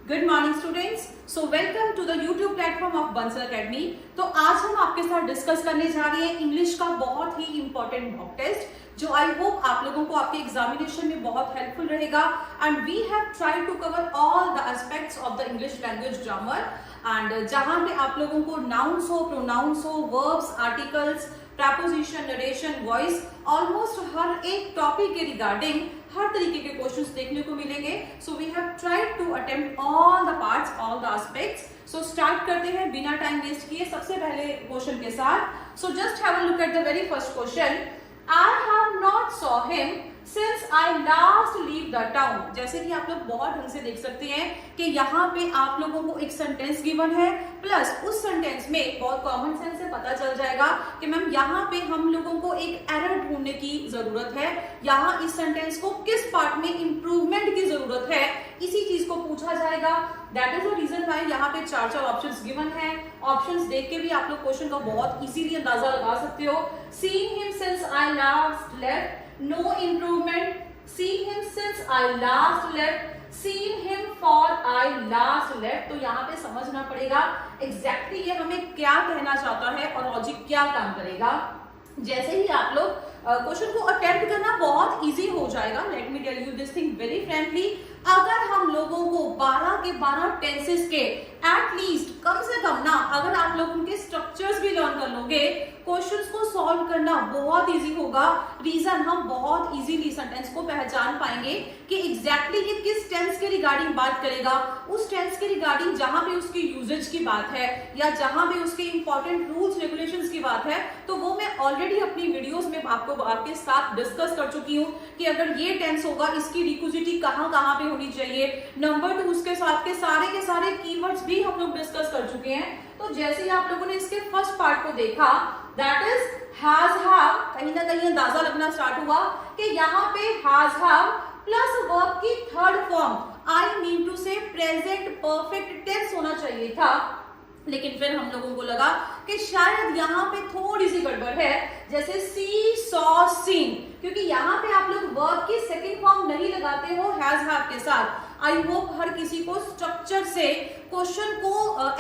Good morning students. So welcome to the YouTube platform of Bansal academy. तो आज हम आपके साथ डिस्कस करने जा रहे हैं इंग्लिश का बहुत ही इंपॉर्टेंट मॉक टेस्ट जो आई होप आप लोगों को आपके एग्जामिनेशन में बहुत हेल्पफुल रहेगा। And we have tried to cover all the aspects of the English language grammar and जहां पे आप लोगों को नाउन्स हो, प्रोनाउंस हो, verbs, articles, preposition, narration, voice, almost हर एक टॉपिक के रिगार्डिंग हर तरीके के क्वेश्चंस देखने को मिलेंगे। So we have tried to attempt all the parts, all the aspects. So start करते हैं बिना टाइम वेस्ट किए सबसे पहले क्वेश्चन के साथ। So just have a look at the very first question. I have not saw him since I last leave the town। जैसे कि आप लोग बहुत ढंग से देख सकते हैं कि यहाँ पे आप लोगों को एक सेंटेंस गिवन है, प्लस उस सेंटेंस में बहुत कॉमन सेंस से पता चल जाएगा कि मैम यहाँ पे हम लोगों को एक एरर ढूंढने की जरूरत है, यहाँ इस सेंटेंस को किस पार्ट में इंप्रूवमेंट की जरूरत है, इसी चीज को पूछा जाएगा। That is the reason why यहाँ पे चार ऑप्शंस गिवन है। ऑप्शंस देख के भी आप लोग क्वेश्चन का बहुत इजीली अंदाजा लगा सकते हो। Seen him since I last left, no improvement. Seen him since I last left, seen him for I last left। तो यहाँ पे समझना पड़ेगा एग्जैक्टली ये हमें क्या कहना चाहता है और लॉजिक क्या काम करेगा। जैसे ही आप लोग क्वेश्चन को अटेम्प्ट करना बहुत इजी हो जाएगा। Let me tell you this thing very frankly, अगर हम लोगों को 12 के 12 टेंसेस के एटलीस्ट कम से कम ना, अगर आप लोग उनके स्ट्रक्चर्स भी लर्न कर लोगे, क्वेश्चंस को सॉल्व करना बहुत इजी होगा। रीजन, हम बहुत इजीली सेंटेंस को पहचान पाएंगे कि एग्जैक्टली ये किस टेंस के रिगार्डिंग बात करेगा, उस टेंस के रिगार्डिंग जहां पे उसकी यूजेज की बात है या जहां पे उसके इंपॉर्टेंट रूल्स रेगुलेशंस की बात है, तो वो मैं ऑलरेडी अपनी वीडियोस में आपके साथ डिस्कस कर चुकी हूँ कि अगर ये टेंस होगा इसकी रिक्विजिटी कहाँ कहाँ पे होनी चाहिए। नंबर 2 उसके साथ के सारे कीवर्ड्स भी हम लोग डिस्कस कर चुके हैं। तो जैसे ही आप लोगों ने इसके फर्स्ट पार्ट को देखा, दैट इज हैज हैव, कहीं ना कहीं अंदाजा लगना स्टार्ट हुआ कि यहाँ पे हैज हैव प्लस वर्ब की third form, I mean to say present perfect tense होना चाहिए था। लेकिन फिर हम लोगों को लगा कि शायद यहाँ पे थोड़ी सी गड़बड़ है, जैसे सी, सॉ, सीन, क्योंकि यहाँ पे आप लोग वर्ब की सेकंड फॉर्म नहीं लगाते हो हैज हैव के साथ। आई होप हर किसी को स्ट्रक्चर से क्वेश्चन को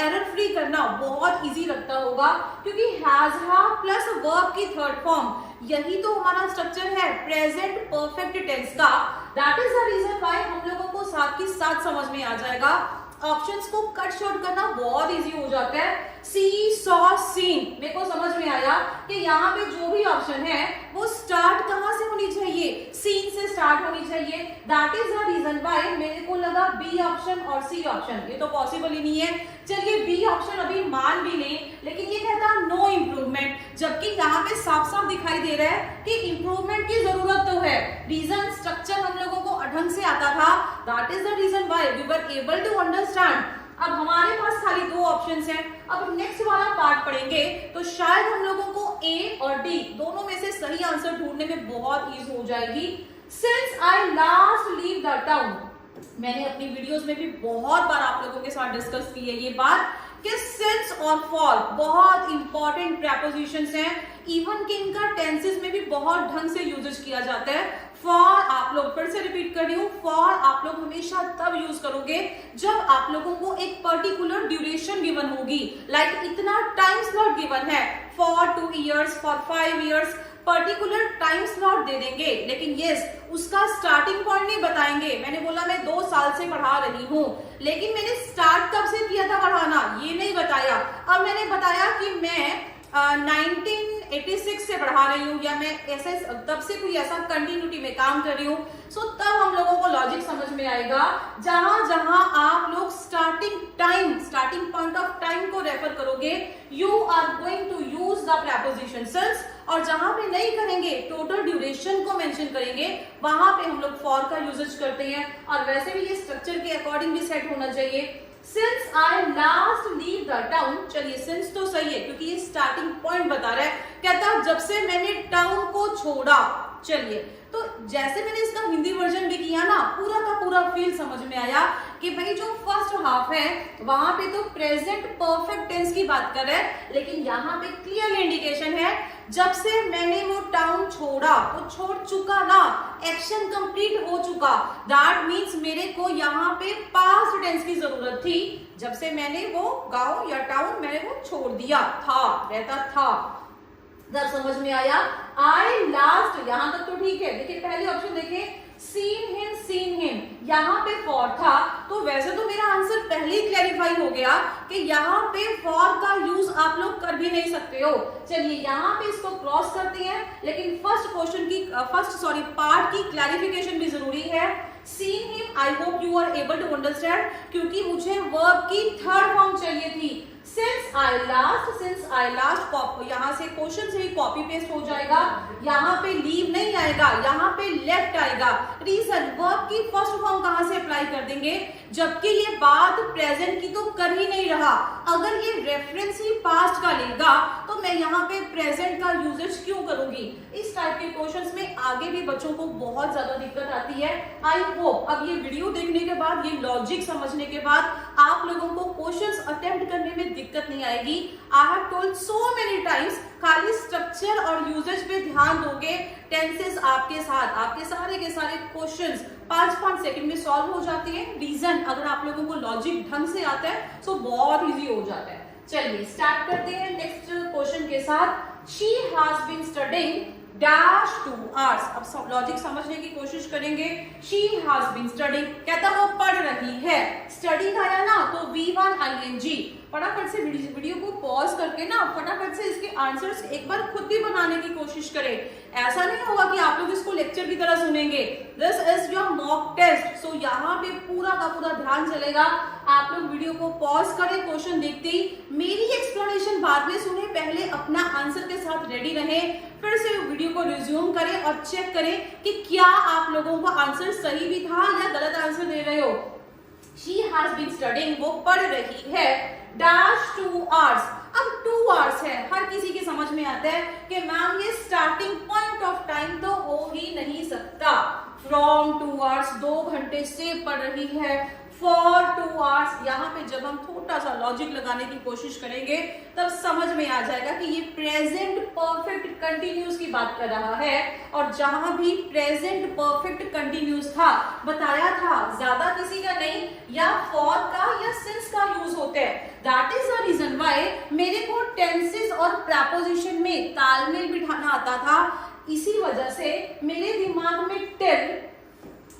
एरर फ्री करना बहुत इजी लगता होगा, क्योंकि हैज हैव प्लस वर्ब की थर्ड फॉर्म, यही तो हमारा स्ट्रक्चर है प्रेजेंट परफेक्ट टेंस का। That is the reason why हम लोगों को साथ ही साथ समझ में आ जाएगा। ऑप्शंस को कट शॉर्ट करना बहुत इजी हो जाता है। सी, सॉ, सीन, मेरे को समझ में आया कि यहाँ पे जो भी ऑप्शन है वो स्टार्ट कहाँ से होनी चाहिए, सीन से स्टार्ट होनी चाहिए। That is the reason why मेरे को लगा बी ऑप्शन और सी ऑप्शन ये तो पॉसिबल ही नहीं है। चलिए बी ऑप्शन अभी मान भी लें, लेकिन ये कहता नो इम्प्रूवमेंट, जबकि यहाँ पे साफ साफ दिखाई दे रहा है कि इम्प्रूवमेंट की जरूरत तो है। रीजन, स्ट्रक्चर हम लोगों को ढंग से आता था। That is the reason why we were able to understand. अब हमारे पास खाली 2 ऑप्शंस हैं। अब नेक्स्ट वाला पार्ट पढ़ेंगे तो शायद हम लोगों को ए और डी दोनों में से सही आंसर ढूंढने में बहुत इजी हो जाएगी। Since I last leave the town, मैंने अपनी वीडियोस में भी बहुत बार आप लोगों के साथ डिस्कस की है ये बात कि सिंस और फॉर बहुत इंपॉर्टेंट प्रेपोजिशंस हैं, इवन कि इनका टेंसेस में भी बहुत ढंग से यूजेज किया जाता है। फॉर, आप लोग फिर से रिपीट कर रही हूँ, फॉर आप लोग हमेशा तब यूज करोगे जब आप लोगों को एक पर्टिकुलर ड्यूरेशन गिवन होगी, लाइक इतना टाइम स्लॉट गिवन है, for 2 years, for 5 years, particular time slot दे देंगे, लेकिन यस उसका स्टार्टिंग पॉइंट नहीं बताएंगे। मैंने बोला मैं 2 साल से पढ़ा रही हूँ, लेकिन मैंने स्टार्ट कब से किया था पढ़ाना ये नहीं बताया। अब मैंने बताया कि मैं 1986 से पढ़ा रही हूँ या मैं ऐसे तब से कोई ऐसा कंटिन्यूटी में काम कर रही हूँ। सो तब हम लोगों को लॉजिक समझ में आएगा जहां जहां आप लोग स्टार्टिंग पॉइंट ऑफ टाइम को रेफर करोगे, you are going to use the preposition since, और जहां पे नहीं करेंगे टोटल ड्यूरेशन को मेंशन करेंगे, वहां पे हम लोग फॉर का यूजेज करते हैं। और वैसे भी ये स्ट्रक्चर के अकॉर्डिंग भी सेट होना चाहिए। Since I last leave the town, चलिए सिंस तो सही है क्योंकि ये स्टार्टिंग पॉइंट बता रहा है, कहता जब से मैंने टाउन को छोड़ा। चलिए तो जैसे मैंने इसका हिंदी वर्जन भी किया ना, पूरा का पूरा फील समझ में आया कि भाई जो फर्स्ट हाफ है वहां पे तो प्रेजेंट परफेक्ट टेंस की बात कर रहे हैं, लेकिन यहाँ पे क्लियर इंडिकेशन है जब से मैंने वो टाउन छोड़ा, वो छोड़ चुका ना, एक्शन कंप्लीट हो चुका, दैट मीन्स मेरे को यहाँ पे पास्ट टेंस की जरूरत थी। जब से मैंने वो गांव या टाउन मैंने वो छोड़ दिया था, रहता था। जब समझ में आया आई लास्ट, यहां तक तो ठीक है। देखिए पहले ऑप्शन देखें, सीन हिम, यहाँ पे फॉर था, तो वैसे तो मेरा आंसर पहले ही क्लैरिफाई हो गया कि यहाँ पे फॉर का यूज आप लोग कर भी नहीं सकते हो। चलिए यहाँ पे इसको क्रॉस करते हैं, लेकिन फर्स्ट पार्ट की क्लैरिफिकेशन भी जरूरी है। Seen him, I hope you are able to understand, क्योंकि मुझे वर्ब की थर्ड फॉर्म चाहिए थी। सिंस आई लास्ट, यहाँ से क्वेश्चन से ही कॉपी पेस्ट हो जाएगा, यहाँ पे लीव नहीं आएगा, यहाँ पे लेफ्ट आएगा। रीजन, वर्ब की फर्स्ट फॉर्म कहां से अप्लाई कर देंगे, जबकि ये बात प्रेजेंट की तो कर ही नहीं रहा। अगर ये रेफरेंस ही पास्ट का लेगा तो मैं यहाँ पे प्रेजेंट का यूजेज क्यों करूंगी। इस टाइप के क्वेश्चंस में आगे भी बच्चों को बहुत ज्यादा दिक्कत आती है। आई होप अब ये वीडियो देखने के बाद, ये लॉजिक समझने के बाद आप लोगों को क्वेश्चंस अटेम्प्ट करने में दिक्कत नहीं आएगी। I have told so many times, खाली स्ट्रक्चर और यूजेज पे ध्यान दोगे, टेंसेस आपके सारे के सारे क्वेश्चंस 5-5 सेकंड में सॉल्व हो जाते हैं। रीजन, अगर आप लोगों को लॉजिक ढंग से आता है तो बहुत इजी हो जाता है। चलिए स्टार्ट करते हैं नेक्स्ट क्वेश्चन के साथ। She has been studying dash 2 hours। अब लॉजिक समझने की कोशिश करेंगे। शी हैज बीन स्टडीइंग, कहता वो पढ़ रही है, स्टडी का आया ना तो V1 ING। फटाफट से वीडियो को पॉज करके ना फटाफट से इसके आंसर्स एक बार खुद भी बनाने की कोशिश करें। ऐसा नहीं होगा कि आप लोग इसको लेक्चर की तरह सुनेंगे। This is your mock test, so यहाँ पे पूरा का पूरा ध्यान चलेगा। आप लोग वीडियो को पॉज करें, क्वेश्चन देखते ही मेरी एक्सप्लेनेशन बाद में सुने, पहले अपना आंसर के साथ रेडी रहें, फिर से वीडियो को रिज्यूम करें और चेक करें कि क्या आप लोगों का आंसर सही भी था या गलत आंसर दे रहे हो। शी हैज बीन स्टडीइंग, वो पढ़ रही है, डैश 2 hours। अब 2 hours है, हर किसी की समझ में आता है कि मैम ये स्टार्टिंग पॉइंट ऑफ टाइम तो हो ही नहीं सकता। फ्रॉम 2 hours, 2 घंटे से पढ़ रही है, फॉर 2 hours। यहाँ पे जब हम थोड़ा सा लॉजिक लगाने की कोशिश करेंगे तब समझ में आ जाएगा कि ये प्रेजेंट परफेक्ट कंटिन्यूस की बात कर रहा है, और जहां भी प्रेजेंट परफेक्ट कंटिन्यूस था बताया था ज्यादा किसी का नहीं, या फॉर का या सिंस का यूज होता है। That is the reason why मेरे को टेंसेस और प्रेपोजिशन में तालमेल बिठाना आता था। इसी वजह से मेरे दिमाग में टिल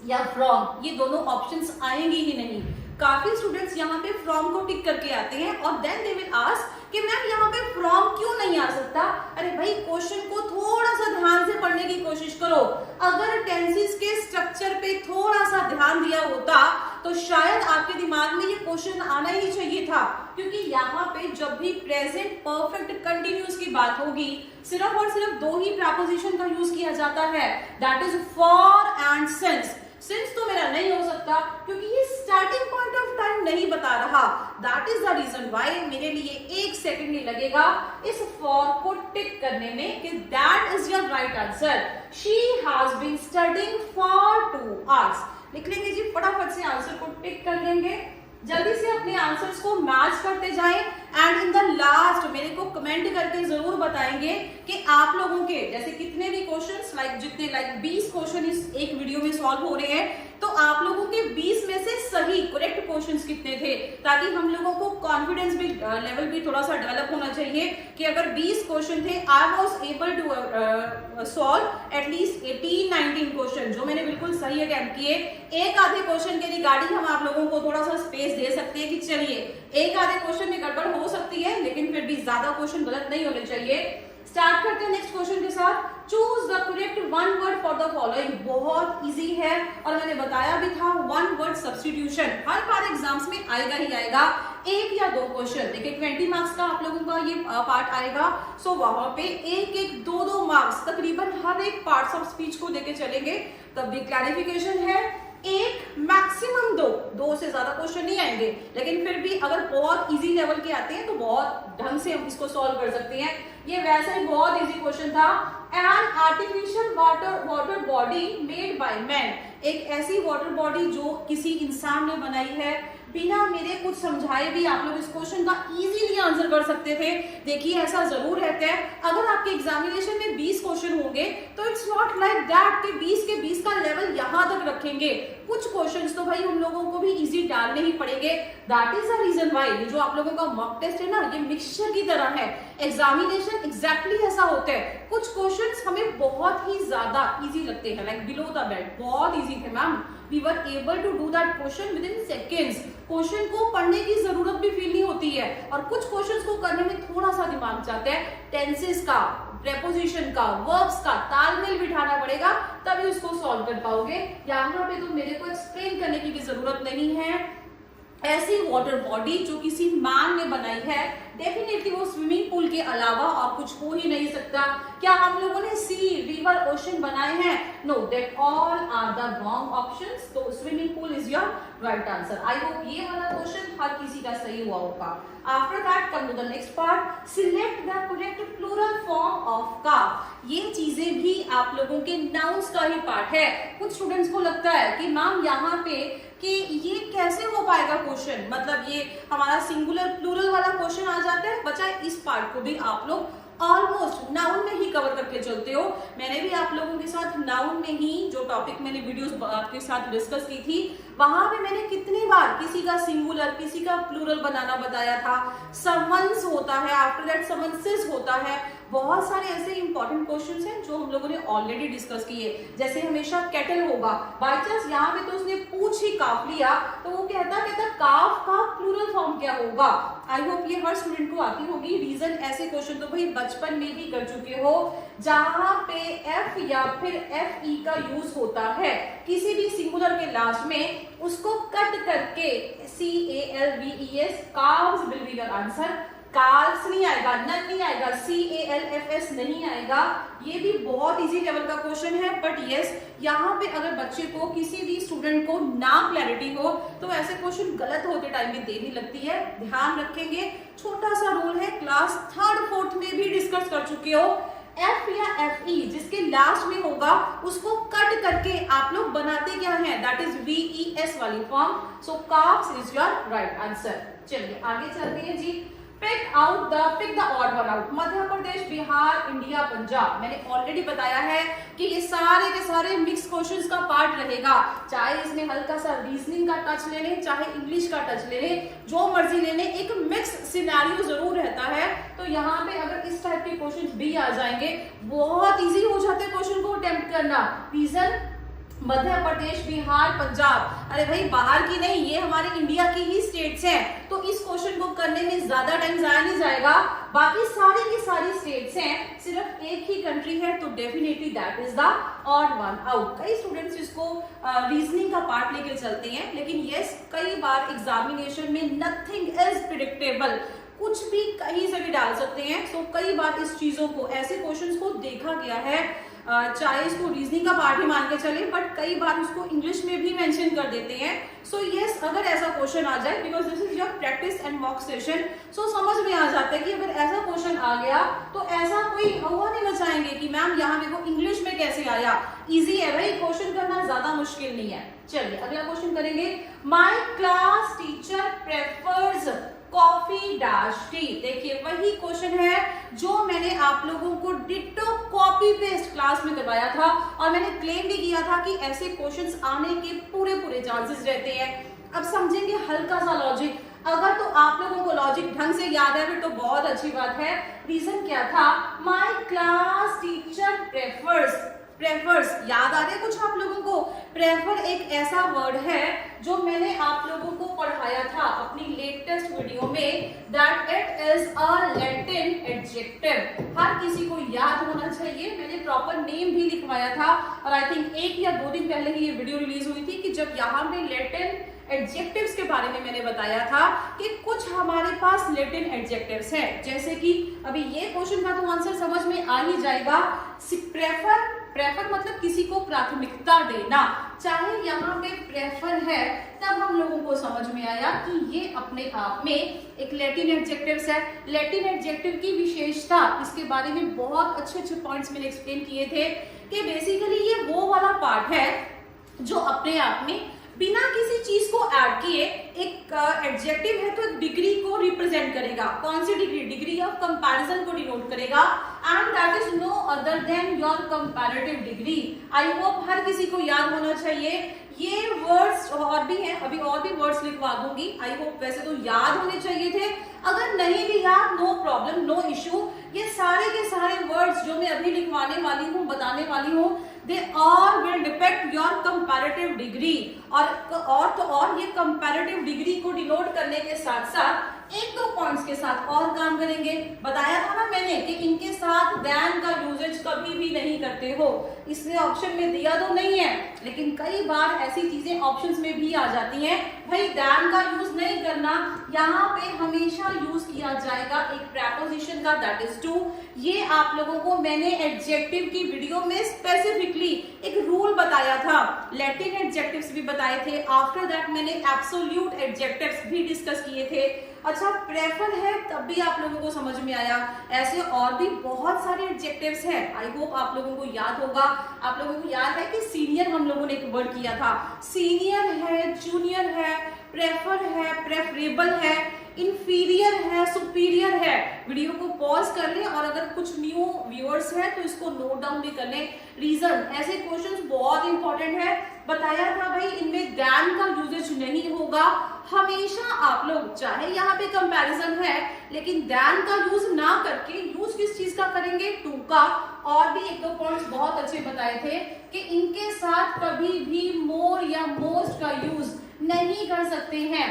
या फ्रॉम ये दोनों ऑप्शंस आएंगे ही नहीं। काफी स्टूडेंट्स यहाँ पे फ्रॉम को टिक करके आते हैं और देन दे विल आस्क कि मैम यहाँ पे फ्रॉम क्यों नहीं आ सकता। अरे भाई क्वेश्चन को थोड़ा सा ध्यान से पढ़ने की कोशिश करो। अगर टेंसेस के स्ट्रक्चर पे थोड़ा सा ध्यान दिया होता तो शायद आपके दिमाग में ये क्वेश्चन आना ही चाहिए था, क्योंकि यहाँ पे जब भी प्रेजेंट परफेक्ट कंटिन्यूस की बात होगी सिर्फ और सिर्फ 2 ही प्रेपोजिशन का यूज किया जाता है, that is for and since. Since तो मेरा नहीं हो सकता क्योंकि ये स्टार्टिंग पॉइंट ऑफ टाइम नहीं बता रहा। That is the reason why मेरे लिए 1 सेकंड नहीं लगेगा इस फॉर को टिक करने में कि that is your right answer. She has been studying for 2 hours। लिख लेंगे जी, फटाफट से आंसर को टिक कर देंगे। जल्दी से अपने आंसर्स को मैच करते जाएं एंड इन द लास्ट मेरे को कमेंट करके जरूर बताएंगे कि आप लोगों के जैसे कितने भी क्वेश्चंस जितने 20 क्वेश्चन इस एक वीडियो में सॉल्व हो रहे हैं, तो आप लोगों के 20 में से सही करेक्ट क्वेश्चंस कितने थे, ताकि हम लोगों को कॉन्फिडेंस भी लेवल भी थोड़ा सा डेवलप होना चाहिए कि अगर 20 क्वेश्चन थे I was able to solve at least 18-19 question जो मैंने बिल्कुल सही अटेम्प्ट किए। एक आधे क्वेश्चन के रिगार्डिंग हम आप लोगों को थोड़ा सा स्पेस दे सकते हैं कि चलिए एक आधे क्वेश्चन में गड़बड़ हो सकती है, लेकिन फिर भी ज्यादा क्वेश्चन गलत नहीं होने चाहिए। स्टार्ट करते हैं नेक्स्ट क्वेश्चन के साथ। Choose the correct 1 word for the following. बहुत इजी है और मैंने बताया भी था 1 word सब्स्टिट्यूशन हर बार एग्जाम्स में आएगा ही आएगा। 1 या 2 क्वेश्चन देखिए 20 मार्क्स का आप लोगों का ये पार्ट आएगा, सो वहां पे 1-1, 2-2 मार्क्स तकरीबन हर एक पार्ट्स ऑफ स्पीच को देके चलेंगे। तब भी क्लैरिफिकेशन है 1 मैक्सिमम 2 से ज्यादा क्वेश्चन नहीं आएंगे, लेकिन फिर भी अगर बहुत इजी लेवल के आते हैं तो बहुत ढंग से हम इसको सॉल्व कर सकते हैं। ये वैसे ही बहुत इजी क्वेश्चन था। An artificial water body made by man. एक ऐसी वाटर बॉडी जो किसी इंसान ने बनाई है, बिना मेरे कुछ समझाए भी आप लोग इस क्वेश्चन का इजीली आंसर कर सकते थे। देखिए ऐसा जरूर रहता है, अगर आपके एग्जामिनेशन में 20 क्वेश्चन होंगे तो इट्स नॉट लाइक दैट कि 20 के 20 का लेवल यहां तक रखेंगे। कुछ क्वेश्चंस तो भाई उन लोगों को भी इजी डालने ही पड़ेंगे। That is the reason why ये जो आप लोगों का मॉक टेस्ट है ना, ये मिक्सचर की तरह है। एग्जामिनेशन एग्जैक्टली ऐसा होता है, कुछ क्वेश्चंस हमें बहुत ही ज्यादा इजी लगते हैं, लाइक बिलो द बेल्ट बहुत इजी थे ma'am, we were able to do that question within seconds। Question को पढ़ने की जरूरत भी फील नहीं होती है, और कुछ क्वेश्चंस को करने में थोड़ा सा दिमाग जाता है, टेंसेस का, प्रेपोजिशन का, वर्ब्स का तालमेल बिठाना पड़ेगा, तभी उसको सॉल्व कर पाओगे। यहाँ पे तो मेरे को एक्सप्लेन करने की भी जरूरत नहीं है। ऐसी वाटर बॉडी जो किसी मैन ने बनाई है, डेफिनेटली वो स्विमिंग पूल के अलावा और कुछ हो ही नहीं सकता। क्या हम लोगों ने सी, रिवर, ओशन बनाए हैं? No, that all are the wrong options. तो swimming pool is your right answer. I hope ये वाला क्वेश्चन हर किसी का सही हुआ होगा। After that come to the next part, select the correct plural form of calf. ये चीजें भी आप लोगों के नाउन्स का ही पार्ट है। कुछ स्टूडेंट्स को लगता है कि मैम यहाँ पे कि ये कैसे हो पाएगा क्वेश्चन, मतलब ये हमारा सिंगुलर प्लूरल वाला क्वेश्चन आ जाता है। बच्चा इस पार्ट को भी आप लोग ऑलमोस्ट नाउन में ही कवर करके चलते हो। मैंने भी आप लोगों के साथ नाउन में ही जो टॉपिक मैंने वीडियोस आपके साथ डिस्कस की थी, वहां पे मैंने कितनी बार किसी का सिंगुलर किसी का प्लूरल बनाना बताया था। समन्स होता है, आफ्टर दैट समन्सेस होता है। बहुत सारे ऐसे इंपॉर्टेंट क्वेश्चंस हैं जो हम लोगों ने ऑलरेडी डिस्कस किए। जैसे हमेशा कैटल होगा, बाय चांस यहाँ पे तो उसने पूछ ही काफ लिया, तो वो कहता काफ का प्लूरल फॉर्म क्या होगा। आई होप ये हर स्टूडेंट को आती होगी। रीजन ऐसे क्वेश्चन तो भाई बचपन में भी कर चुके हो, जहां पे एफ या फिर एफ ई का यूज होता है किसी भी सिंगुलर के लास्ट में, उसको कट करके CALVES, calves will be your answer. Cars नहीं आएगा, नन नहीं आएगा, CALFS नहीं आएगा। ये भी बहुत इजी लेवल का क्वेश्चन है, बट यस यहाँ पे अगर बच्चे को किसी भी स्टूडेंट को ना क्लैरिटी हो तो ऐसे क्वेश्चन गलत होते टाइम में देनी लगती है। ध्यान रखेंगे, छोटा सा रूल है, क्लास 3rd 4th में भी डिस्कस कर चुके हो। एफ या FE जिसके लास्ट में होगा उसको कट करके आप लोग बनाते क्या है, दैट इज VES वाली फॉर्म। So calves is your right answer. चलिए आगे चलते हैं जी। Pick the odd one out. Madhya Pradesh, Bihar, India, Punjab. मैंने ऑलरेडी बताया है कि ये सारे के सारे मिक्स क्वेश्चंस का पार्ट रहेगा। चाहे इसमें हल्का सा रीजनिंग का टच ले लें, चाहे इंग्लिश का टच ले लें, जो मर्जी ले लें, एक मिक्स सिनेरियो जरूर रहता है। तो यहाँ पे अगर इस टाइप के क्वेश्चंस भी आ जाएंगे, बहुत इजी हो जाते हैं क्वेश्चन को अटेम्प्ट करना। रीजन मध्य प्रदेश, बिहार, पंजाब। अरे भाई बाहर की नहीं, ये हमारे इंडिया की ही स्टेट्स हैं, तो इस क्वेश्चन को करने में ज्यादा टाइम जाया नहीं जाएगा। बाकी सारी की सारी स्टेट्स हैं, सिर्फ एक ही कंट्री है, तो definitely that is the odd one out. कई स्टूडेंट्स इसको रीजनिंग का पार्ट लेके चलते हैं, लेकिन यस कई बार एग्जामिनेशन में नथिंग इज प्रिडिक्टेबल, कुछ भी कहीं से भी डाल सकते हैं। सो कई बार इस चीजों को, ऐसे क्वेश्चंस को देखा गया है, चाहे इसको रीजनिंग का पार्ट ही मान के चले, बट कई बार उसको इंग्लिश में भी मेंशन कर देते हैं। सो यस अगर ऐसा क्वेश्चन आ जाए, because this is your practice and mock session, so समझ में आ जाता है कि अगर ऐसा क्वेश्चन आ गया तो ऐसा कोई हवा नहीं मचाएंगे कि मैम यहाँ देखो इंग्लिश में कैसे आया। इजी है भाई, क्वेश्चन करना ज्यादा मुश्किल नहीं है। चलिए अगला क्वेश्चन करेंगे। My class teacher prefers coffee dash T. देखिए वही क्वेश्चन है जो मैंने आप लोगों को डिट्टो कॉपी पेस्ट क्लास में करवाया था, और मैंने क्लेम भी किया था कि ऐसे क्वेश्चंस आने के पूरे चांसेस रहते हैं। अब समझेंगे हल्का सा लॉजिक। अगर तो आप लोगों को लॉजिक ढंग से याद है फिर तो बहुत अच्छी बात है। रीजन क्या था, माई क्लास टीचर प्रेफर्स याद आ रहा है कुछ आप लोगों को? प्रेफर एक ऐसा वर्ड है जो मैंने आप लोगों को पढ़ाया था अपनी लेटेस्ट वीडियो में, that it is a Latin adjective. हर किसी को याद होना चाहिए, मैंने प्रॉपर नेम भी लिखवाया था, और आई थिंक 1 या 2 दिन पहले ही ये वीडियो रिलीज हुई थी कि जब यहाँ पे लैटिन एडजेक्टिव्स के बारे में मैंने बताया था कि कुछ हमारे पास लैटिन एडजेक्टिव्स हैं। जैसे कि अभी ये क्वेश्चन का तो आंसर समझ में आ ही जाएगा। प्रेफर मतलब किसी को प्राथमिकता देना। चाहे यहाँ पे प्रेफर है, तब हम लोगों को समझ में आया कि ये अपने आप में एक लैटिन एडजेक्टिव्स है। लैटिन एडजेक्टिव की विशेषता, इसके बारे में बहुत अच्छे पॉइंट्स मैंने एक्सप्लेन किए थे कि बेसिकली ये वो वाला पार्ट है जो अपने आप में बिना किसी चीज को ऐड किए एक एडजेक्टिव है तो एक डिग्री को रिप्रेजेंट करेगा। कौन सी डिग्री? डिग्री ऑफ कंपैरिजन को डिनोट करेगा and that is no other than your comparative degree. I hope हर किसी को याद होना चाहिए। ये वर्ड्स और भी हैं, अभी और भी वर्ड्स लिखवा दूंगी। आई होप वैसे तो याद होने चाहिए थे, अगर नहीं भी याद नो प्रॉब्लम, नो इश्यू। ये सारे के सारे वर्ड्स जो मैं अभी लिखवाने वाली हूँ, बताने वाली हूँ, they all will depict your comparative degree. और ये कंपैरेटिव डिग्री को डिनोट करने के साथ साथ एक दो पॉइंट्स के साथ और काम करेंगे। बताया था ना मैंने कि इनके साथ देन का यूजेज कभी भी नहीं करते हो, इसलिए ऑप्शन में दिया तो नहीं है, लेकिन कई बार ऐसी चीजें ऑप्शंस में भी आ जाती हैं। भाई देन का यूज नहीं करना, यहाँ पे हमेशा यूज किया जाएगा एक प्रेपोजिशन का, दैट इज टू। ये आप लोगों को मैंने एडजेक्टिव की वीडियो में स्पेसिफिकली एक रूल बताया था, लैटिन एडजेक्टिव्स भी बताए थे। आफ्टर दैट मैंने एब्सोल्यूट एडजेक्टिव्स भी डिस्कस किए थे। अच्छा, प्रेफर है तब भी आप लोगों को समझ में आया। ऐसे और भी बहुत सारे एडजेक्टिव्स हैं, आई होप आप लोगों को याद होगा। आप लोगों को याद है कि सीनियर हम लोगों ने एक वर्ड किया था, सीनियर है, जूनियर है, प्रेफर है, प्रेफरेबल है, इंफीरियर है, सुपीरियर है। वीडियो को पॉज कर लें और अगर कुछ न्यू व्यूअर्स हैं तो इसको नोट डाउन भी कर लें। रीजन, ऐसे क्वेश्चंस बहुत इंपॉर्टेंट है। बताया था भाई इनमें देन का यूजेज नहीं होगा। हमेशा आप लोग, चाहे यहाँ पे कंपैरिजन है, लेकिन देन का यूज ना करके यूज किस चीज का करेंगे? टू का। और भी एक दो पॉइंट्स बहुत अच्छे बताए थे कि इनके साथ कभी भी मोर या मोस्ट का यूज नहीं कर सकते हैं,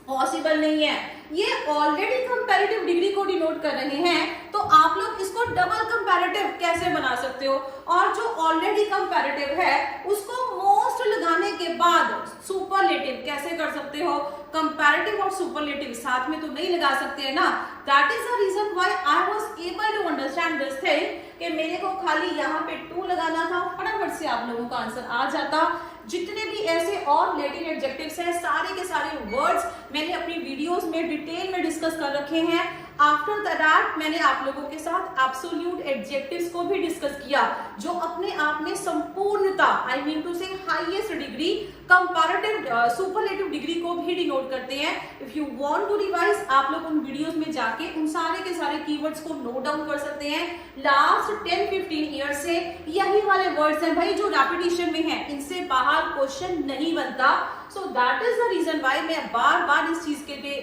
पॉसिबल नहीं है। ये ऑलरेडी कंपैरेटिव डिग्री को डिनोट कर रहे हैं, तो आप लोग इसको डबल कंपैरेटिव कैसे बना सकते हो? और जो ऑलरेडी कंपैरेटिव है उसको मोस्ट लगाने के बाद सुपरलेटिव कैसे कर सकते हो? कंपैरेटिव और सुपरलेटिव साथ में तो नहीं लगा सकते हैं ना। That is the reason why I was able to understand this thing कि मेरे को खाली यहाँ पे टू लगाना था, फटाफट से आप लोगों का आंसर आ जाता। जितने भी ऐसे और लैटिन एडजेक्टिव्स हैं, सारे के सारे वर्ड्स मैंने अपनी वीडियोस में डिटेल में डिस्कस कर रखे हैं। आफ्टर दैट मैंने आप लोगों के साथ एब्सोल्यूट एडजेक्टिव्स को भी डिस्कस किया, जो अपने आप में संपूर्णता, I mean to say highest degree, comparative superlative degree को भी डिनोट करते हैं। If you want to revise, आप लोग उन वीडियोस में जाके उन सारे के सारे कीवर्ड्स को नोट डाउन कर सकते हैं। लास्ट 10-15 ईयर से यही वाले वर्ड्स हैं भाई जो रेपिटेशन में हैं, इनसे बाहर क्वेश्चन नहीं बनता। So that is the reason why मैं बार बार इस चीज के लिए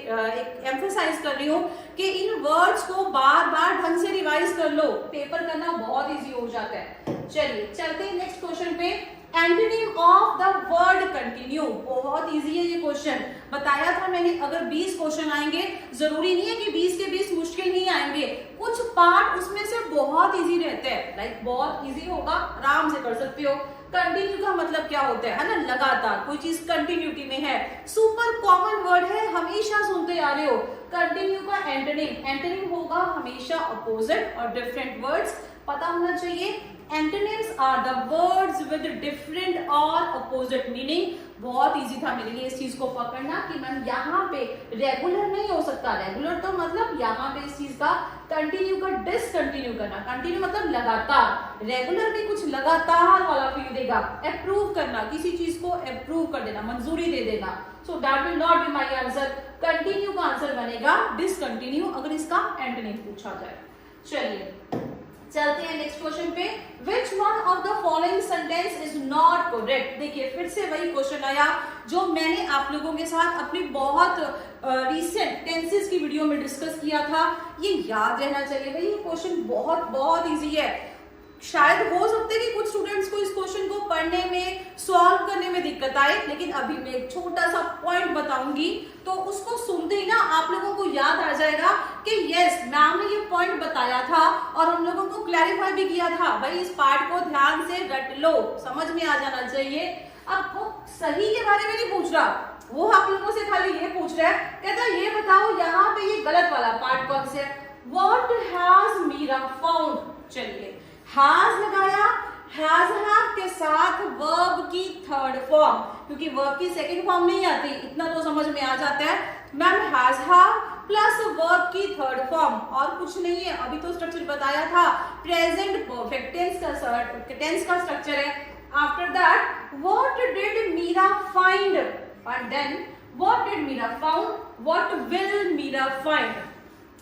एम्फेसाइज कर रही हूँ कि इन वर्ड्स को बार बार ढंग से रिवाइज कर लो, पेपर करना बहुत इजी हो जाता है। चलिए चलते हैं नेक्स्ट क्वेश्चन पे। Antonym of the word continue, बहुत इजी है ये क्वेश्चन। बताया था मैंने, अगर 20 क्वेश्चन आएंगे, जरूरी नहीं है कि 20 के 20 मुश्किल नहीं आएंगे, कुछ पार्ट उसमें से बहुत इजी रहते हैं, लाइक बहुत इजी होगा, आराम से कर सकते हो। कंटिन्यू का मतलब क्या होता है ना, लगातार कोई चीज कंटिन्यूटी में है। सुपर कॉमन वर्ड है, हमेशा सुनते आ रहे हो। कंटिन्यू का एंटोनिम, एंटोनिम होगा हमेशा अपोजिट और डिफरेंट वर्ड्स पता होना चाहिए। Antonyms are the words with different और अपोजिट मीनिंग। बहुत इजी था मेरे लिए इस चीज को पकड़ना कि मैम यहाँ पे रेगुलर नहीं हो सकता। रेगुलर तो मतलब यहाँ पे इस चीज का कंटिन्यू का डिसकंटिन्यू करना, कंटिन्यू मतलब लगातार, रेगुलर भी कुछ लगातार वाला फील देगा। अप्रूव करना, किसी चीज को अप्रूव कर देना, मंजूरी दे देना। So that will not be my answer. Continue का आंसर बनेगा डिसकंटिन्यू अगर इसका एंटोनिम पूछा जाए। चलिए चलते हैं नेक्स्ट क्वेश्चन पे। Which one of the following sentence is not correct? देखिए फिर से वही क्वेश्चन आया जो मैंने आप लोगों के साथ अपनी बहुत रिसेंट टेंसेस की वीडियो में डिस्कस किया था। ये याद रहना चाहिए भाई, ये क्वेश्चन बहुत इजी है। शायद हो सकता है कि कुछ स्टूडेंट्स को इस क्वेश्चन को पढ़ने में, सॉल्व करने में दिक्कत आए, लेकिन अभी मैं एक छोटा सा पॉइंट बताऊंगी तो उसको सुनते ही ना आप लोगों को याद आ जाएगा कि यस मैम ने ये पॉइंट बताया था और हम लोगों को क्लैरिफाई भी किया था। भाई इस पार्ट को ध्यान से रट लो, समझ में आ जाना चाहिए। अब वो सही के बारे में नहीं पूछ रहा, वो आप लोगों से खाली ये पूछ रहा है, कहता है ये बताओ यहाँ पे ये गलत वाला पार्ट कौन से है। What has Meera found? चलिए has लगाया, has have के साथ वर्ब की थर्ड फॉर्म, क्योंकि वर्ब की सेकंड फॉर्म नहीं आती, इतना तो समझ में आ जाता है। Ma'am has have plus verb की थर्ड फॉर्म, और कुछ नहीं है। अभी तो स्ट्रक्चर बताया था, प्रेजेंट परफेक्ट टेंस का स्ट्रक्चर है। After that, what did Meera find? And then, what did Meera found? What will Meera find?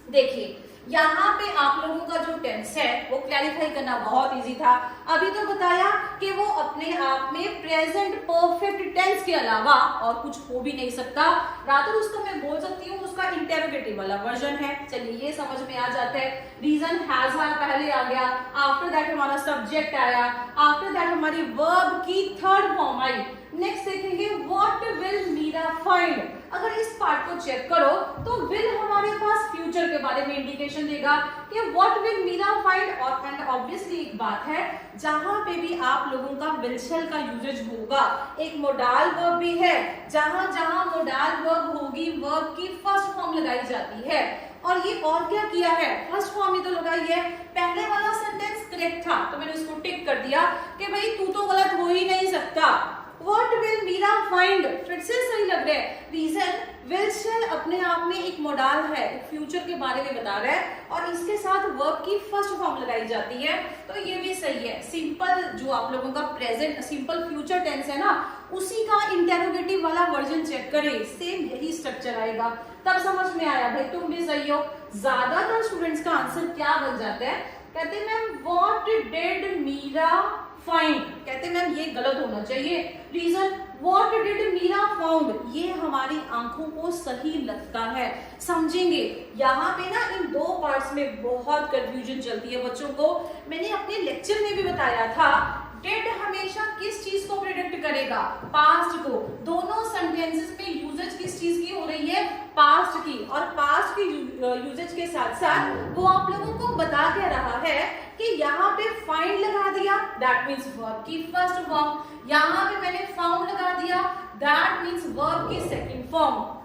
देखिए यहाँ पे आप लोगों का जो टेंस है वो क्लैरिफाई करना बहुत इजी था। अभी तो बताया कि वो अपने आप में प्रेजेंट परफेक्ट टेंस के अलावा और कुछ हो भी नहीं सकता। रादर उसको मैं बोल सकती हूँ उसका इंटेरोगेटिव वाला वर्जन है। चलिए ये समझ में आ जाता है। रीजन हैज पहले आ गया, आफ्टर दैट हमारा सब्जेक्ट आया, आफ्टर दैट हमारी वर्ब की थर्ड फॉर्म आई। नेक्स्ट देखेंगे व्हाट विल मीरा फाइंड। अगर इस पार्ट को चेक करो तो विल हमारे पास फ्यूचर के बारे में इंडिकेशन देगा कि व्हाट विल मीरा फाइंड। और एंड ऑब्वियसली एक बात है, जहां पे भी आप लोगों का विल शेल का यूजेज होगा, एक मोडाल वर्ब भी है, जहां जहां मोडाल वर्ब होगी वर्ब की फर्स्ट फॉर्म लगाई जाती है। और ये और क्या किया है, फर्स्ट फॉर्म ही तो लगाई है। पहले वाला सेंटेंस करेक्ट था तो मैंने उसको टिक कर दिया कि भाई तू तो गलत हो ही नहीं सकता। What will Meera find? फिर से सही लग रहा है। रीजन will shall अपने आप में एक मोडाल है, फ्यूचर के बारे में बता रहा है और इसके साथ वर्ब की फर्स्ट फॉर्म लगाई जाती है, तो ये भी सही है। सिंपल जो आप लोगों का प्रेजेंट सिंपल फ्यूचर टेंस है ना, उसी का इंटेरोगेटिव वाला वर्जन चेक करें, सेम यही स्ट्रक्चर आएगा। तब समझ में आया भाई तुम भी सही हो। ज्यादातर स्टूडेंट्स का आंसर क्या बन जाता है, कहते ma'am what did Meera find. कहते मैम ये गलत होना चाहिए। Reason what did Meera found, ये हमारी आंखों को सही लगता है। समझेंगे यहाँ पे ना इन दो पार्ट्स में बहुत कंफ्यूजन चलती है बच्चों को। मैंने अपने लेक्चर में भी बताया था डिड हमेशा किस चीज को प्रेडिक्ट करेगा, पास्ट को। दोनों सेंटेंसेस में यूजेज किस चीज की हो रही है, पास्ट की। और पास्ट की यूजेज के साथ साथ वो आप लोगों को बता क्या रहा है कि यहाँ पे फाइंड लगा दिया, दैट मीन्स वर्ब की फर्स्ट फॉर्म। यहाँ पे मैंने फाउंड लगा दिया, दैट मीन्स वर्ब की सेकंड फॉर्म।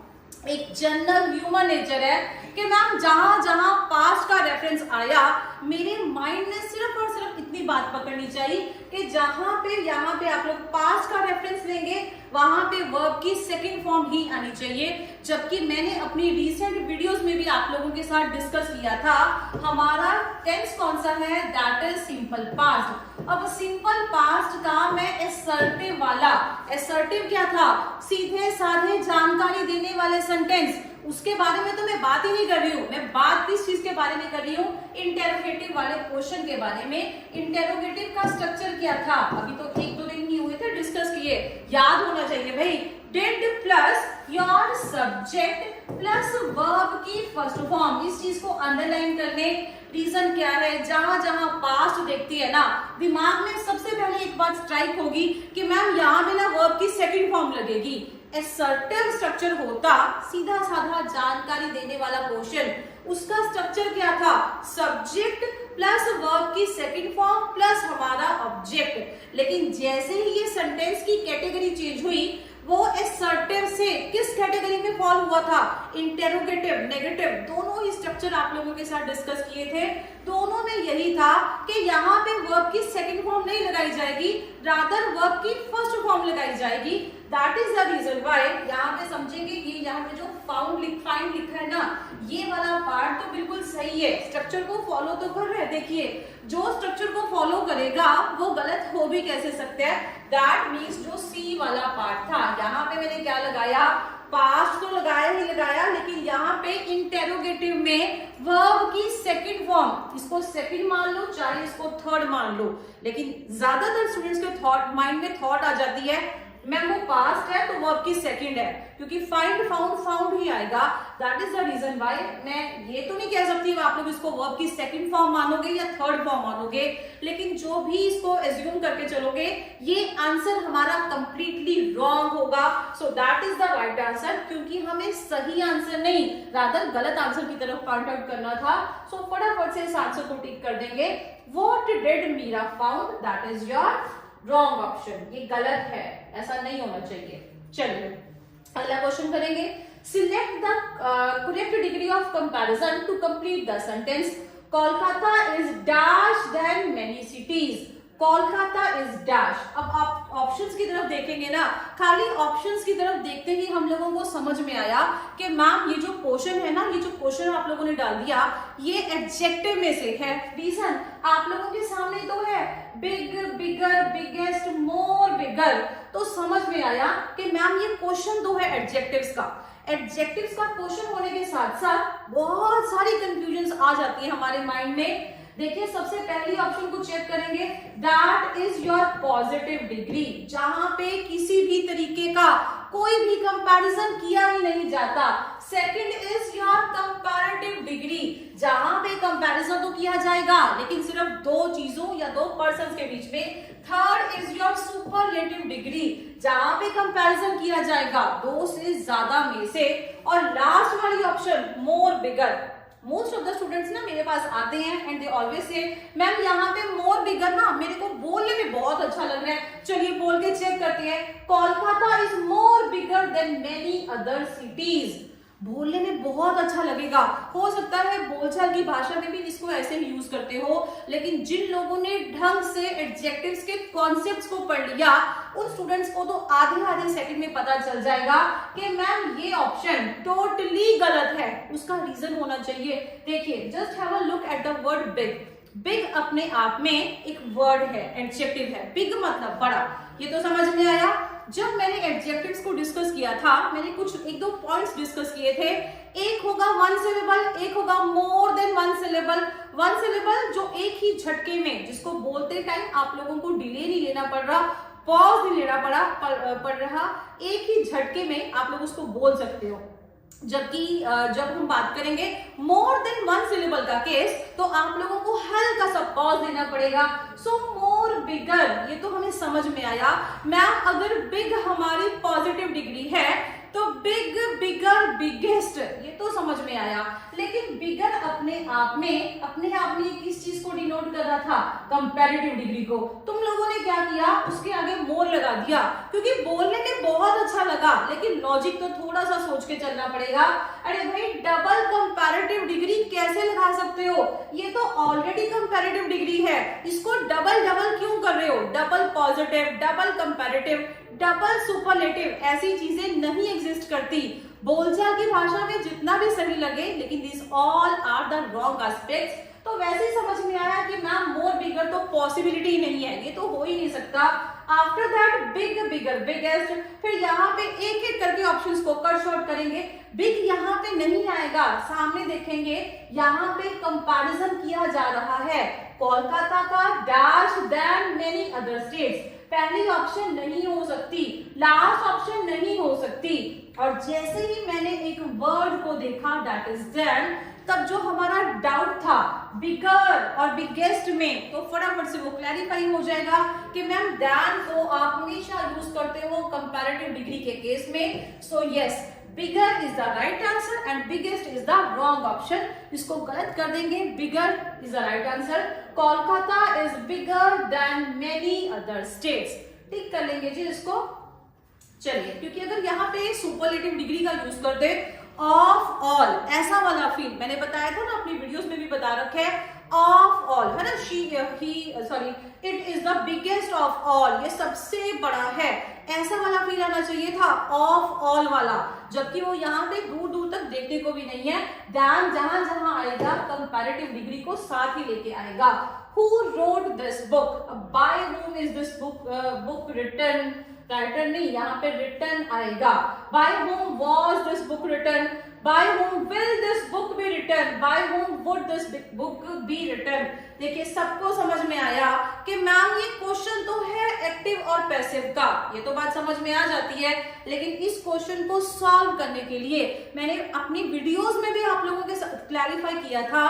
एक जनरल ह्यूमन नेचर है कि मैम जहां जहां पास्ट का रेफरेंस आया मेरे माइंड ने सिर्फ और सिर्फ इतनी बात पकड़नी चाहिए कि जहां पे यहाँ पे आप लोग पास्ट का रेफरेंस लेंगे वहां पे वर्ब की सेकंड फॉर्म ही आनी चाहिए। जबकि मैंने अपनी रिसेंट वीडियोस में भी आप लोगों के साथ डिस्कस किया था हमारा टेंस कौन सा है, दैट इज सिंपल पास्ट। अब सिंपल पास्ट का मैं एसर्टिव वाला, एसर्टिव क्या था, सीधे साधे जानकारी देने वाले सेंटेंस, उसके बारे में तो मैं बात ही नहीं कर रही हूँ। मैं बात किस चीज के बारे में कर रही हूँ, इंटेरोगेटिव वाले क्वेश्चन के बारे में। इंटेरोगेटिव का स्ट्रक्चर क्या था, अभी तो एक दो दिन ही हुए थे डिस्कस किए, याद होना चाहिए भाई। Did plus your subject plus verb की फर्स्ट फॉर्म, इस चीज को अंडरलाइन करने। रीजन क्या है, जहां जहां पास्ट देखती है ना, दिमाग में सबसे पहले एक बात स्ट्राइक होगी कि मैम यहाँ पे ना वर्ब की सेकंड फॉर्म लगेगी। एसर्टिव स्ट्रक्चर होता सीधा साधा जानकारी देने वाला क्वेश्चन, उसका स्ट्रक्चर क्या था, सब्जेक्ट प्लस वर्ब की सेकंड फॉर्म प्लस हमारा ऑब्जेक्ट। लेकिन जैसे ही ये सेंटेंस की कैटेगरी चेंज हुई वो एसर्टिव से किस कैटेगरी में फॉल हुआ था, इंटेरोगेटिव, नेगेटिव। दोनों ही स्ट्रक्चर आप लोगों के साथ डिस्कस किए थे। दोनों में यही था कि यहाँ पे वर्ब की सेकंड फॉर्म नहीं लगाई जाएगी, रादर वर्ब की फर्स्ट फॉर्म लगाई जाएगी। That is the reason why यहाँ पे समझेंगे ये यहाँ पे जो फाइंड लिखा है ना, ये वाला पार्ट तो बिल्कुल सही है, स्ट्रक्चर को फॉलो तो कर रहे हैं। देखिए जो स्ट्रक्चर को फॉलो करेगा वो गलत हो भी कैसे सकते हैं। दैट मीन्स जो सी वाला पार्ट था, यहाँ पे मैंने क्या लगाया, पास्ट तो लगाया ही लगाया, लेकिन यहाँ पे इंटेरोगेटिव में वर्ब की सेकंड फॉर्म, इसको सेकंड मान लो चाहे इसको थर्ड मान लो, लेकिन ज्यादातर स्टूडेंट्स के थॉट माइंड में थॉट आ जाती है मैम वो पास्ट है तो वर्ब की सेकंड है, क्योंकि फाइंड फाउंड ही आएगा। That is the reason why मैं ये तो नहीं कह सकती आप लोग इसको वर्ब की सेकंड फॉर्म मानोगे या थर्ड फॉर्म मानोगे, लेकिन जो भी इसको एज्यूम करके चलोगे ये आंसर हमारा कंप्लीटली रॉन्ग होगा। सो that is the right answer, क्योंकि हमें सही आंसर नहीं रादर गलत आंसर की तरफ पॉइंट आउट करना था। सो फटाफट से इस आंसर को टिक कर देंगे। What did Meera found, that is your wrong option, ये गलत है, ऐसा नहीं होना चाहिए। चलिए अगला क्वेश्चन करेंगे। Select the correct degree of comparison to complete the sentence Kolkata is dash than many cities. Kolkata is dash. अब ऑप्शंस की तरफ देखेंगे ना, खाली ऑप्शंस की तरफ देखते ही हम लोगों को समझ में आया कि मैम ये जो क्वेश्चन है ना, ये जो क्वेश्चन आप लोगों ने डाल दिया ये एडजेक्टिव में से है। रीजन आप लोगों के सामने तो है बिग, बिगर, बिगेस्ट, मोर, बिगर, तो समझ में आया कि मैम ये क्वेश्चन तो है एडजेक्टिव्स का। एडजेक्टिव्स का क्वेश्चन होने के साथ साथ बहुत सारी कंफ्यूजन्स आ जाती है हमारे माइंड में। देखिए सबसे पहली ऑप्शन को चेक करेंगे, that is your positive degree, जहां पे किसी भी तरीके का कोई भी कंपैरिजन किया ही नहीं जाता। Second is your comparative degree, जहां पे कंपैरिजन तो किया जाएगा लेकिन सिर्फ दो चीजों या दो पर्संस के बीच में। Third is your superlative degree, जहां पे कंपैरिजन किया जाएगा दो से ज्यादा में से। और लास्ट वाली option more, bigger. Most of the students ना मेरे पास आते हैं and they always say ma'am यहाँ पे मोर, बिगर ना मेरे को बोलने में बहुत अच्छा लग रहा है, चलिए बोल के चेक करते हैं। Kolkata is more bigger than many other cities. बोलने में बहुत अच्छा लगेगा, हो सकता है बोलचाल की भाषा में भी इसको ऐसे ही यूज करते हो, लेकिन जिन लोगों ने ढंग से एडजेक्टिव्स के कॉन्सेप्ट्स को पढ़ लिया उन स्टूडेंट्स को तो आधे सेकंड में पता चल जाएगा कि मैम ये ऑप्शन टोटली गलत है। उसका रीजन होना चाहिए। देखिए just have a look at the word big. Big अपने आप में एक वर्ड है, एडजेक्टिव है। बिग मतलब बड़ा, ये तो समझ में आया। जब मैंने एडजेक्टिव्स को डिस्कस किया था मैंने कुछ एक दो पॉइंट्स डिस्कस किए थे। एक होगा वन सिलेबल, एक होगा more than one syllable. One syllable जो एक ही झटके में, जिसको बोलते टाइम आप लोगों को डिले नहीं लेना पड़ रहा, पॉज नहीं लेना पड़ रहा, एक ही झटके में आप लोग उसको बोल सकते हो। जबकि जब हम बात करेंगे मोर देन वन सिलेबल का केस तो आप लोगों को हल्का सा पॉज देना पड़ेगा। सो मोर, बिगर ये तो हमें समझ में आया। मैम अगर बिग हमारी पॉजिटिव डिग्री है तो बिग, बिगर, बिगेस्ट ये तो समझ में आया, लेकिन बिगर अपने आप में किस चीज को डिनोट कर रहा था? कंपैरेटिव डिग्री को। तुम लोगों ने क्या किया, उसके आगे मोर लगा दिया क्योंकि बोलने में बहुत अच्छा लगा, लेकिन लॉजिक तो थोड़ा सा सोच के चलना पड़ेगा। अरे भाई डबल कंपैरेटिव डिग्री कैसे लगा सकते हो? ये तो ऑलरेडी कंपैरेटिव डिग्री है, इसको डबल डबल क्यों कर रहे हो? Double positive, double comparative, double superlative, ऐसी चीजें नहीं एग्जिस्ट करती। बोलचाल की भाषा में जितना भी सही लगे, लेकिन this all are the wrong aspects. तो वैसे ही समझ में आया कि मैम मोर, बिगर तो पॉसिबिलिटी नहीं है, ये तो हो ही नहीं सकता। After that big, bigger, biggest. फिर यहाँ पे एक एक करके ऑप्शंस को कट शॉर्ट करेंगे। बिग यहाँ पे नहीं आएगा, सामने देखेंगे यहाँ पे कंपैरिजन किया जा रहा है कोलकाता का dash than many other states. पहली ऑप्शन नहीं हो सकती, लास्ट ऑप्शन नहीं हो सकती। और जैसे ही मैंने एक वर्ड को देखा दैट इज देन, तब जो हमारा डाउट था बिगर और बिगेस्ट में, तो फटाफट से वो क्लैरिफाई हो जाएगा कि मैम देन को आप हमेशा यूज करते हो कंपैरेटिव डिग्री के केस में। So yes, bigger is the right answer and biggest is the wrong option. इसको गलत कर देंगे, bigger is the right answer. Kolkata is bigger than many other states. Tick कर लेंगे जी इसको। चलिए, क्योंकि अगर यहाँ पे सुपरलेटिव डिग्री का यूज करते ऑफ ऑल, ऐसा वाला फील मैंने बताया था ना, अपनी वीडियोस में भी बता रखे है, ऑफ ऑल है ना, it is the biggest of all, ये सबसे बड़ा है, ऐसा वाला फील आना चाहिए था, ऑफ ऑल वाला। जबकि वो यहाँ पे दूर दूर तक देखने को भी नहीं है। ध्यान जहां जहां आएगा कंपैरेटिव डिग्री को साथ ही लेके आएगा। Who wrote this book? By whom is this book written? Writer नहीं, यहाँ पे रिटर्न आएगा। By whom was this book written? By whom will this book be written? By whom would this book be written? देखिए सबको समझ में आया कि मैम ये क्वेश्चन तो है एक्टिव और पैसिव का, ये तो बात समझ में आ जाती है। लेकिन इस क्वेश्चन को सॉल्व करने के लिए मैंने अपनी वीडियोस में भी आप लोगों के साथ क्लैरिफाई किया था,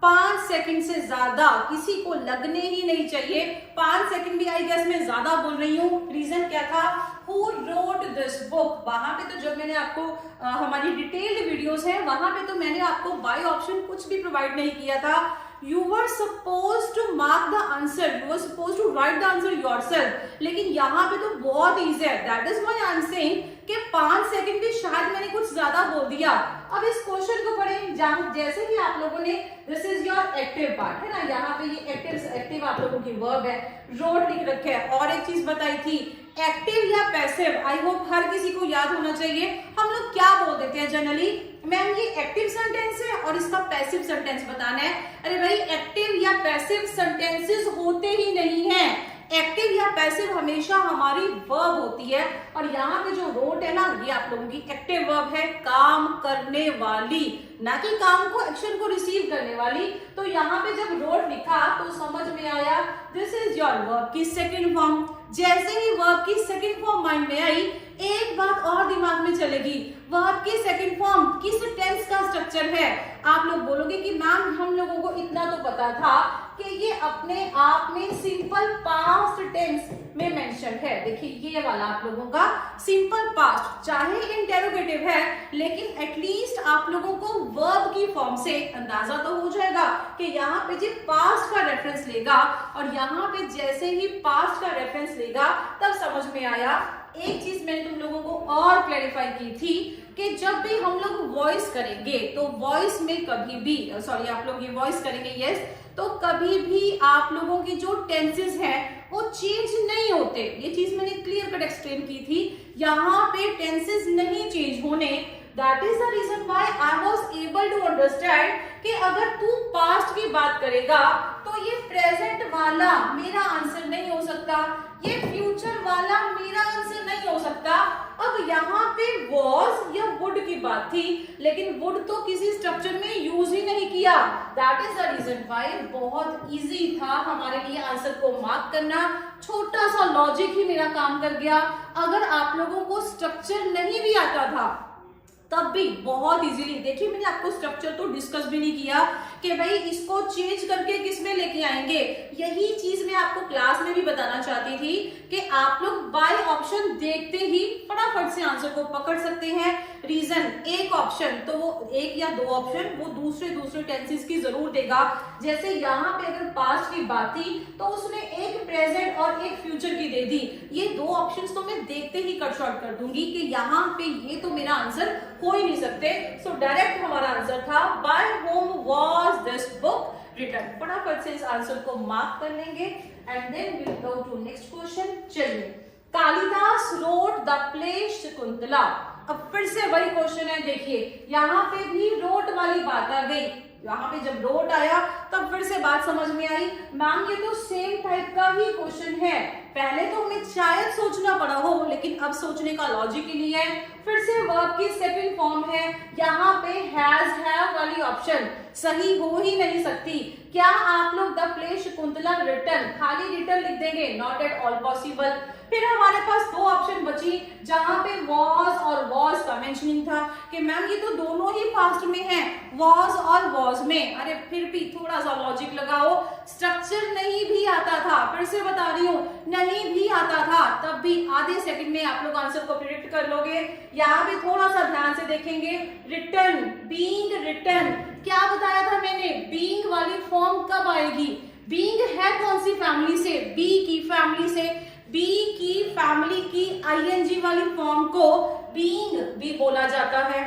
5 सेकंड से ज्यादा किसी को लगने ही नहीं चाहिए। 5 सेकंड भी आई गेस मैं ज्यादा बोल रही हूँ। रीजन क्या था? Who wrote this book? वहां पे तो जब मैंने आपको हमारी डिटेल्ड वीडियोस है वहां पे तो मैंने आपको बाय ऑप्शन कुछ भी प्रोवाइड नहीं किया था। You were supposed to mark the answer. You were supposed to write the answer yourself. लेकिन यहाँ पे तो बहुत easy है. That is why I am saying कि 5 सेकंड भी शायद मैंने कुछ ज्यादा बोल दिया। अब इस क्वेश्चन को पढ़ें, जैसे कि आप लोगों ने this is your active part है ना, यहाँ पे ये एक्टिव आप लोगों की वर्ब है, रोड लिख रखे है। और एक चीज बताई थी, एक्टिव या पैसिव, आई होप हर किसी को याद होना चाहिए। हम लोग क्या बोल देते हैं जनरली, मैम ये एक्टिव सेंटेंस है और इसका पैसिव सेंटेंस बताना है। अरे भाई एक्टिव या पैसिव सेंटेंसेस होते ही नहीं है। एक्टिव या पैसिव हमेशा हमारी वर्ब होती है, और यहाँ पे जो रोट है ना, ये आप लोगों की एक्टिव वर्ब है, काम करने वाली, ना कि काम को, एक्शन को रिसीव करने वाली। तो यहाँ पे जब रोट लिखा तो समझ में आया दिस इज योर वर्ब की सेकेंड फॉर्म। जैसे ही वर्ब की सेकेंड फॉर्म माइंड में आई, एक बात और दिमाग में चलेगी, वर्ब की सेकेंड फॉर्म किस टेंस का स्ट्रक्चर है। आप लोग बोलोगे कि मैम हम लोगों को इतना तो पता था कि ये अपने आप में सिंपल पास्ट टेंस में मेंशन है। देखिए ये वाला आप लोगों का सिंपल पास्ट, चाहे इंटेरोगेटिव है, लेकिन एटलीस्ट आप लोगों को वर्ब की फॉर्म से अंदाजा तो हो जाएगा कि यहाँ पे जो पास्ट का रेफरेंस लेगा, और यहाँ पे जैसे ही पास्ट का रेफरेंस लेगा तब समझ में आया। एक चीज मैंने तुम लोगों को और क्लैरिफाई की थी कि जब भी हम लोग वॉइस करेंगे तो वॉइस में कभी भी, सॉरी आप लोग ये वॉइस करेंगे यस, तो कभी भी आप लोगों की जो टेंसेस हैं वो चेंज नहीं होते। ये चीज मैंने क्लियर कट एक्सप्लेन की थी, यहाँ पे टेंसेस नहीं चेंज होने। That is the reason why I was able to understand कि अगर तू पास्ट की बात करेगा तो ये प्रेजेंट वाला मेरा आंसर नहीं हो सकता, ये फ्यूचर वाला मेरा आंसर नहीं हो सकता। अब यहाँ पे वॉज या वुड की बात थी, लेकिन वुड तो किसी स्ट्रक्चर में यूज ही नहीं किया। That is the reason why बहुत इजी था हमारे लिए आंसर को मार्क करना। छोटा सा लॉजिक ही मेरा काम कर गया। अगर आप लोगों को स्ट्रक्चर नहीं भी आता था तब भी बहुत इजीली, देखिए मैंने आपको स्ट्रक्चर तो डिस्कस भी नहीं किया कि भाई इसको चेंज करके किस में लेके आएंगे। यही चीज मैं आपको क्लास में भी बताना चाहती थी कि आप लोग बाय ऑप्शन देखते ही फटाफट से आंसर को पकड़ सकते हैं। रीजन, एक ऑप्शन तो वो एक या दो ऑप्शन वो दूसरे टेंसेस की जरूर देगा। जैसे यहाँ पे अगर पास्ट की बात थी तो उसने एक प्रेजेंट और एक फ्यूचर की दे दी। ये दो ऑप्शंस तो मैं देखते ही कट शॉर्ट कर दूंगी कि यहाँ पे ये तो मेरा आंसर हो ही नहीं सकते। सो डायरेक्ट हमारा आंसर था by home was this book written. फटाफट से इस आंसर को मार्क कर लेंगे and then we will go to next question. चलिए, Kalidas wrote the play Shakuntala. अब फिर से वही क्वेश्चन है, देखिए यहाँ पे भी रोट वाली बात आ गई। यहाँ पे जब रोट आया तब फिर से बात समझ में आई, मैम ये तो सेम टाइप का ही क्वेश्चन है। पहले तो हमें शायद सोचना पड़ा हो, लेकिन अब सोचने का लॉजिक ही नहीं है। फिर से वर्ब की सेकंड फॉर्म है, यहाँ पे हैज हैव वाली ऑप्शन सही हो ही नहीं सकती। क्या आप लोग द प्ले शकुंतला रिटन खाली रिटन लिख देंगे? Not at all possible. फिर हमारे पास दो ऑप्शन बची जहां पे वॉज और वॉज का मेंशनिंग था कि मैम ये तो दोनों ही पास्ट में है, वॉज और वॉज में। अरे फिर भी थोड़ा सा लॉजिक लगाओ, स्ट्रक्चर नहीं भी आता था, फिर से बता रही हूँ नहीं भी आता था, तब भी आधे सेकंड में आप लोग आंसर को प्रिडिक्ट कर लोगे। यहाँ पे थोड़ा सा ध्यान से देखेंगे, रिटर्न, बीइंग रिटर्न, क्या बताया था मैंने? बीइंग वाली फॉर्म कब आएगी? बीइंग है कौन सी फैमिली से? बी की फैमिली से। बी की फैमिली की आईएनजी वाली फॉर्म को बीइंग भी बोला जाता है।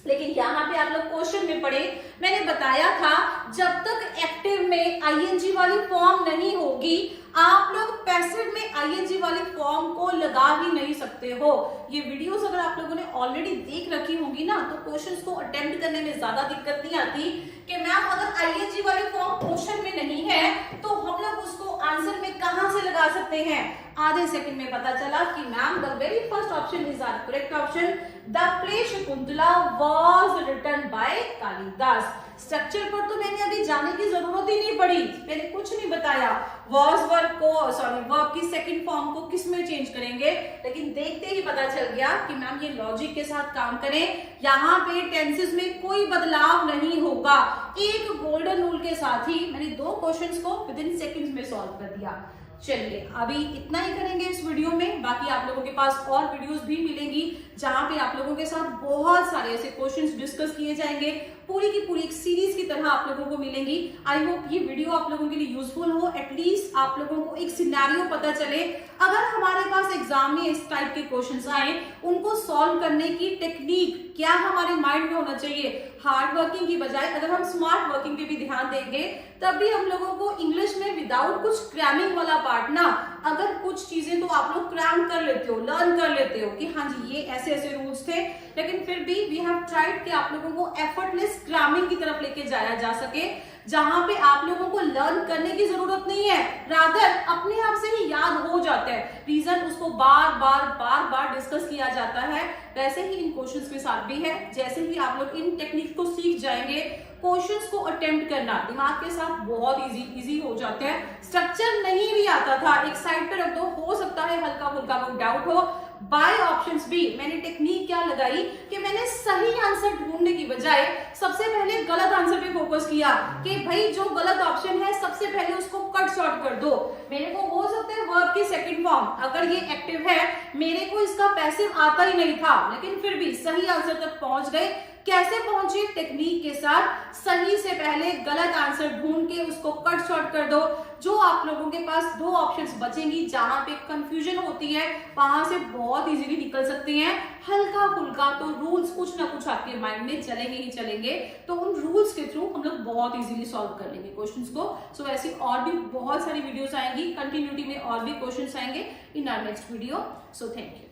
लेकिन यहाँ पे आप लोग क्वेश्चन में पढ़े, मैंने बताया था जब तक एक्टिव में आईएनजी वाली फॉर्म नहीं होगी आप लोग पैसिव में आईएनजी वाली फॉर्म को लगा ही नहीं सकते हो। ये वीडियोस अगर आप लोगों ने ऑलरेडी देख रखी होंगी ना तो क्वेश्चंस को अटेम्प्ट करने में ज्यादा दिक्कत नहीं आती कि मैम अगर आईएनजी वाली फॉर्म क्वेश्चन में नहीं है तो हम लोग उसको आंसर में कहां से लगा सकते हैं। आधे सेकंड में पता चला कि ma'am the very first option is our correct option, the play Shakuntala was written by Kalidas. Structure पर तो मैंने अभी जाने की जरूरत ही नहीं पड़ी, मैंने कुछ नहीं बताया। वॉज वर्ब को वर्ब की सेकंड फॉर्म को किस में चेंज करेंगे, लेकिन देखते ही पता चल गया कि मैम ये लॉजिक के साथ काम करें। यहाँ पे टेंसेस में कोई बदलाव नहीं होगा। एक गोल्डन रूल के साथ ही मैंने दो क्वेश्चंस को विद इन सेकंड्स में सॉल्व कर दिया। चलिए अभी इतना ही करेंगे इस वीडियो में, बाकी आप लोगों के पास और वीडियोस भी मिलेंगी जहां पे आप लोगों के साथ बहुत सारे ऐसे क्वेश्चंस डिस्कस किए जाएंगे। पूरी की पूरी एक सीरीज की तरह आप लोगों को मिलेंगी। आई होप ये वीडियो आप लोगों के लिए यूजफुल हो, एटलीस्ट आप लोगों को एक सिनेरियो पता चले। अगर हमारे पास एग्जाम में इस टाइप के क्वेश्चंस आए, उनको सॉल्व करने की टेक्निक क्या हमारे माइंड में होना चाहिए। हार्ड वर्किंग की बजाय अगर हम स्मार्ट वर्किंग पे भी ध्यान देंगे तब भी हम लोगों को इंग्लिश में विदाउट कुछ क्रैमिंग वाला पार्ट ना, अगर कुछ चीजें तो आप लोग क्रैम कर लेते हो, लर्न कर लेते हो कि हाँ जी ये ऐसे ऐसे रूल्स थे, लेकिन फिर भी वी हैव ट्राइड कि आप लोगों को एफर्टलेस क्रैमिंग की तरफ लेके जाया जा सके, जहां पे आप लोगों को लर्न करने की जरूरत नहीं है, रादर अपने आप से ही याद हो जाता है। रीजन उसको बार बार डिस्कस किया जाता है। वैसे ही इन क्वेश्चंस के साथ भी है, जैसे ही आप लोग इन टेक्निक को सीख जाएंगे, क्वेश्चंस को अटेम्प्ट करना दिमाग के साथ बहुत इजी हो जाता है। स्ट्रक्चर नहीं भी आता था, एक साइड पे रख दो, हो सकता है हल्का फुल्का कोई डाउट हो। बाय ऑप्शंस भी मैंने टेक्निक क्या लगाई कि मैंने सही आंसर ढूंढने की बजाय सबसे पहले गलत आंसर पे फोकस किया कि भाई जो गलत ऑप्शन है सबसे पहले उसको कट शॉर्ट कर दो। मेरे को हो सकता है वर्ब की सेकंड फॉर्म, अगर ये एक्टिव है, मेरे को इसका पैसिव आता ही नहीं था, लेकिन फिर भी सही आंसर तक पहुंच गए। कैसे पहुंचे? टेक्निक के साथ। सही से पहले गलत आंसर ढूंढ के उसको कट शॉर्ट कर दो। जो आप लोगों के पास दो ऑप्शंस बचेंगी, जहां पे कंफ्यूजन होती है, वहां से बहुत इजीली निकल सकते हैं। हल्का फुल्का तो रूल्स कुछ ना कुछ आपके माइंड में चलेंगे ही चलेंगे, तो उन रूल्स के थ्रू हम लोग बहुत इजीली सॉल्व कर लेंगे क्वेश्चंस को। सो ऐसी और भी बहुत सारी वीडियोस आएंगी, कंटिन्यूटी में और भी क्वेश्चंस आएंगे in our next video. So thank you.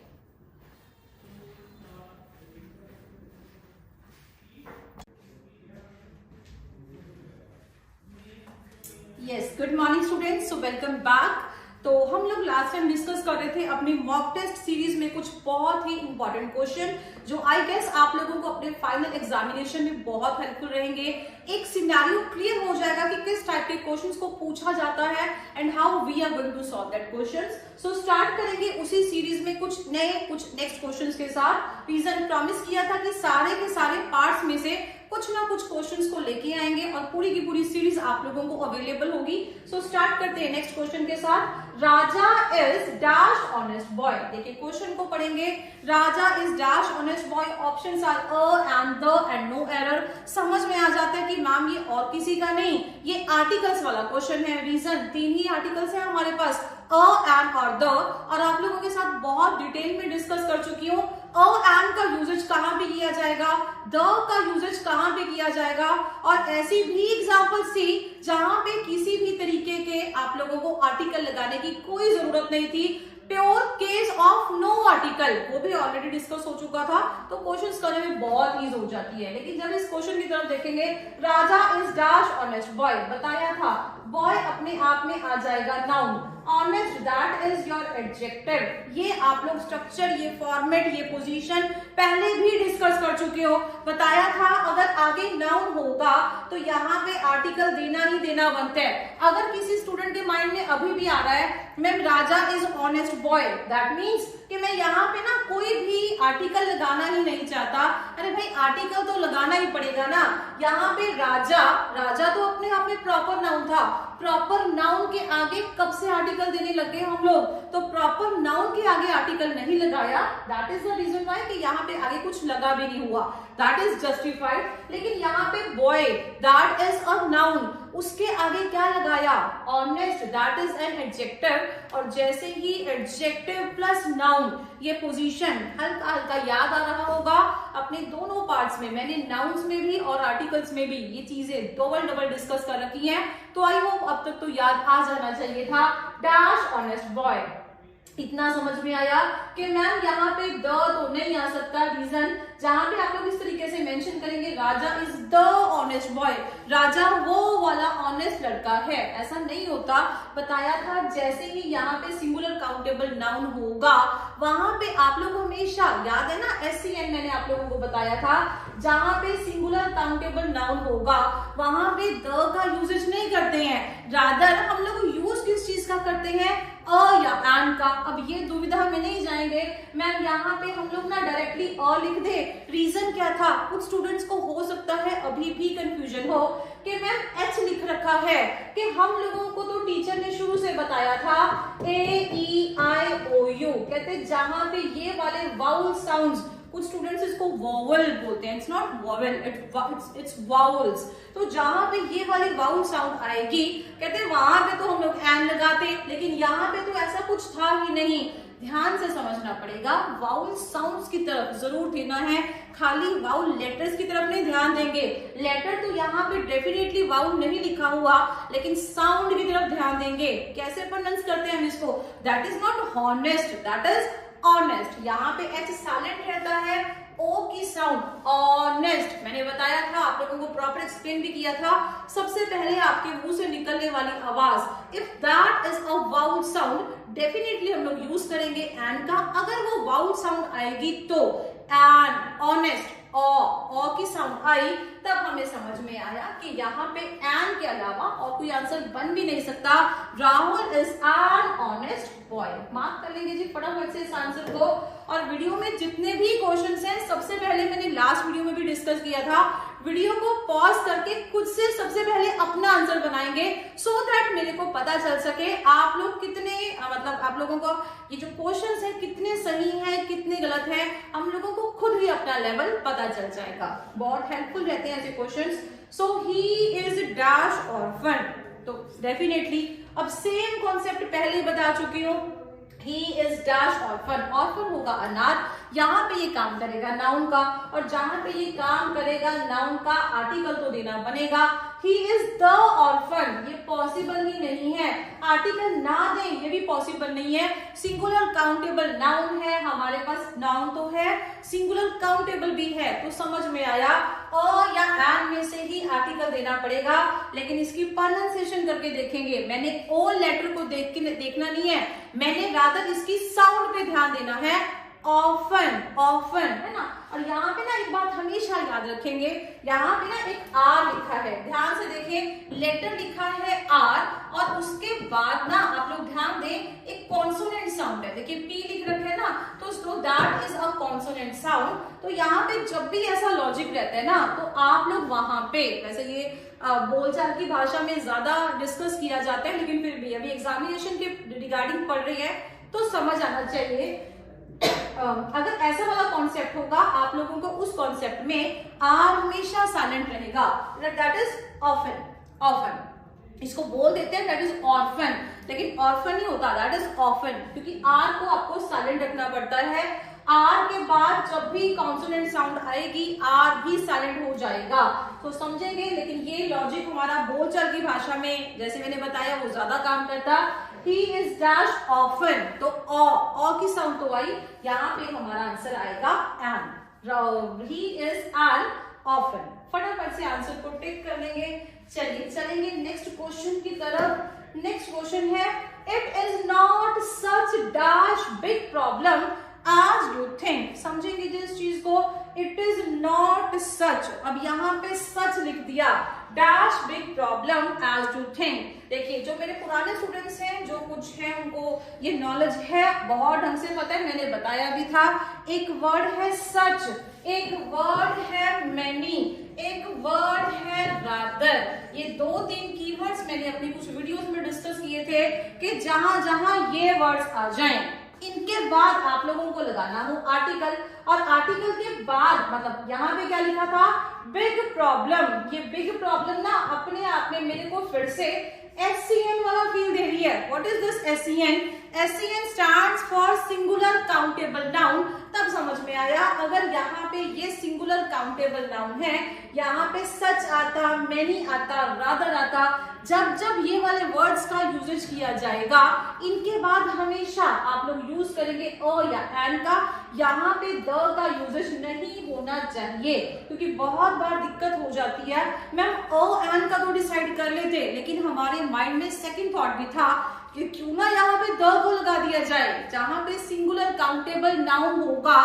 Yes, good morning students, so welcome back. तो हम लोग लास्ट टाइम डिस्कस कर रहे थे अपनी मॉक टेस्ट सीरीज में कुछ बहुत ही इंपॉर्टेंट क्वेश्चन, जो आई गेस आप लोगों को अपने फाइनल एग्जामिनेशन में बहुत हेल्पफुल रहेंगे। एक सिनेरियो क्लियर हो जाएगा कि किस टाइप के क्वेश्चंस को पूछा जाता है and how we are going to solve that questions. So start करेंगे उसी सीरीज में कुछ नए, कुछ नेक्स्ट क्वेश्चंस के साथ। रीजन प्रॉमिस किया था कि सारे के सारे पार्ट्स में से कुछ ना कुछ क्वेश्चंस को लेके आएंगे और पूरी की पूरी सीरीज आप लोगों को अवेलेबल होगी। सो स्टार्ट करते हैं नेक्स्ट क्वेश्चन के साथ। Raja is dash honest boy. देखिए क्वेश्चन को पढ़ेंगे। Raja is dash honest boy. Options are a and the and no error. समझ में आ जाता है कि मैम ये और किसी का नहीं, ये आर्टिकल्स वाला क्वेश्चन है। रीजन 3 ही आर्टिकल्स है हमारे पास, अ एंड और द, और आप लोगों के साथ बहुत डिटेल में डिस्कस कर चुकी हूँ। अ एंड का यूजेज कहां पे किया जाएगा, द का यूजेज कहां पे किया जाएगा, और ऐसी भी एग्जांपल्स थी जहां पे किसी भी तरीके के आप लोगों को आर्टिकल लगाने की कोई जरूरत नहीं थी। Pure case of no article, वो भी ऑलरेडी डिस्कस हो चुका था, तो क्वेश्चंस करने में बहुत ईज हो जाती है। लेकिन जब इस क्वेश्चन की तरफ देखेंगे, राजा इज डैश ऑनेस्ट बॉय, बताया था बॉय अपने आप में आ जाएगा noun, honest that is your adjective. ये आप लोग स्ट्रक्चर, ये फॉर्मेट, ये पोजीशन पहले भी डिस्कस कर चुके हो। बताया था अगर आगे नाउन होगा तो यहाँ पे आर्टिकल देना ही देना बनता है। अगर किसी स्टूडेंट के माइंड में अभी भी आ रहा है ma'am Raja is honest boy, that means कि मैं यहाँ पे ना कोई भी आर्टिकल लगाना ही नहीं चाहता। अरे भाई आर्टिकल तो लगाना ही पड़ेगा ना। यहाँ पे राजा, राजा तो अपने आप में प्रॉपर नाउन था, प्रॉपर नाउन के आगे कब से आर्टिकल देने लगे हम लोग, तो प्रॉपर नाउन के आगे आर्टिकल नहीं लगाया। That is the reason why कि यहाँ पे आगे कुछ लगा भी नहीं हुआ, दैट इज जस्टिफाइड। लेकिन यहाँ पे boy that is a noun, उसके आगे क्या लगाया, honest that is an adjective. और जैसे ही एडजेक्टिव प्लस नाउन, ये पोजीशन हल्का हल्का याद आ रहा होगा अपने दोनों पार्ट्स में, मैंने नाउन्स में भी और आर्टिकल्स में भी ये चीजें डबल डिस्कस कर रखी हैं, तो आई होप अब तक तो याद आ जाना चाहिए था। डैश ऑनेस्ट बॉय, इतना समझ में आया कि मैम यहाँ पे द तो नहीं आ सकता। रीजन जहां पे आप लोग इस तरीके से मेंशन करेंगे राजा इज द ऑनेस्ट बॉय, राजा वो वाला ऑनेस्ट लड़का है, ऐसा नहीं होता। बताया था जैसे ही यहाँ पे सिंगुलर काउंटेबल नाउन होगा, वहां पे आप लोग हमेशा याद है ना, SCN मैंने आप लोगों को बताया था, जहां पे सिंगुलर काउंटेबल नाउन होगा वहां पे द का यूजेज नहीं करते हैं, रादर हम लोग यूज किस चीज का करते हैं, अ या एंड का। अब ये दुविधा में नहीं जाएंगे मैम, यहाँ पे हम लोग ना डायरेक्टली अ लिख दे। रीजन क्या था, कुछ स्टूडेंट्स को हो सकता है अभी भी कंफ्यूजन हो कि मैम एच लिख रखा है, कि हम लोगों को तो टीचर ने शुरू से बताया था AEIOU, कहते जहां पे ये वाले वाउल साउंड्स, कुछ स्टूडेंट्स इसको वॉवल बोलते हैं, it's not vowel, it's vowels. तो जहां पे ये वाली वाउल साउंड आएगी, कहते हैं वहां पे तो हम लोग एन लगाते, लेकिन यहाँ पे तो ऐसा कुछ था ही नहीं। ध्यान से समझना पड़ेगा। वाउल साउंड्स की तरफ जरूर देना है, खाली वाउल लेटर्स की तरफ नहीं ध्यान देंगे। लेटर तो यहाँ पे डेफिनेटली वाउल नहीं लिखा हुआ, लेकिन साउंड की तरफ ध्यान देंगे। कैसे प्रोनाउंस करते हैं हम इसको? That is not honest, that is honest. यहाँ पे एच साइलेंट रहता है, ओ की साउंड ऑनेस्ट। मैंने बताया था, आप लोगों को प्रॉपर एक्सप्लेन भी किया था। सबसे पहले आपके मुंह से निकलने वाली आवाज, if that is a vowel sound, definitely हम लोग यूज करेंगे एन का। अगर वो वाउल साउंड आएगी तो एन, ऑनेस्ट, ओ की साउंड आई, तब हमें समझ में आया कि यहाँ पे एन के अलावा और कोई आंसर बन भी नहीं सकता। Rahul is an honest boy. Mark कर लेंगे जी फटाफट से इस आंसर को। और वीडियो में जितने भी क्वेश्चंस हैं, सबसे पहले मैंने लास्ट वीडियो में भी डिस्कस किया था, वीडियो को पॉज करके खुद से सबसे पहले अपना आंसर बनाएंगे, सो दैट मेरे को पता चल सके आप लोग कितने, मतलब आप लोगों को ये जो क्वेश्चंस है कितने सही है कितने गलत है, हम लोगों को खुद ही अपना लेवल पता चल जाएगा। बहुत हेल्पफुल रहते हैं ऐसे questions. So he is dash orphan, तो डेफिनेटली अब सेम कॉन्सेप्ट पहले ही बता चुकी हूँ। He is dash orphan, orphan होगा अनाथ। यहाँ पे ये काम करेगा नाउन का, और जहां पे ये काम करेगा नाउन का आर्टिकल तो देना बनेगा। He is the orphan, ये पॉसिबल ही नहीं है। आर्टिकल ना दें ये भी पॉसिबल नहीं है। सिंगुलर काउंटेबल नाउन है हमारे पास, नाउन तो है, सिंगुलर काउंटेबल भी है, तो समझ में आया अ या एन में से ही आर्टिकल देना पड़ेगा। लेकिन इसकी प्रोनाउंसिएशन करके देखेंगे। मैंने ओ लेटर को देखना नहीं है, मैंने रादर इसकी साउंड पे ध्यान देना है। ऑफन, ऑफन है ना। और यहाँ पे ना एक बात हमेशा याद रखेंगे, यहाँ पे ना एक आर लिखा है, ध्यान से देखिए, लेटर लिखा है आर, और उसके बाद ना आप लोग ध्यान दें एक कॉन्सोनेंट साउंड है। देखिए पी लिख रखे है ना, तो that is a consonant sound. तो यहाँ पे जब भी ऐसा लॉजिक रहता है ना, तो आप लोग वहां पे, वैसे ये बोलचाल की भाषा में ज्यादा डिस्कस किया जाता है, लेकिन फिर भी अभी एग्जामिनेशन के रिगार्डिंग पढ़ रही है तो समझ आना चाहिए। अगर ऐसा वाला कॉन्सेप्ट होगा आप लोगों को, उस कॉन्सेप्ट में आर हमेशा साइलेंट रहेगा, दैट इज ऑफन, ऑफन इसको बोल देते हैं, दैट इज ऑर्फन, लेकिन ऑर्फन नहीं होता, दैट इज ऑफन, क्योंकि आर को आपको साइलेंट रखना पड़ता है। आर के बाद जब भी कॉन्सोनेंट साउंड आएगी आर भी साइलेंट हो जाएगा, तो समझेंगे। लेकिन ये लॉजिक हमारा बोलचाल की भाषा में, जैसे मैंने बताया, वो ज्यादा काम करता। He is dash often, तो ओ की साउंड तो आई, यहाँ पे हमारा आंसर आएगा N. He is an often। फटाफट से आंसर को टिक कर लेंगे। चलिए चलेंगे नेक्स्ट क्वेश्चन की तरफ। नेक्स्ट क्वेश्चन है, it is not such dash big problem as you think। समझेंगे जिस चीज को, इट इज नॉट सच, अब यहाँ पे सच लिख दिया, dash big problem as you think. देखिए जो मेरे पुराने स्टूडेंट्स हैं, जो कुछ हैं, उनको ये नॉलेज है, बहुत ढंग से पता है, मैंने बताया भी था। एक वर्ड है सच, एक वर्ड है मैनी, एक वर्ड है रादर। ये 2-3 कीवर्ड्स मैंने अपनी कुछ वीडियोस में डिस्कस किए थे कि जहां जहां ये वर्ड्स आ जाएं, इनके बाद आप लोगों को लगाना हो आर्टिकल, और आर्टिकल के बाद मतलब यहाँ पे क्या लिखा था, बिग प्रॉब्लम। ये बिग प्रॉब्लम ना अपने आप में मेरे को फिर से SCN वाला फील दे रही है। What is this SCN? SCN stands for singular countable noun. तब समझ में आया, अगर यहाँ पे ये सिंगुलर काउंटेबल नाउन है, यहाँ पे सच आता, मैनी आता, रादर आता, जब जब ये वाले वर्ड्स का यूजेज किया जाएगा, इनके बाद हमेशा आप लोग यूज करेंगे अ या एन का। यहाँ पे द का यूजेज नहीं होना चाहिए, क्योंकि बहुत बार दिक्कत हो जाती है। मैम अ एन का तो डिसाइड कर लेते, लेकिन हमारे माइंड में सेकंड थॉट भी था कि क्यों ना यहाँ पे द को लगा दिया जाए। जहां पे सिंगुलर काउंटेबल नाउन होगा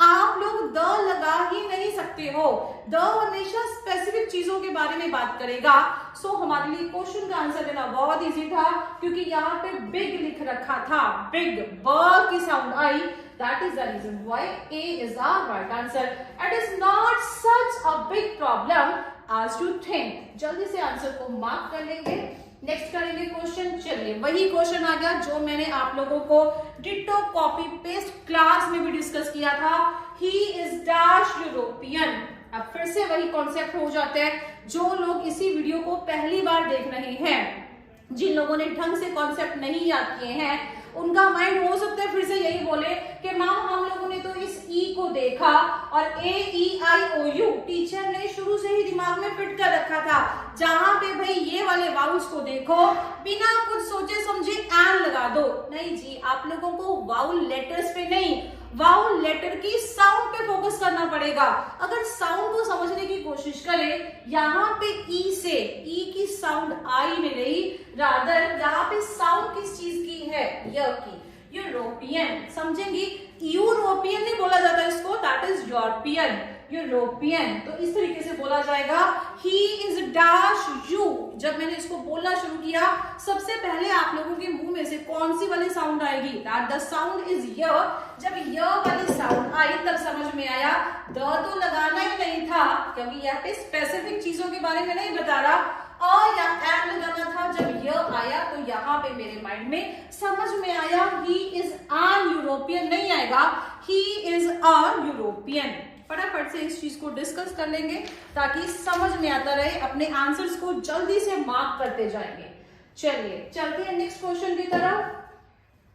आप लोग द लगा ही नहीं सकते हो, द हमेशा स्पेसिफिक चीजों के बारे में बात करेगा। सो हमारे लिए क्वेश्चन का आंसर देना बहुत इजी था, क्योंकि यहाँ पे बिग लिख रखा था, बिग, ब की sound I, that is the reason why A is our right answer. It is not such a big problem as you think। जल्दी से आंसर को मार्क कर लेंगे। नेक्स्ट करेंगे क्वेश्चन। चलिए वही क्वेश्चन आ गया जो मैंने आप लोगों को डिटो कॉपी पेस्ट क्लास में भी डिस्कस किया था। He is dash European. अब फिर से वही कॉन्सेप्ट हो जाते हैं। जो लोग इसी वीडियो को पहली बार देख रहे हैं, जिन लोगों ने ढंग से कॉन्सेप्ट नहीं याद किए हैं, उनका माइंड हो सकता है फिर से यही बोले कि मैम हम लोगों ने तो इस ई को देखा और ए ई आई ओ यू टीचर ने शुरू से ही दिमाग में फिट कर रखा था, जहां पे भाई ये वाले वाउल्स को देखो बिना कुछ सोचे समझे एन लगा दो। नहीं जी, आप लोगों को वाउल लेटर्स पे नहीं, वाउल लेटर की साउंड पे फोकस करना पड़ेगा। अगर साउंड को समझने की कोशिश करें, यहाँ पे ई से ई की साउंड आई नहीं रही, रादर यहाँ पे साउंड किस चीज की है, य की, यूरोपियन। समझेंगी, यूरोपियन नहीं बोला जाता इसको, दैट इज यूरोपियन, यूरोपियन। तो इस तरीके से बोला जाएगा ही इज डैश यू। जब मैंने इसको बोलना शुरू किया, सबसे पहले आप लोगों के मुंह में से कौन सी वाली साउंड आएगी, दैट द साउंड इज य। जब य वाली साउंड आई तब समझ में आया द तो लगाना ही नहीं था, क्योंकि यहाँ पे स्पेसिफिक चीजों के बारे में नहीं बता रहा, या एंड लगाना था। जब य आया तो यहाँ पे मेरे माइंड में समझ में आया ही इज एन यूरोपियन नहीं आएगा, ही इज अ यूरोपियन। फटाफट से इस चीज को डिस्कस कर लेंगे ताकि समझ में आता रहे, अपने आंसर्स को जल्दी से मार्क करते जाएंगे। चलिए चलते हैं नेक्स्ट क्वेश्चन की तरफ।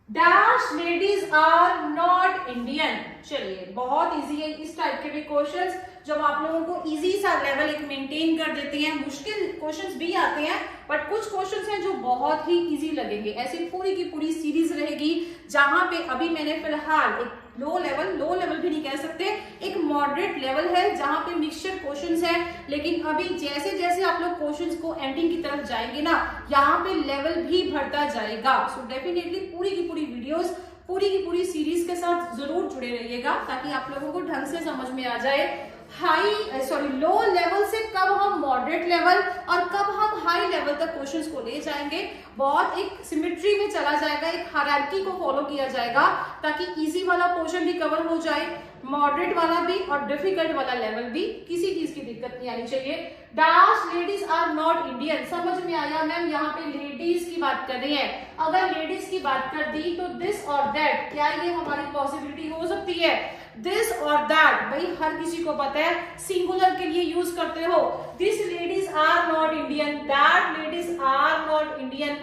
Dash ladies are not Indian. चलिए बहुत इजी है, इस टाइप के भी क्वेश्चंस जब आप लोगों को इजी सा लेवल एक मेंटेन कर देते हैं। मुश्किल क्वेश्चंस भी आते हैं, बट कुछ क्वेश्चंस हैं जो बहुत ही इजी लगेंगे। ऐसी पूरी की पूरी सीरीज रहेगी जहां पे अभी मैंने फिलहाल एक लो लेवल भी नहीं कह सकते, एक मॉडरेट लेवल है जहां पे मिक्सचर क्वेश्चंस हैं। लेकिन अभी जैसे जैसे आप लोग क्वेश्चंस को एंडिंग की तरफ जाएंगे ना, यहाँ पे लेवल भी बढ़ता जाएगा। सो डेफिनेटली पूरी की पूरी वीडियोस, पूरी की पूरी सीरीज के साथ जरूर जुड़े रहिएगा ताकि आप लोगों को ढंग से समझ में आ जाए लो लेवल से कब हम मॉडरेट लेवल और कब हम हाई लेवल तक क्वेश्चंस को ले जाएंगे। बहुत एक सिमेट्री में चला जाएगा, एक हायरार्की को फॉलो किया जाएगा ताकि इजी वाला पोर्शन भी कवर हो जाए, मॉडरेट वाला भी और डिफिकल्ट वाला लेवल भी, किसी चीज की दिक्कत नहीं आनी चाहिए। Dash ladies are not Indian, समझ में आया मैम यहाँ पे लेडीज की बात कर रही है। अगर लेडीज की बात कर दी तो दिस और दैट, क्या ये हमारी पॉसिबिलिटी हो सकती है? दिस और दैट भाई हर किसी को पता है, सिंगुलर के लिए यूज करते हो। This ladies are not Indian, that ladies are not Indian.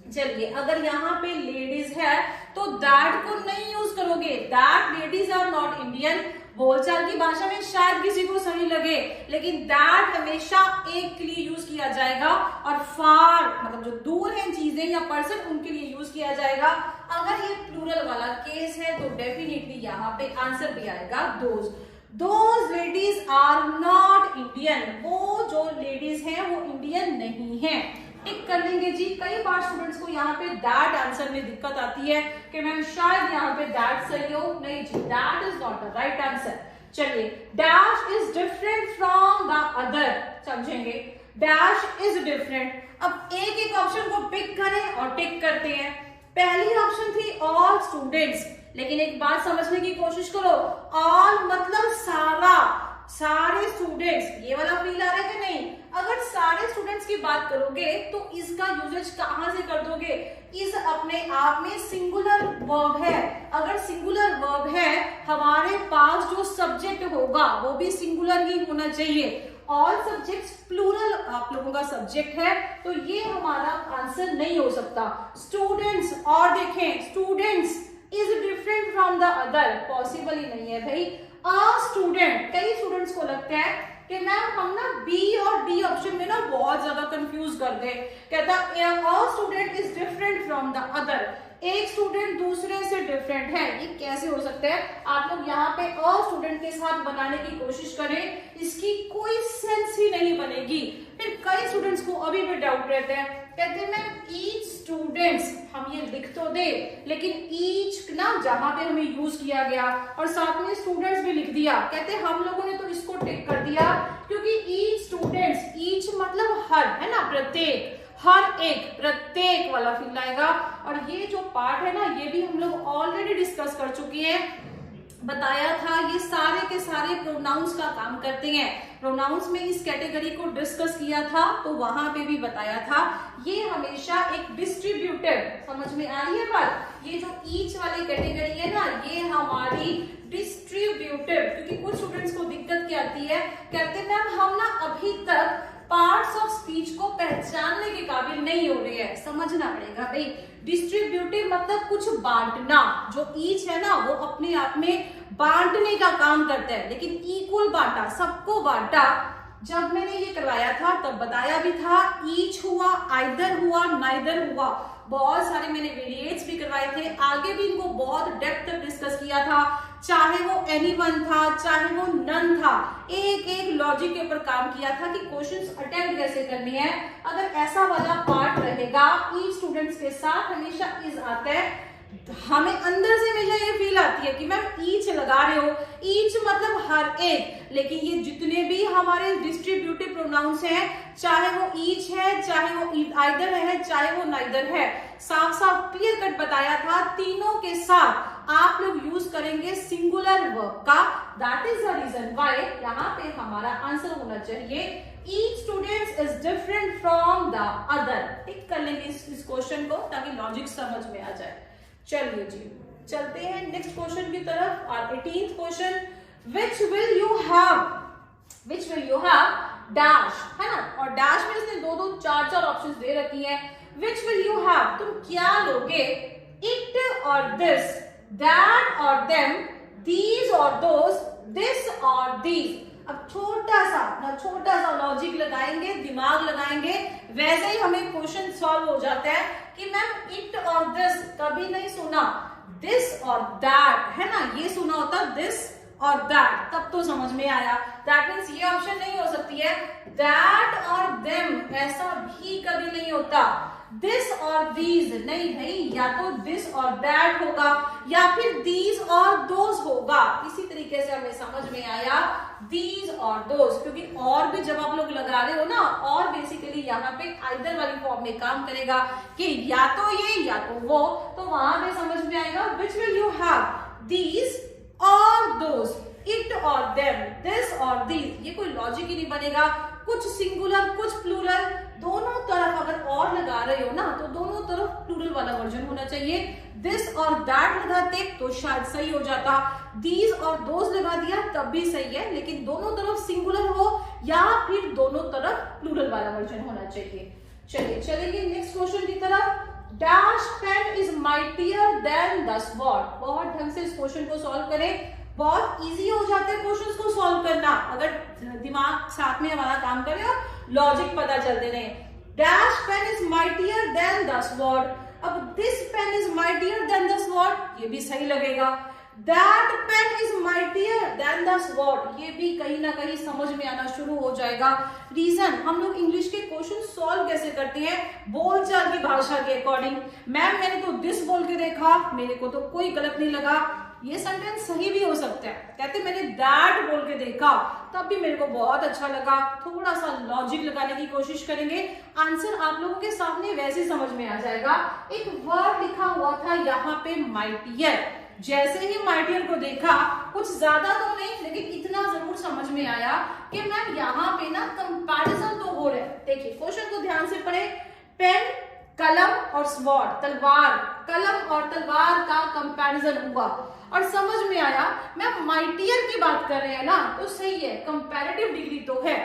चलिए अगर यहाँ पे लेडीज है तो दैट को नहीं यूज करोगे, that ladies are not Indian. बोलचाल की भाषा में शायद किसी को सही लगे, लेकिन दैट हमेशा एक के लिए यूज किया जाएगा और फार मतलब जो दूर है चीजें या पर्सन उनके लिए यूज किया जाएगा। अगर ये प्लूरल वाला केस है तो डेफिनेटली यहाँ पे आंसर भी आएगा those ladies are not Indian. वो जो लेडीज हैं वो इंडियन नहीं है। टिक कर लेंगे जी। कई बार स्टूडेंट्स को यहाँ पे दैट आंसर में दिक्कत आती है कि मैम शायद यहाँ पे दैट सही हो, नहीं जी, that is not the right answer. चलिए dash is different from the other, समझेंगे डैश इज डिफरेंट। अब एक एक ऑप्शन को पिक करें और टिक करते हैं। पहली ऑप्शन थी ऑल स्टूडेंट्स, लेकिन एक बात समझने की कोशिश करो, ऑल मतलब सारे स्टूडेंट्स, ये वाला फील आ रहा है कि नहीं? अगर सारे स्टूडेंट्स की बात करोगे तो इसका यूजेज कहां से कर दोगे? इस अपने आप में सिंगुलर वर्ब है। अगर सिंगुलर वर्ब है, हमारे पास जो सब्जेक्ट होगा वो भी सिंगुलर ही होना चाहिए। ऑल सब्जेक्ट्स प्लूरल आप लोगों का सब्जेक्ट है, तो ये हमारा आंसर नहीं हो सकता। स्टूडेंट्स, और देखें students is different from the other, possible ही नहीं है भाई। अ स्टूडेंट, कई स्टूडेंट्स को लगता है कि मैम हम ना बी और डी ऑप्शन में ना बहुत ज्यादा कंफ्यूज कर गए। कहता a student is different from the other, एक स्टूडेंट दूसरे से डिफरेंट है, ये कैसे हो सकता है? आप लोग यहाँ पे अ स्टूडेंट के साथ बनाने की कोशिश करें, इसकी कोई सेंस ही नहीं बनेगी। फिर कई स्टूडेंट्स को अभी भी डाउट रहते हैं, कहते हैं मैम ईच स्टूडेंट्स, हम ये लिख तो दे लेकिन ईच ना जहां पे हमें यूज किया गया और साथ में स्टूडेंट्स भी लिख दिया, कहते हम लोगों ने तो इसको टिक कर दिया क्योंकि ईच स्टूडेंट्स, ईच मतलब हर, है ना, प्रत्येक, हर एक, प्रत्येक वाला फील आएगा। और ये जो पार्ट है ना, ये भी हम लोग ऑलरेडी डिस्कस कर चुके हैं, बताया था ये सारे के सारे प्रोनाउंस का काम करते हैं। प्रोनाउंस में इस कैटेगरी को डिस्कस किया था तो वहां पे भी बताया था ये हमेशा एक डिस्ट्रीब्यूटेड, समझ में आ रही है बात? ये जो ईच वाली कैटेगरी है ना, ये हमारी डिस्ट्रीब्यूटेड, क्योंकि कुछ स्टूडेंट्स को दिक्कत क्या आती है, कहते हैं मैम हम ना अभी तक पार्ट्स ऑफ स्पीच को पहचानने के काबिल नहीं हो रही है। समझना पड़ेगा भाई, डिस्ट्रीब्यूटिव मतलब कुछ बांटना, जो ईच है ना वो अपने आप में बांटने का काम करता है, लेकिन इक्वल बांटा, सबको बांटा। जब मैंने ये करवाया था तब बताया भी था, ईच हुआ, आइदर हुआ, नाइदर हुआ, बहुत सारे मैंने वेरिएट्स भी करवाए थे, आगे भी इनको बहुत डेप्थ तक डिस्कस किया था, चाहे वो एनीवन था चाहे वो नन था, एक एक लॉजिक के ऊपर काम किया था कि क्वेश्चंस अटेम्प्ट कैसे करनी है। अगर ऐसा वाला पार्ट रहेगा ईच स्टूडेंट्स के साथ हमेशा इज आता है, हमें अंदर से हमेशा ये फील आती है कि मैम ईच लगा रहे हो, ईच मतलब हर एक, लेकिन ये जितने भी हमारे डिस्ट्रीब्यूटिव प्रोनाउंस हैं, चाहे वो ईच है चाहे वो आइदर है चाहे वो नाइदर है, साफ साफ क्लियर कट बताया था, तीनों के साथ आप लोग यूज करेंगे सिंगुलर वर्ब का। That is the reason why यहाँ पे हमारा आंसर होना चाहिए each student is different from the other. Tick कर लेंगे इस क्वेश्चन को ताकि लॉजिक समझ में आ जाए। चलिए जी चलते हैं नेक्स्ट क्वेश्चन की तरफ। और 18th question, which will you have dash, है ना, और डैश में इसने दो चार ऑप्शंस दे रखी हैं। विच विल यू हैव, तुम क्या लोगे, इट और दिस, दैट और देम, दीज और दोस, दिस और दीज। अब छोटा सा लॉजिक लगाएंगे, दिमाग लगाएंगे, वैसे ही हमें क्वेश्चन सॉल्व हो जाता है कि मैम इट और दिस कभी नहीं सुना, दिस और दैट, है ना, ये सुना होता दिस और दैट, तब तो समझ में आया। दैट मीन्स ये ऑप्शन नहीं हो सकती है, दैट और देम ऐसा भी कभी नहीं होता, दिस और दीज नहीं भाई, या तो दिस और दैट होगा या फिर दीज और दोज होगा। इसी तरीके से हमें समझ में आया दीज और दोज, क्योंकि और भी जब आप लोग लगा रहे हो ना, और बेसिकली यहाँ पे आइदर वाली फॉर्म में काम करेगा कि या तो ये या तो वो, तो वहां पे समझ में आएगा which will you have, these और दोज, इट और देम, दिस और दीज। ये कोई लॉजिक ही नहीं बनेगा, कुछ सिंगुलर कुछ प्लूरल, दोनों तरफ अगर और लगा रहे हो ना तो दोनों तरफ प्लूरल वाला वर्जन होना चाहिए। दिस और दैट लगाते तो शायद सही हो जाता, दीज और दोज लगा दिया तब भी सही है, लेकिन दोनों तरफ सिंगुलर हो या फिर दोनों तरफ प्लूरल वाला वर्जन होना चाहिए। चलिए चलेंगे नेक्स्ट क्वेश्चन की तरफ। Dash pen is mightier than the sword. बहुत ढंग से इस क्वेश्चन को सॉल्व करें, बहुत इजी हो जाता है क्वेश्चंस को सॉल्व करना अगर दिमाग साथ में हमारा काम करे और लॉजिक पता चलते रहे। Dash pen is mightier than the sword, अब this pen is mightier than the sword, ये भी सही लगेगा। That pen is mightier than the sword, ये भी कहीं ना कहीं समझ में आना शुरू हो जाएगा। रीजन, हम लोग इंग्लिश के क्वेश्चन सॉल्व कैसे करते हैं, बोलचाल की भाषा के अकॉर्डिंग। मैम मैंने तो दिस बोल के देखा, मेरे को तो कोई गलत नहीं लगा, ये सेंटेंस सही भी हो सकता है। कहते मैंने दैट बोल के देखा तब भी मेरे को बहुत अच्छा लगा। थोड़ा सा लॉजिक लगाने की कोशिश करेंगे, आंसर आप लोगों के सामने वैसे समझ में आ जाएगा। एक वर्ड लिखा हुआ था यहाँ पे माइटियर, जैसे ही माइटियर को देखा, कुछ ज्यादा तो नहीं लेकिन इतना जरूर समझ में आया कि मैम यहाँ पे ना कंपैरिजन तो हो रहा है। देखिए क्वेश्चन को ध्यान से पढ़े, पेन, कलम और स्वॉर्ड, तलवार, कलम और तलवार का कंपैरिजन हुआ और समझ में आया मैं माइटियर की बात कर रहे हैं ना, तो सही है, कंपैरेटिव डिग्री तो है,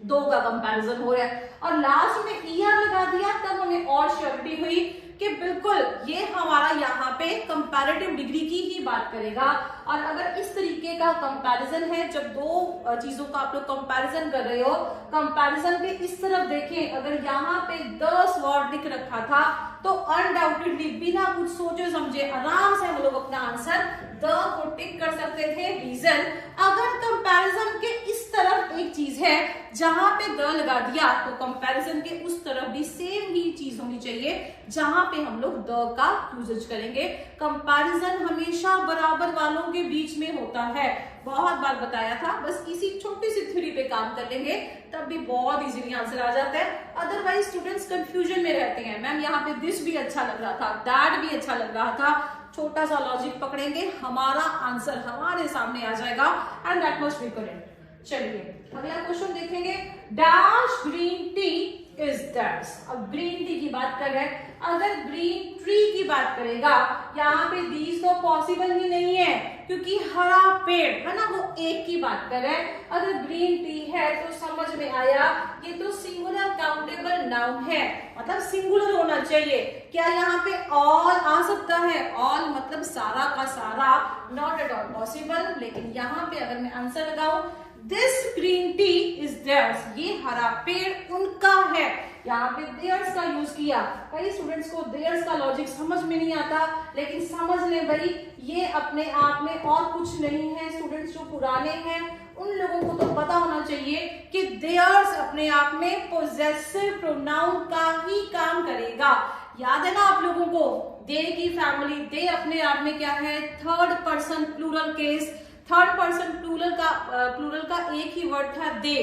दो का कंपैरिजन हो रहा है। और लास्ट में ईआर लगा दिया तब हमें और श्योरिटी हुई कि बिल्कुल ये हमारा यहाँ पे कंपैरेटिव डिग्री की ही बात करेगा। और अगर इस तरीके का कंपैरिजन है, जब दो चीजों का आप लोग कंपैरिजन कर रहे हो, कंपैरिजन के इस तरफ देखें, अगर यहाँ पे द स्वॉर्ड लिख रखा था तो अनडाउटेडली बिना कुछ सोचे समझे आराम से हम लोग अपना आंसर द को टिक कर सकते थे। रीजन, अगर कंपैरिजन के इस तरफ एक चीज है जहां पे द लगा दिया तो कंपैरिजन के उस तरफ भी सेम ही चीज होनी चाहिए जहां पे हम लोग द का यूजेज करेंगे। कंपैरिजन हमेशा बराबर वालों के बीच में होता है, बहुत बार बताया था, बस इसी छोटी सी थ्योरी पे काम कर लेंगे तब भी बहुत इजीली आंसर आ जाता है। अदरवाइज स्टूडेंट्स कंफ्यूजन में रहते हैं, मैम यहाँ पे दिस भी अच्छा लग रहा था, दैट भी अच्छा लग रहा था, छोटा सा लॉजिक पकड़ेंगे, हमारा आंसर हमारे सामने आ जाएगा and that must be correct. चलिए अगला क्वेश्चन देखेंगे, dash green tree is that's. अब ग्रीन टी की बात कर रहे हैं, अगर ग्रीन ट्री की बात करेगा यहाँ पे दीज तो पॉसिबल ही नहीं है, क्योंकि हरा पेड़ है ना, वो एक की बात कर रहे हैं। अगर ग्रीन टी है तो समझ में आया ये तो सिंगुलर काउंटेबल नाउन है, मतलब सिंगुलर होना चाहिए। क्या यहाँ पे ऑल आ सकता है? ऑल मतलब सारा का सारा, नॉट एट ऑल पॉसिबल। लेकिन यहाँ पे अगर मैं आंसर लगाऊं, this green tree is theirs, ये हरा पेड़ उनका है, यहाँ पे देयर्स का यूज किया। कई स्टूडेंट्स को देयर्स का लॉजिक समझ में नहीं आता, लेकिन समझ ले भाई ये अपने आप में और कुछ नहीं है। स्टूडेंट्स जो पुराने हैं उन लोगों को तो पता होना चाहिए कि देयर्स अपने आप में पोजेसिव प्रोनाउन का ही काम करेगा। याद है ना आप लोगों को, दे की फैमिली, दे अपने आप में क्या है? Third person plural case. Third person plural का एक ही वर्ड था दे।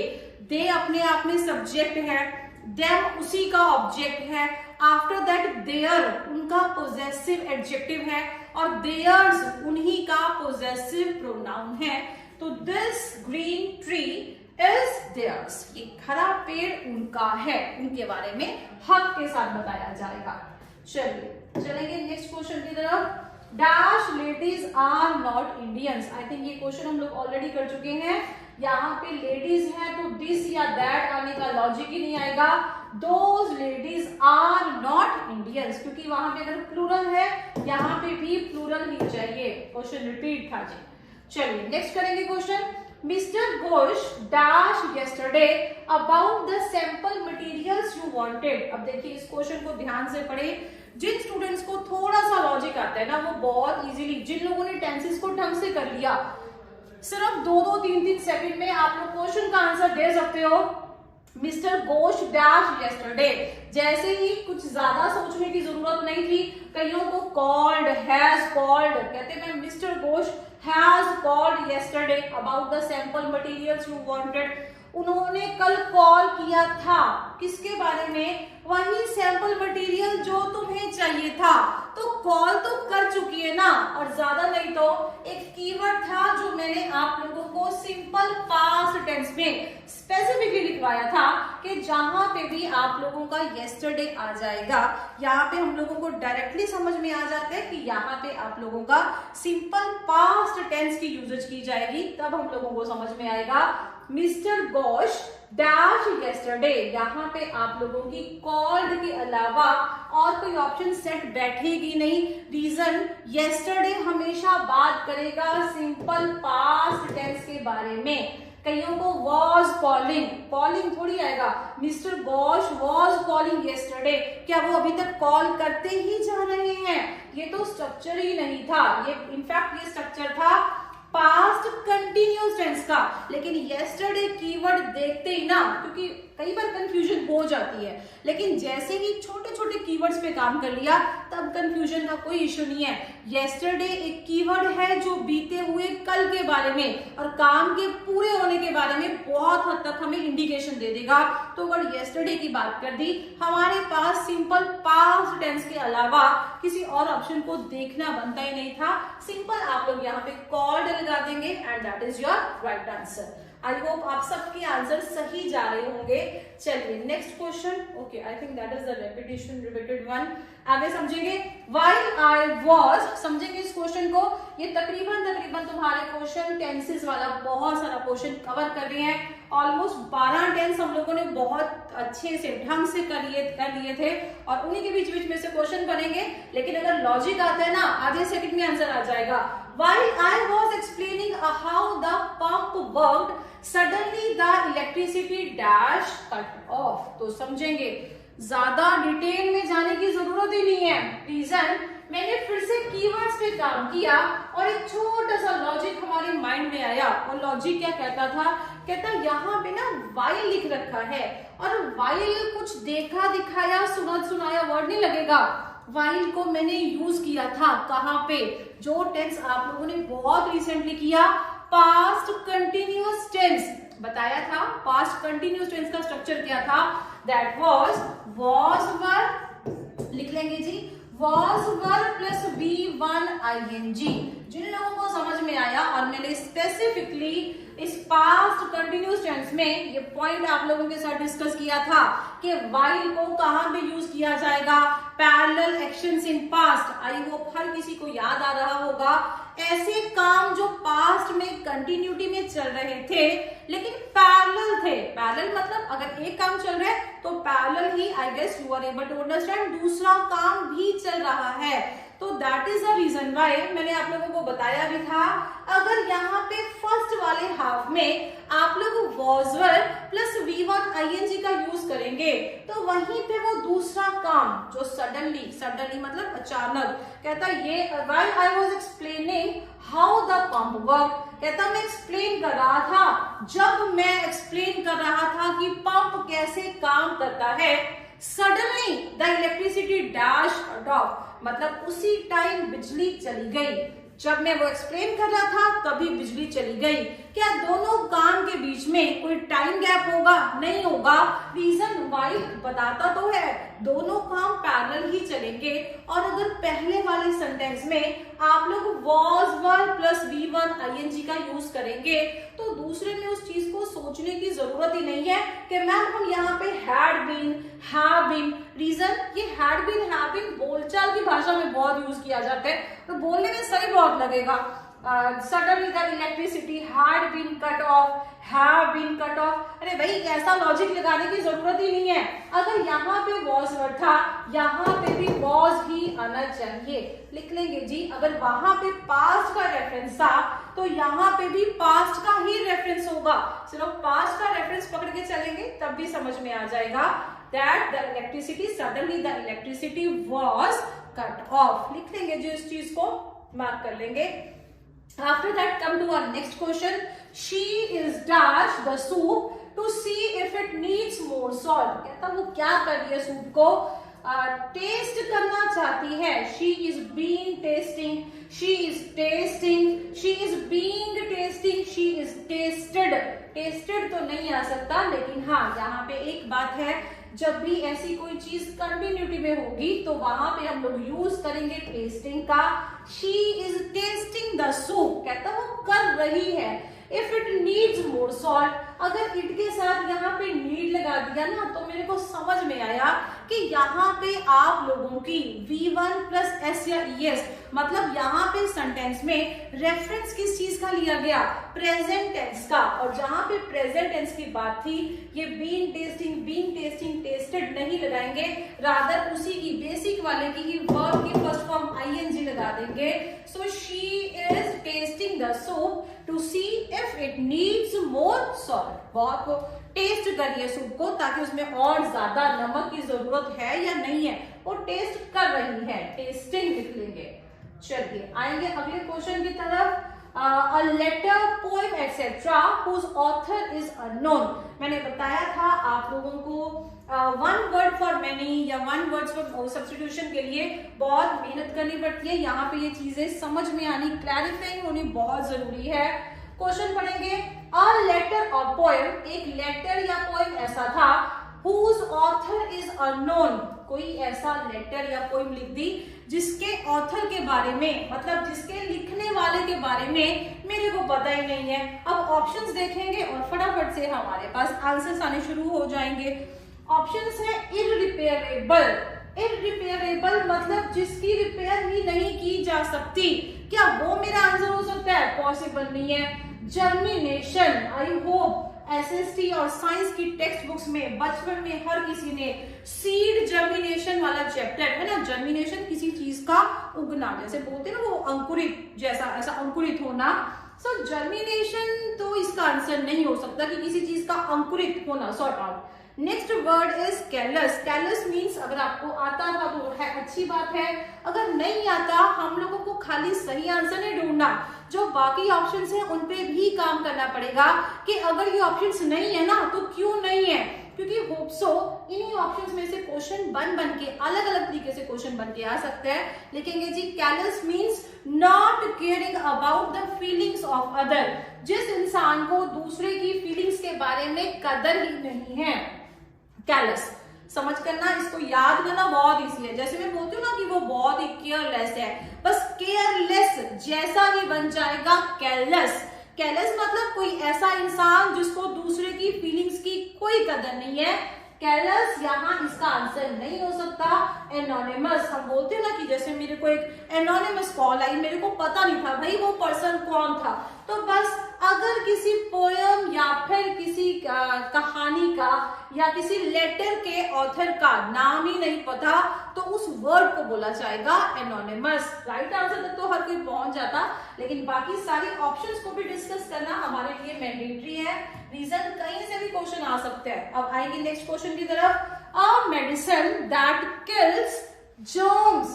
दे अपने आप में सब्जेक्ट है, देम उसी का ऑब्जेक्ट है, आफ्टर दैट देयर उनका पोजेसिव एडजेक्टिव है, और देयर्स उन्हीं का पोजेसिव प्रोनाउन है। तो this green tree is theirs, ये हरा पेड़ उनका है, उनके बारे में हक के साथ बताया जाएगा। चलिए चलेंगे नेक्स्ट क्वेश्चन की तरफ। Dash ladies are not Indians. I think ये क्वेश्चन हम लोग ऑलरेडी कर चुके हैं। यहाँ पे लेडीज है तो दिस या दैट आने का लॉजिक ही नहीं आएगा। Those ladies are not Indians, क्योंकि वहां पे अगर प्लूरल है यहाँ पे भी प्लूरल ही चाहिए। क्वेश्चन रिपीट था जी। चलिए नेक्स्ट करेंगे question. Mister Ghosh dash yesterday about the sample materials you wanted। अब देखिए इस क्वेश्चन को ध्यान से पढ़े। जिन स्टूडेंट्स को थोड़ा सा लॉजिक आता है ना, वो बहुत इजीली, जिन लोगों ने टेंसेस को ढंग से कर लिया, सिर्फ 2-2, 3-3 सेकंड में आप लोग क्वेश्चन का आंसर दे सकते हो। मिस्टर घोष डैश yesterday, जैसे ही कुछ ज्यादा सोचने की जरूरत नहीं थी। कईयों को कॉल्ड, हैज कॉल्ड, कहते हैं mister Ghosh has called yesterday about the sample materials you wanted। उन्होंने कल कॉल किया था, किसके बारे में? वही सैंपल मटेरियल जो तुम्हें चाहिए था। तो कॉल तो कर चुकी है ना, और ज्यादा नहीं तो एक कीवर्ड था जो मैंने आप लोगों को सिंपल पास्ट टेंस में स्पेसिफिकली लिखवाया था कि जहां पे भी आप लोगों का yesterday आ जाएगा, यहाँ पे हम लोगों को डायरेक्टली समझ में आ जाता है कि यहाँ पे आप लोगों का सिंपल पास्ट टेंस की यूजेज की जाएगी, तब हम लोगों को समझ में आएगा। मिस्टर घोष डैश yesterday, यहाँ पे आप लोगों की कॉल्ड के अलावा और कोई ऑप्शन सेट बैठेगी नहीं। रीजन, yesterday हमेशा बात करेगा सिंपल पास्ट टेंस के बारे में। कईयों को was calling, calling थोड़ी आएगा। Mister Ghosh was calling yesterday, क्या वो अभी तक कॉल करते ही जा रहे हैं? ये तो स्ट्रक्चर ही नहीं था, ये इनफैक्ट ये स्ट्रक्चर था पास्ट कंटिन्यूअस टेंस का। लेकिन yesterday कीवर्ड देखते ही ना, क्योंकि कई बार कंफ्यूजन हो जाती है, लेकिन जैसे ही छोटे छोटे कीवर्ड्स पे काम कर लिया तब कंफ्यूजन का कोई इश्यू नहीं है। yesterday एक कीवर्ड है जो बीते हुए कल के बारे में और काम के पूरे होने के बारे में बहुत हद तक हमें इंडिकेशन दे देगा। तो अगर yesterday की बात कर दी, हमारे पास सिंपल पास्ट टेंस के अलावा किसी और ऑप्शन को देखना बनता ही नहीं था। सिंपल आप लोग यहाँ पे कॉल्ड लगा देंगे and that is your right answer. I hope आप सबके आंसर सही जा रहे होंगे। चलिए next question. Okay, I think that is the repeated one. आगे समझेंगे। व्हाइल आई वाज, समझेंगे इस क्वेश्चन को। ये तकरीबन तुम्हारे क्वेश्चन टेंसेस वाला बहुत सारा क्वेश्चन कवर कर रहे हैं। ऑलमोस्ट 12 टेंस हम लोगों ने बहुत अच्छे से ढंग से कर लिए थे, और उन्हीं के बीच में से क्वेश्चन बनेंगे। लेकिन अगर लॉजिक आता है ना, आधे सेकंड में आंसर आ जाएगा। While I was explaining how the pump worked, suddenly the electricity dash cut off। तो समझेंगे, ज्यादा डिटेल में जाने की जरूरत ही नहीं है। रीजन, मैंने फिर से कीवर्ड्स पे काम किया और एक छोटा सा लॉजिक हमारे माइंड में आया। और लॉजिक क्या कहता था? कहता यहाँ पे ना while लिख रखा है, और while कुछ देखा दिखाया सुनाया वर्ड नहीं लगेगा। while को मैंने यूज किया था कहाँ पे? जो टेंस आप लोगों ने बहुत रिसेंटली किया, पास्ट कंटिन्यूअस टेंस बताया था। पास्ट कंटिन्यूअस टेंस का स्ट्रक्चर क्या था? दैट was वर, लिख लेंगे जी, was were plus V1 ing। जिन लोगों को समझ में आया और मैंने स्पेसिफिकली इस पास्ट कंटिन्यूस टेंस में ये पॉइंट आप लोगों के साथ डिस्कस किया था कि व्हाइल को कहां पे यूज किया जाएगा, parallel actions in past. I hope हर किसी को याद आ रहा होगा, ऐसे काम जो पास्ट में कंटिन्यूटी में चल रहे थे लेकिन पैरेलल थे। पैरेलल मतलब अगर एक काम चल रहा है तो पैरेलल ही, I guess you are able to understand, दूसरा काम भी चल रहा है। तो that is the reason why मैंने आप लोगों को बताया भी था, अगर यहाँ पे फर्स्ट वाले हाफ में आप लोग was verb plus V1 ING का यूज करेंगे तो वहीं पे वो दूसरा काम जो सडनली मतलब अचानक, कहता ये while I was explaining how the pump work, कहता मैं एक्सप्लेन कर रहा था, जब मैं एक्सप्लेन कर रहा था कि पंप कैसे काम करता है, suddenly the electricity dashed of, मतलब उसी टाइम बिजली चली गई। जब मैं वो एक्सप्लेन कर रहा था तभी बिजली चली गई। क्या दोनों काम के बीच में कोई टाइम गैप होगा? नहीं होगा। रीजन वाई बताता तो है, दोनों काम पैरेलल ही चलेंगे। और अगर पहले वाले सेंटेंस में आप लोग was verb plus V1 ING का यूज करेंगे तो दूसरे में उस चीज को सोचने की जरूरत ही नहीं है कि मैम हम यहाँ पे had been, have been. Reason ये हैड बीन, हैव बीन बोलचाल की भाषा में बहुत यूज किया जाता है तो बोलने में सही बहुत लगेगा। Suddenly the electricity had been cut off, have been cut off. अरे भाई ऐसा लॉजिक लगाने की जरूरत ही नहीं है। अगर यहाँ पे वॉज वर्ड था, यहाँ पे भी वॉज ही आना चाहिए। लिख लेंगे जी, अगर वहां पे पास्ट का रेफरेंस था तो यहाँ पे भी पास्ट का ही रेफरेंस होगा। सिर्फ पास्ट का रेफरेंस पकड़ के चलेंगे तब भी समझ में आ जाएगा that the electricity, suddenly the electricity was cut off। लिख लेंगे जो इस चीज को मार्क कर लेंगे। After that come to our next question, she is dash the soup to see if it needs more salt। कहता वो क्या कर रही है, सूप को टेस्ट करना चाहती है। she is being tasting, she is tasting, she is being tasting, she is tasted। tasted तो नहीं आ सकता लेकिन हाँ यहाँ पे एक बात है, जब भी ऐसी कोई चीज कंटिन्यूटी में होगी तो वहां पे हम लोग यूज करेंगे टेस्टिंग का। She is tasting the soup, कहता वो कर रही है। If it needs more salt, अगर इट के साथ यहाँ पे नीड लगा दिया ना तो मेरे को समझ में आया कि यहाँ पे आप लोगों की V1 प्लस S या ES, मतलब यहाँ पे सेंटेंस में रेफरेंस किस चीज का लिया गया, प्रेजेंट टेंस का। और जहां पे प्रेजेंट टेंस की बात थी ये बीन टेस्टिंग टेस्टेड नहीं लगाएंगे, रादर उसी की बेसिक वाले की ही वर्ब की फर्स्ट फॉर्म ING लगा देंगे। So she is tasting the soup to see if it needs more salt. बहुत को टेस्ट करिए सूप को ताकि उसमें और ज्यादा नमक की जरूरत है या नहीं है, वो टेस्ट कर रही है, टेस्टिंग लिख लेंगे। चलिए आएंगे अगले क्वेश्चन की तरफ। A letter, poem, etc. whose author is unknown। मैंने बताया था आप लोगों को वन वर्ड फॉर मेनी या वन वर्ड फॉर सब्स्टिट्यूशन के लिए बहुत मेहनत करनी पड़ती है। यहाँ पे ये चीजें समझ में आनी, क्लैरिफाइंग होनी बहुत जरूरी है। क्वेश्चन पढ़ेंगे, a letter or poem, एक लेटर या पोएम ऐसा था whose author is unknown, कोई ऐसा लेटर या पोएम लिख दी जिसके ऑथर के बारे में, मतलब जिसके लिखने वाले के बारे में मेरे को पता ही नहीं है। अब ऑप्शंस देखेंगे और फटाफट से हमारे पास आंसर्स आने शुरू हो जाएंगे। ऑप्शंस है इररिपेयरेबल, इररिपेयरेबल मतलब जिसकी रिपेयर ही नहीं की जा सकती। क्या वो मेरा आंसर हो सकता है? पॉसिबल नहीं है। जर्मिनेशन, आई होप SST और साइंस की टेक्स्ट बुक्स में बचपन में हर किसी ने सीड जर्मिनेशन वाला चैप्टर है ना, जर्मिनेशन किसी चीज का उगना, जैसे बोलते हैं ना वो अंकुरित, जैसा ऐसा अंकुरित होना। सो जर्मिनेशन तो इसका आंसर नहीं हो सकता कि किसी चीज का अंकुरित होना, sort out. Next word is callus. Callus means अगर आपको आता था तो है अच्छी बात है, अगर नहीं आता हम लोगों को खाली सही आंसर नहीं ढूंढना, जो बाकी ऑप्शंस हैं उन पे भी काम करना पड़ेगा कि अगर ये ऑप्शंस नहीं है ना तो क्यों नहीं है, क्योंकि होप सो इन्हीं ऑप्शंस में से क्वेश्चन बन के अलग अलग तरीके से क्वेश्चन बन के आ सकते हैं। लिखेंगे जी callous means not caring about the feelings of other, जिस इंसान को दूसरे की फीलिंग्स के बारे में कदर ही नहीं है। कैलस समझ करना, इसको याद करना बहुत इजी है। जैसे मैं बोलती हूँ ना कि वो बहुत ही केयरलेस है, बस केयरलेस जैसा ही बन जाएगा कैलस। केयरलेस मतलब कोई ऐसा इंसान जिसको दूसरे की फीलिंग्स की कोई कदर नहीं है। केयरलेस यहाँ इसका आंसर नहीं हो सकता। एनोनिमस, हम बोलते हैं ना कि जैसे मेरे को एक एनोनिमस कॉल आई, मेरे को पता नहीं था भाई वो पर्सन कौन था, तो बस अगर किसी पोयम या फिर किसी कहानी का या किसी लेटर के ऑथर का नाम ही नहीं पता तो उस वर्ड को बोला जाएगा एनोनिमस। राइट आंसर तक तो हर कोई पहुंच जाता, लेकिन बाकी सारे ऑप्शंस को भी डिस्कस करना हमारे लिए मैंडेटरी है। रीजन कहीं से भी क्वेश्चन आ सकते हैं। अब आएंगे नेक्स्ट क्वेश्चन की तरफ। A medicine that kills germs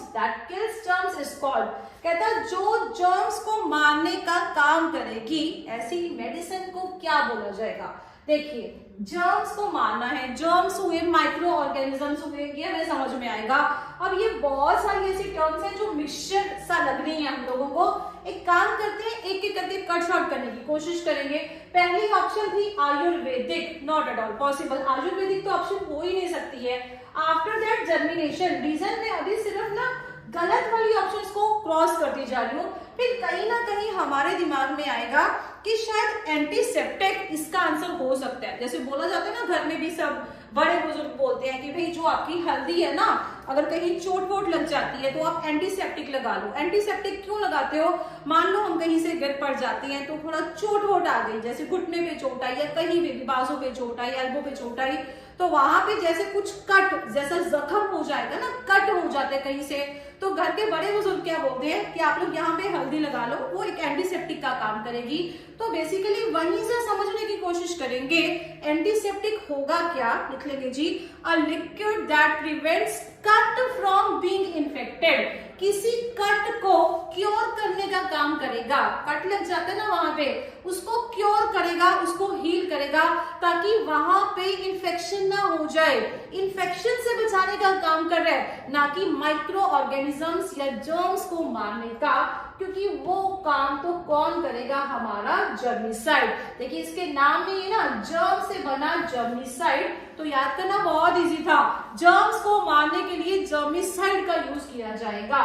is called, कहता है जो जर्म्स को मारने का काम करेगी ऐसी मेडिसिन को क्या बोला जाएगा। देखिए जर्म्स को मारना है, जर्म्स हुए माइक्रो ऑर्गेनिजम्स हुए, ये हमें समझ में आएगा। अब ये बहुत सारी ऐसी टर्म्स हैं जो मिक्सचर सा लग रही है हम लोगों को। एक काम करते हैं, एक एक करके कट शॉर्ट करने की कोशिश करेंगे। पहली ऑप्शन थी Ayurvedic, not at all possible, Ayurvedic तो ऑप्शन हो ही नहीं सकती है। आफ्टर दैट जर्मिनेशन, रीजन में अभी सिर्फ ना गलत वाली ऑप्शंस को क्रॉस करती जा रही हूँ। फिर कहीं ना कहीं हमारे दिमाग में आएगा कि शायद एंटीसेप्टिक इसका आंसर हो सकता है। जैसे बोला जाता है ना, घर में भी सब बड़े बुजुर्ग बोलते हैं कि भाई जो आपकी हल्दी है ना, अगर कहीं चोट वोट लग जाती है तो आप एंटीसेप्टिक लगा लो। एंटीसेप्टिक क्यों लगाते हो? मान लो हम कहीं से गिर पड़ जाते हैं तो थोड़ा चोट वोट आ गई, जैसे घुटने पे चोट आई या कहीं भी बाजू पे चोट आई, एल्बो पे चोट आई, तो वहां पे जैसे कुछ कट जैसा जख्म हो जाएगा ना, कट हो जाते हैं कहीं से, तो घर के बड़े बुजुर्ग क्या बोलते हैं कि आप लोग यहाँ पे हल्दी लगा लो, वो एक एंटीसेप्टिक का काम करेगी। तो बेसिकली वहीं से समझने की कोशिश करेंगे एंटीसेप्टिक होगा क्या। लिख लेंगे जी, a liquid that prevents cut from being infected, किसी कट को क्योर करने का काम करेगा। कट लग जाता है ना वहां पे, उसको क्योर करेगा, उसको हील करेगा ताकि वहां पे इन्फेक्शन ना हो जाए। इन्फेक्शन से बचाने का काम कर रहा है, ना कि माइक्रो ऑर्गेनिजम्स या जर्म्स को मारने का, क्योंकि वो काम तो कौन करेगा? हमारा जर्मिसाइड। देखिए इसके नाम में ये ना जर्म से बना जर्मिसाइड, तो याद करना बहुत इजी था। जर्म्स को मारने के लिए जर्मिसाइड का यूज किया जाएगा।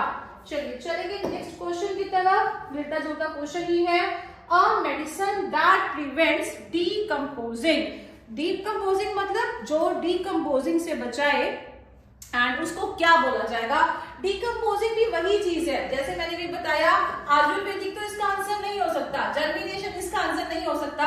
चलिए चलेंगे नेक्स्ट क्वेश्चन की तरफ, मिलता जुलता क्वेश्चन ही है। अ मेडिसिन दैट प्रिवेंट्स डीकंपोजिंग, डीकंपोजिंग मतलब जो डीकंपोजिंग से बचाए, एंड उसको क्या बोला जाएगा? डीकंपोजिंग भी वही चीज है, जैसे मैंने भी बताया आयुर्वेदिक तो इसका आंसर नहीं हो सकता, जर्मिनेशन इसका आंसर नहीं हो सकता,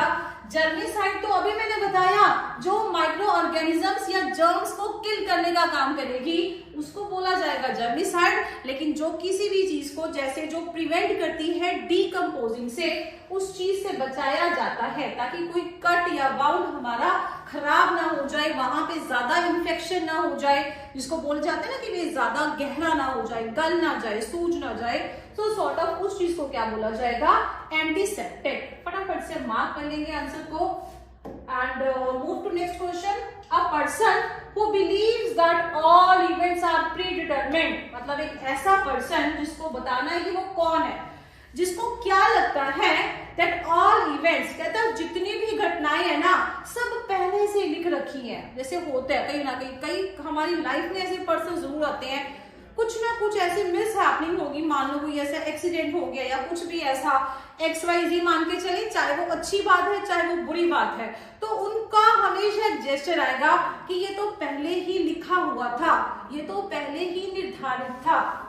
जर्मिसाइड तो अभी मैंने बताया जो माइक्रो ऑर्गेनिजम्स या जर्म्स को किल करने का काम करेगी उसको बोला जाएगा जर्मिसाइड। लेकिन जो किसी भी चीज को जैसे जो प्रिवेंट करती है डीकंपोजिंग से, उस चीज से बचाया जाता है ताकि कोई कट या वाउंड हमारा खराब ना हो जाए, वहां पे ज्यादा इन्फेक्शन ना हो जाए, जिसको बोल जाते हैं ना कि वे ज्यादा गहरा ना हो जाए, गल ना जाए, सूज ना जाए, तो सॉर्ट ऑफ उस चीज को क्या बोला जाएगा? एंटीसेप्टिक। फटाफट से मार्क कर लेंगे आंसर को and move to next question. A person who believes that all events are predetermined, मतलब एक ऐसा पर्सन जिसको बताना है कि वो कौन है, जिसको क्या लगता है दैट ऑल इवेंट्स, कहता है जितनी भी घटनाएं है ना सब पहले से लिख रखी हैं। जैसे होता है कहीं ना कहीं हमारी लाइफ में ऐसे पर्सन जरूर आते हैं, कुछ ना कुछ ऐसी मिस हैपनिंग होगी, मान लो कोई ऐसा एक्सीडेंट हो गया या कुछ भी ऐसा XYZ मान के चले, चाहे वो अच्छी बात है चाहे वो बुरी बात है, तो उनका हमेशा एक जेस्चर आएगा कि ये तो पहले ही लिखा हुआ था, ये तो पहले ही निर्धारित था।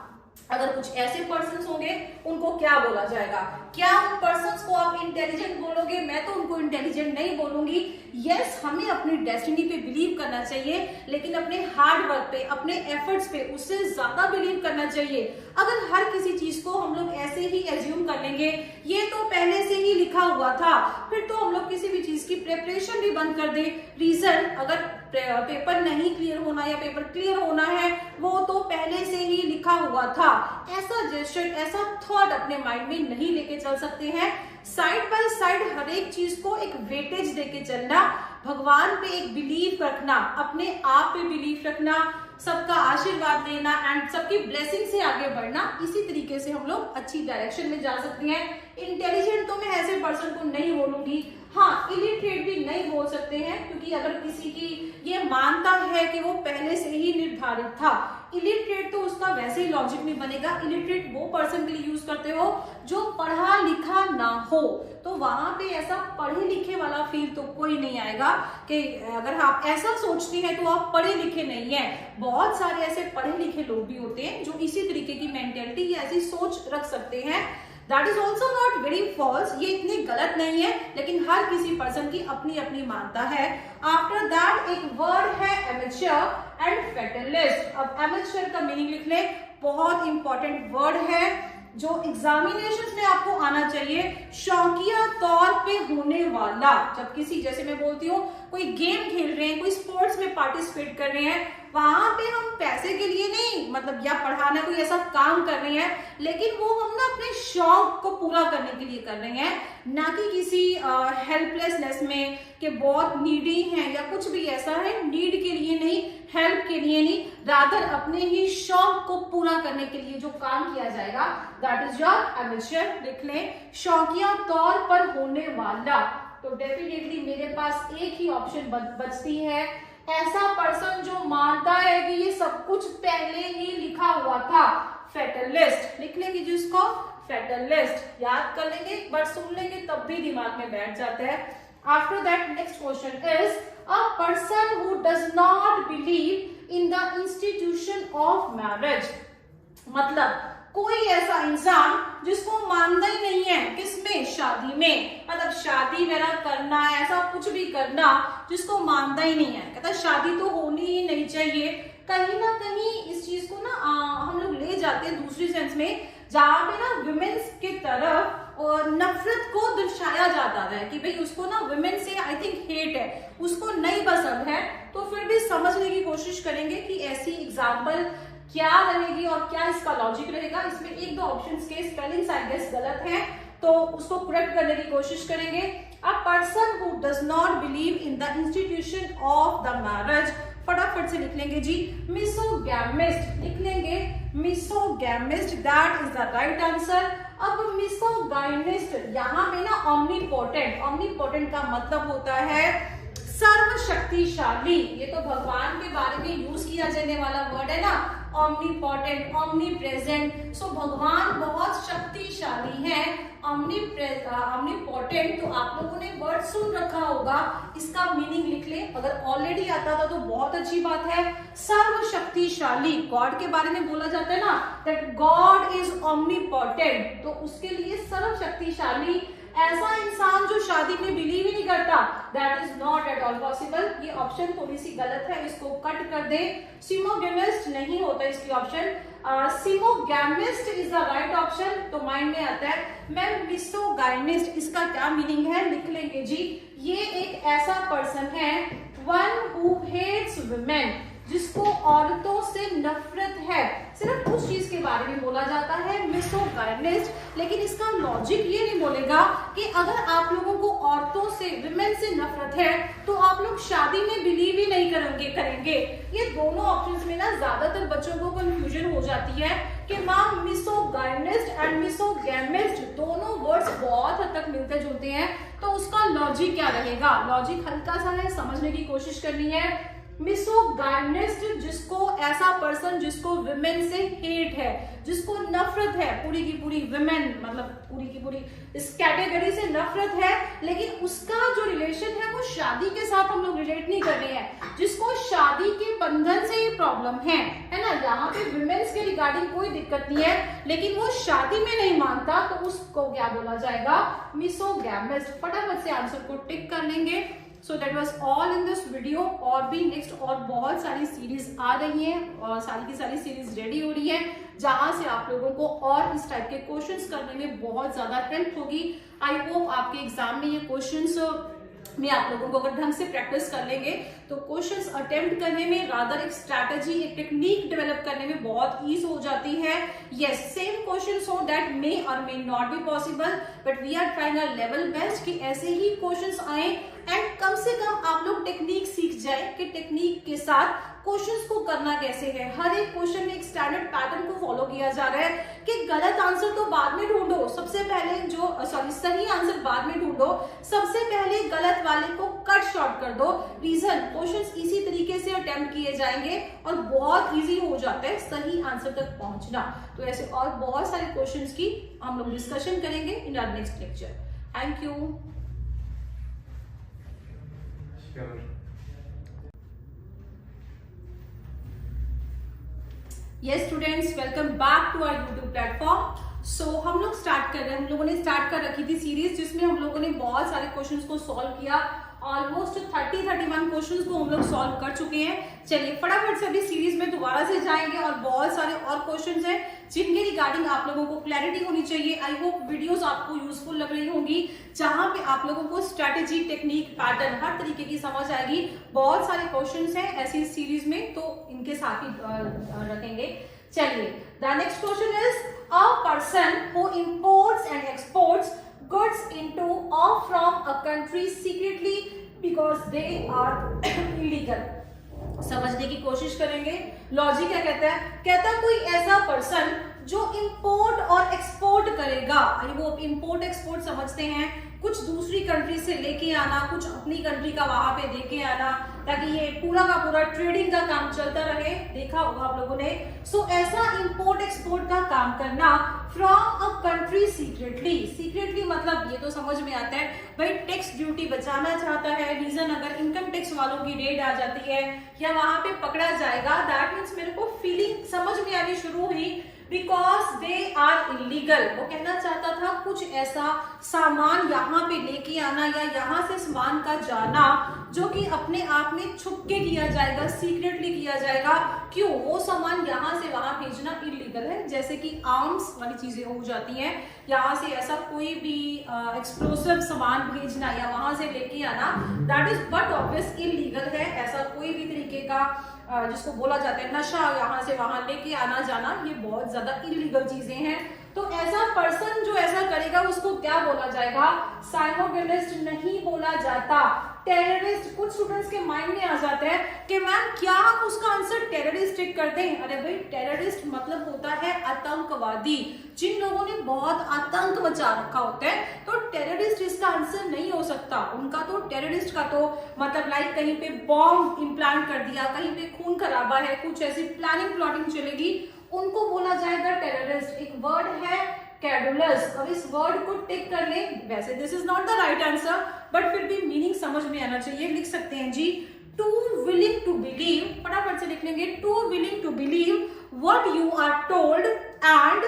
अगर कुछ ऐसे पर्सन्स होंगे उनको क्या बोला जाएगा? क्या उन पर्सन्स को आप इंटेलिजेंट बोलोगे? मैं तो उनको इंटेलिजेंट नहीं बोलूंगी। यस, हमें अपनी डेस्टिनी पे बिलीव करना चाहिए, लेकिन अपने हार्ड वर्क पे, अपने एफर्ट्स पे उससे ज्यादा बिलीव करना चाहिए। अगर हर किसी चीज को हम लोग ऐसे ही एज्यूम कर लेंगे ये तो पहले से ही लिखा हुआ था, फिर तो हम लोग किसी भी चीज की प्रिपरेशन भी बंद कर दे। रीजन, अगर पेपर नहीं क्लियर होना या पेपर क्लियर होना है वो तो पहले से ही लिखा हुआ था। ऐसा जेस्चर, ऐसा थॉट अपने माइंड में नहीं लेके चल सकते हैं। साइड बाय साइड हर एक चीज को एक वेटेज देके चलना, भगवान पे एक बिलीव रखना, अपने आप पे बिलीव रखना, सबका आशीर्वाद लेना एंड सबकी ब्लेसिंग से आगे बढ़ना, इसी तरीके से हम लोग अच्छी डायरेक्शन में जा सकते हैं। इंटेलिजेंट तो मैं ऐसे पर्सन को नहीं बोलूंगी, हाँ, इलिटरेट भी नहीं बोल सकते हैं, क्योंकि अगर किसी की ये मानता है कि वो पहले से ही निर्धारित था, इलिटरेट तो उसका वैसे ही लॉजिक नहीं बनेगा। इलिटरेट वो पर्सन के लिए यूज करते हो जो पढ़ा लिखा ना हो, तो वहां पे ऐसा पढ़े लिखे वाला फील तो कोई नहीं आएगा कि अगर आप ऐसा सोचती हैं तो आप पढ़े लिखे नहीं हैं। बहुत सारे ऐसे पढ़े लिखे लोग भी होते हैं जो इसी तरीके की मेंटेलिटी या ऐसी सोच रख सकते हैं। That is also not very false, ये इतनी गलत नहीं है, लेकिन हर किसी पर्सन की अपनी अपनी मानता है। आफ्टर दैट एक वर्ड है एमेच्योर एंड फेटलिस्ट। अब एमेच्योर का मीनिंग लिख ले, बहुत इंपॉर्टेंट वर्ड है जो एग्जामिनेशन में आपको आना चाहिए। शौकिया तौर पे होने वाला, जब किसी, जैसे मैं बोलती हूँ, कोई गेम खेल रहे हैं, कोई स्पोर्ट्स में पार्टिसिपेट कर रहे हैं, वहां पे हम पैसे के लिए नहीं, मतलब या पढ़ाना कोई ऐसा काम कर रहे हैं, लेकिन वो हम ना अपने शौक को पूरा करने के लिए कर रहे हैं, ना कि किसी हेल्पलेसनेस में कि बहुत नीडी हैं या कुछ भी ऐसा है। नीड के लिए नहीं, हेल्प के लिए नहीं, रादर अपने ही शौक को पूरा करने के लिए जो काम किया जाएगा, दैट इज योर एमेच्योर। लिख लें, शौकिया तौर पर होने वाला। तो डेफिनेटली मेरे पास एक ही ऑप्शन बचती है, ऐसा पर्सन जो मानता है कि ये सब कुछ पहले ही लिखा हुआ था, फेटलिस्ट। लिख लेंगे जिसको फेटलिस्ट, याद कर लेंगे, एक बार सुन लेंगे तब भी दिमाग में बैठ जाता है। After that next question is a person who does not believe in the institution of marriage. मतलब कोई ऐसा इंसान जिसको मानता ही नहीं है, किसमें, शादी में, मतलब शादी मेरा करना है, ऐसा कुछ भी करना, जिसको मानता ही नहीं है, कहता शादी तो होनी ही नहीं चाहिए। कहीं ना कहीं इस चीज को ना हम लोग ले जाते हैं दूसरी सेंस में, जहां पे ना विमेन्स की तरफ और नफरत को दर्शाया जाता है कि भाई उसको ना विमेन से आई थिंक हेट है, उसको नहीं पसंद है। तो फिर भी समझने की कोशिश करेंगे कि ऐसी एग्जाम्पल क्या रहेगी और क्या इसका लॉजिक रहेगा। इसमें एक दो ऑप्शंस के स्पेलिंग्स आई गेस गलत हैं, तो उसको करेक्ट करने की कोशिश करेंगे। अ person who does not believe in the institution of the marriage, फटाफट से लिख लेंगे जी, मिसोगैमिस्ट। लिख लेंगे misogamist, that is the right answer. अब मिसोगाइनिस्ट, यहाँ पे ना ऑमनीपोटेंट, ऑमनीपोटेंट का मतलब होता है सर्वशक्तिशाली। ये तो भगवान के बारे में यूज किया जाने वाला वर्ड है ना, ऑमनीपोटेंट, ऑमनीप्रेजेंट। सो भगवान बहुत शक्तिशाली है, ऑमनीपोटेंट। तो आप लोगों ने वर्ड सुन रखा होगा, इसका मीनिंग लिख ले, अगर ऑलरेडी आता था तो बहुत अच्छी बात है। सर्वशक्तिशाली, गॉड के बारे में बोला जाता है ना, दैट गॉड इज ऑमनीपोटेंट, तो उसके लिए सर्वशक्तिशाली। ऐसा इंसान जो शादी में बिलीव ही नहीं करता, that is not at all possible. ये ऑप्शन थोड़ी सी गलत है, इसको कट कर दे। सिमोगेमिस्ट नहीं होता इसकी option, misogamist is the right option. तो माइंड में आता है मैम मिसोगाइनिस्ट, इसका क्या मीनिंग है, लिख लेंगे जी। ये एक ऐसा पर्सन है, वन हु हेट्स वुमेन, जिसको औरतों से नफरत है, सिर्फ उस चीज के बारे में बोला जाता है मिसोगाइनिस्ट। लेकिन इसका लॉजिक ये नहीं बोलेगा कि अगर आप लोगों को औरतों से, विमेन से नफरत है, तो आप लोग शादी में बिलीव ही नहीं करेंगे। ये दोनों ऑप्शंस में ना ज्यादातर बच्चों को कंफ्यूजन हो जाती है कि मैम मिसोगाइनिस्ट एंड मिसोगैमिस्ट दोनों वर्ड्स बहुत हद तक मिलते जुलते हैं, तो उसका लॉजिक क्या रहेगा। लॉजिक हल्का सा है, समझने की कोशिश करनी है। मिसोगाइनिस्ट, जिसको, ऐसा पर्सन जिसको विमेन से हेट है, जिसको नफरत है, पूरी की पूरी विमेन, मतलब पूरी की पूरी इस कैटेगरी से नफरत है, लेकिन उसका जो रिलेशन है वो शादी के साथ हम लोग रिलेट नहीं कर रहे हैं, जिसको शादी के बंधन से ही प्रॉब्लम है ना। यहाँ पे विमेन्स के रिगार्डिंग कोई दिक्कत नहीं है, लेकिन वो शादी में नहीं मानता, तो उसको क्या बोला जाएगा, मिसोगैमिस्ट। फटाफट से आंसर को टिक कर लेंगे। So that was all in this video. और भी नेक्स्ट और बहुत सारी सीरीज आ रही हैं और सारी की सारी सीरीज रेडी हो रही है, जहां से आप लोगों को और इस टाइप के क्वेश्चंस करने में बहुत ज्यादा हेल्प होगी। आई होप आपके एग्जाम में ये क्वेश्चंस में आप लोगों को अगर ढंग से प्रैक्टिस कर लेंगे तो क्वेश्चंस अटेम्प्ट करने में, रादर एक स्ट्रैटेजी, एक टेक्निक डेवलप करने में बहुत ईज हो जाती है। यस, सेम क्वेश्चंस हो दैट मे और may not be possible, but we are trying our level best कि ऐसे ही क्वेश्चंस आए एंड कम से कम आप लोग टेक्निक सीख जाए कि टेक्निक के साथ क्वेश्चंस को करना कैसे है। हर एक क्वेश्चन में एक स्टैंडर्ड पैटर्न को फॉलो किया जा रहा है कि गलत आंसर तो बाद में ढूंढो, सबसे पहले सही आंसर बाद में ढूंढो, सबसे पहले गलत वाले को कट शॉर्ट कर दो। रीजन, क्वेश्चंस इसी तरीके से अटेम्प्ट किए जाएंगे और बहुत इजी हो जाता है सही आंसर तक पहुंचना। तो ऐसे और बहुत सारे क्वेश्चंस की हम लोग डिस्कशन करेंगे in our next lecture. Thank you. Yes students, welcome back to our YouTube platform. So हम लोग स्टार्ट कर रहे हैं, हम लोगों ने स्टार्ट कर रखी थी सीरीज जिसमें हम लोगों ने बहुत सारे क्वेश्चंस को सॉल्व किया। ऑलमोस्ट 30-31 क्वेश्चंस को हम लोग सॉल्व कर चुके हैं। चलिए फटाफट से अभी सीरीज में दोबारा से जाएंगे और बहुत सारे और क्वेश्चंस हैं जिनके रिगार्डिंग आप लोगों को क्लैरिटी होनी चाहिए। आई होप वीडियोस आपको यूजफुल लग रही होंगी, जहां पे आप लोगों को स्ट्रेटेजी, टेक्निक, पैटर्न हर तरीके की समझ आएगी। बहुत सारे क्वेश्चंस हैं ऐसी सीरीज में, तो इनके साथ ही रखेंगे। चलिए, the next question is a person who imports and exports goods into or from a country secretly because they are illegal। समझने की कोशिश करेंगे। लॉजिक क्या कहता है? कहता है कोई ऐसा पर्सन जो इंपोर्ट और एक्सपोर्ट करेगा। वो इंपोर्ट एक्सपोर्ट समझते हैं, कुछ दूसरी कंट्री से लेके आना, कुछ अपनी कंट्री का वहां पे लेके आना, ताकि ये पूरा का पूरा ट्रेडिंग का काम चलता रहे। देखा होगा आप लोगों ने। सो ऐसा इंपोर्ट एक्सपोर्ट का काम करना from a country secretly. Secretly मतलब ये तो समझ में आता है भाई, टैक्स ड्यूटी बचाना चाहता है। रीजन, अगर इनकम टैक्स वालों की रेड आ जाती है या वहां पे पकड़ा जाएगा, दैट मीन्स मेरे को फीलिंग समझ में आनी शुरू हुई बिकॉज दे आर इलीगल। वो कहना चाहता था कुछ ऐसा सामान यहाँ पे लेके आना या यहाँ से सामान का जाना जो कि अपने आप में छुप के किया जाएगा, सीक्रेटली किया जाएगा। क्यों? वो सामान यहाँ से वहां भेजना इलीगल है, जैसे कि आर्म्स वाली चीजें हो जाती हैं। यहाँ से ऐसा कोई भी एक्सप्लोसिव सामान भेजना या वहां से लेके आना, that is but obvious illegal है। ऐसा कोई भी तरीके का जिसको बोला जाता है नशा, यहाँ से वहां लेके आना जाना, ये बहुत ज्यादा इलीगल चीजें हैं। तो ऐसा पर्सन जो ऐसा करेगा उसको क्या बोला जाएगा? साइमोगेनिस्ट नहीं बोला जाता, टेररिस्ट। कुछ स्टूडेंट्स के माइंड में आ जाता है कि मैम क्या हम उसका आंसर टेररिस्ट टिक कर दें? अरे भाई, टेररिस्ट मतलब होता है आतंकवादी, जिन लोगों ने बहुत आतंक मचा रखा होता है। तो टेररिस्ट इसका आंसर नहीं हो सकता। उनका तो टेररिस्ट का तो मतलब लाइक कहीं पे बॉम्ब इम्प्लांट कर दिया, कहीं पे खून खराबा है, कुछ ऐसी प्लानिंग प्लॉटिंग चलेगी, उनको बोला जाएगा टेररिस्ट। एक वर्ड है कैडुलस, अब इस वर्ड को टिक कर ले। वैसे this is not the right answer, but फिर भी मीनिंग समझ में आना चाहिए। लिख सकते हैं जी, टू विलिंग टू बिलीव। फटाफट से लिख लेंगे, too willing to believe what you are told and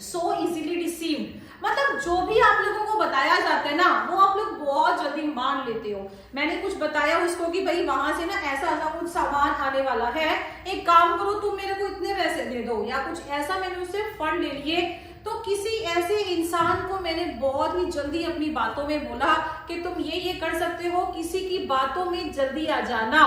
so easily deceived. मतलब जो भी आप लोगों को बताया जाता है ना, वो आप लोग बहुत जल्दी मान लेते हो। मैंने कुछ बताया उसको कि भाई वहां से ना ऐसा ऐसा कुछ सामान आने वाला है, एक काम करो तुम मेरे को इतने पैसे दे दो, या कुछ ऐसा मैंने उससे फंड ले लिए। तो किसी ऐसे इंसान को मैंने बहुत ही जल्दी अपनी बातों में बोला कि तुम ये कर सकते हो, किसी की बातों में जल्दी आ जाना।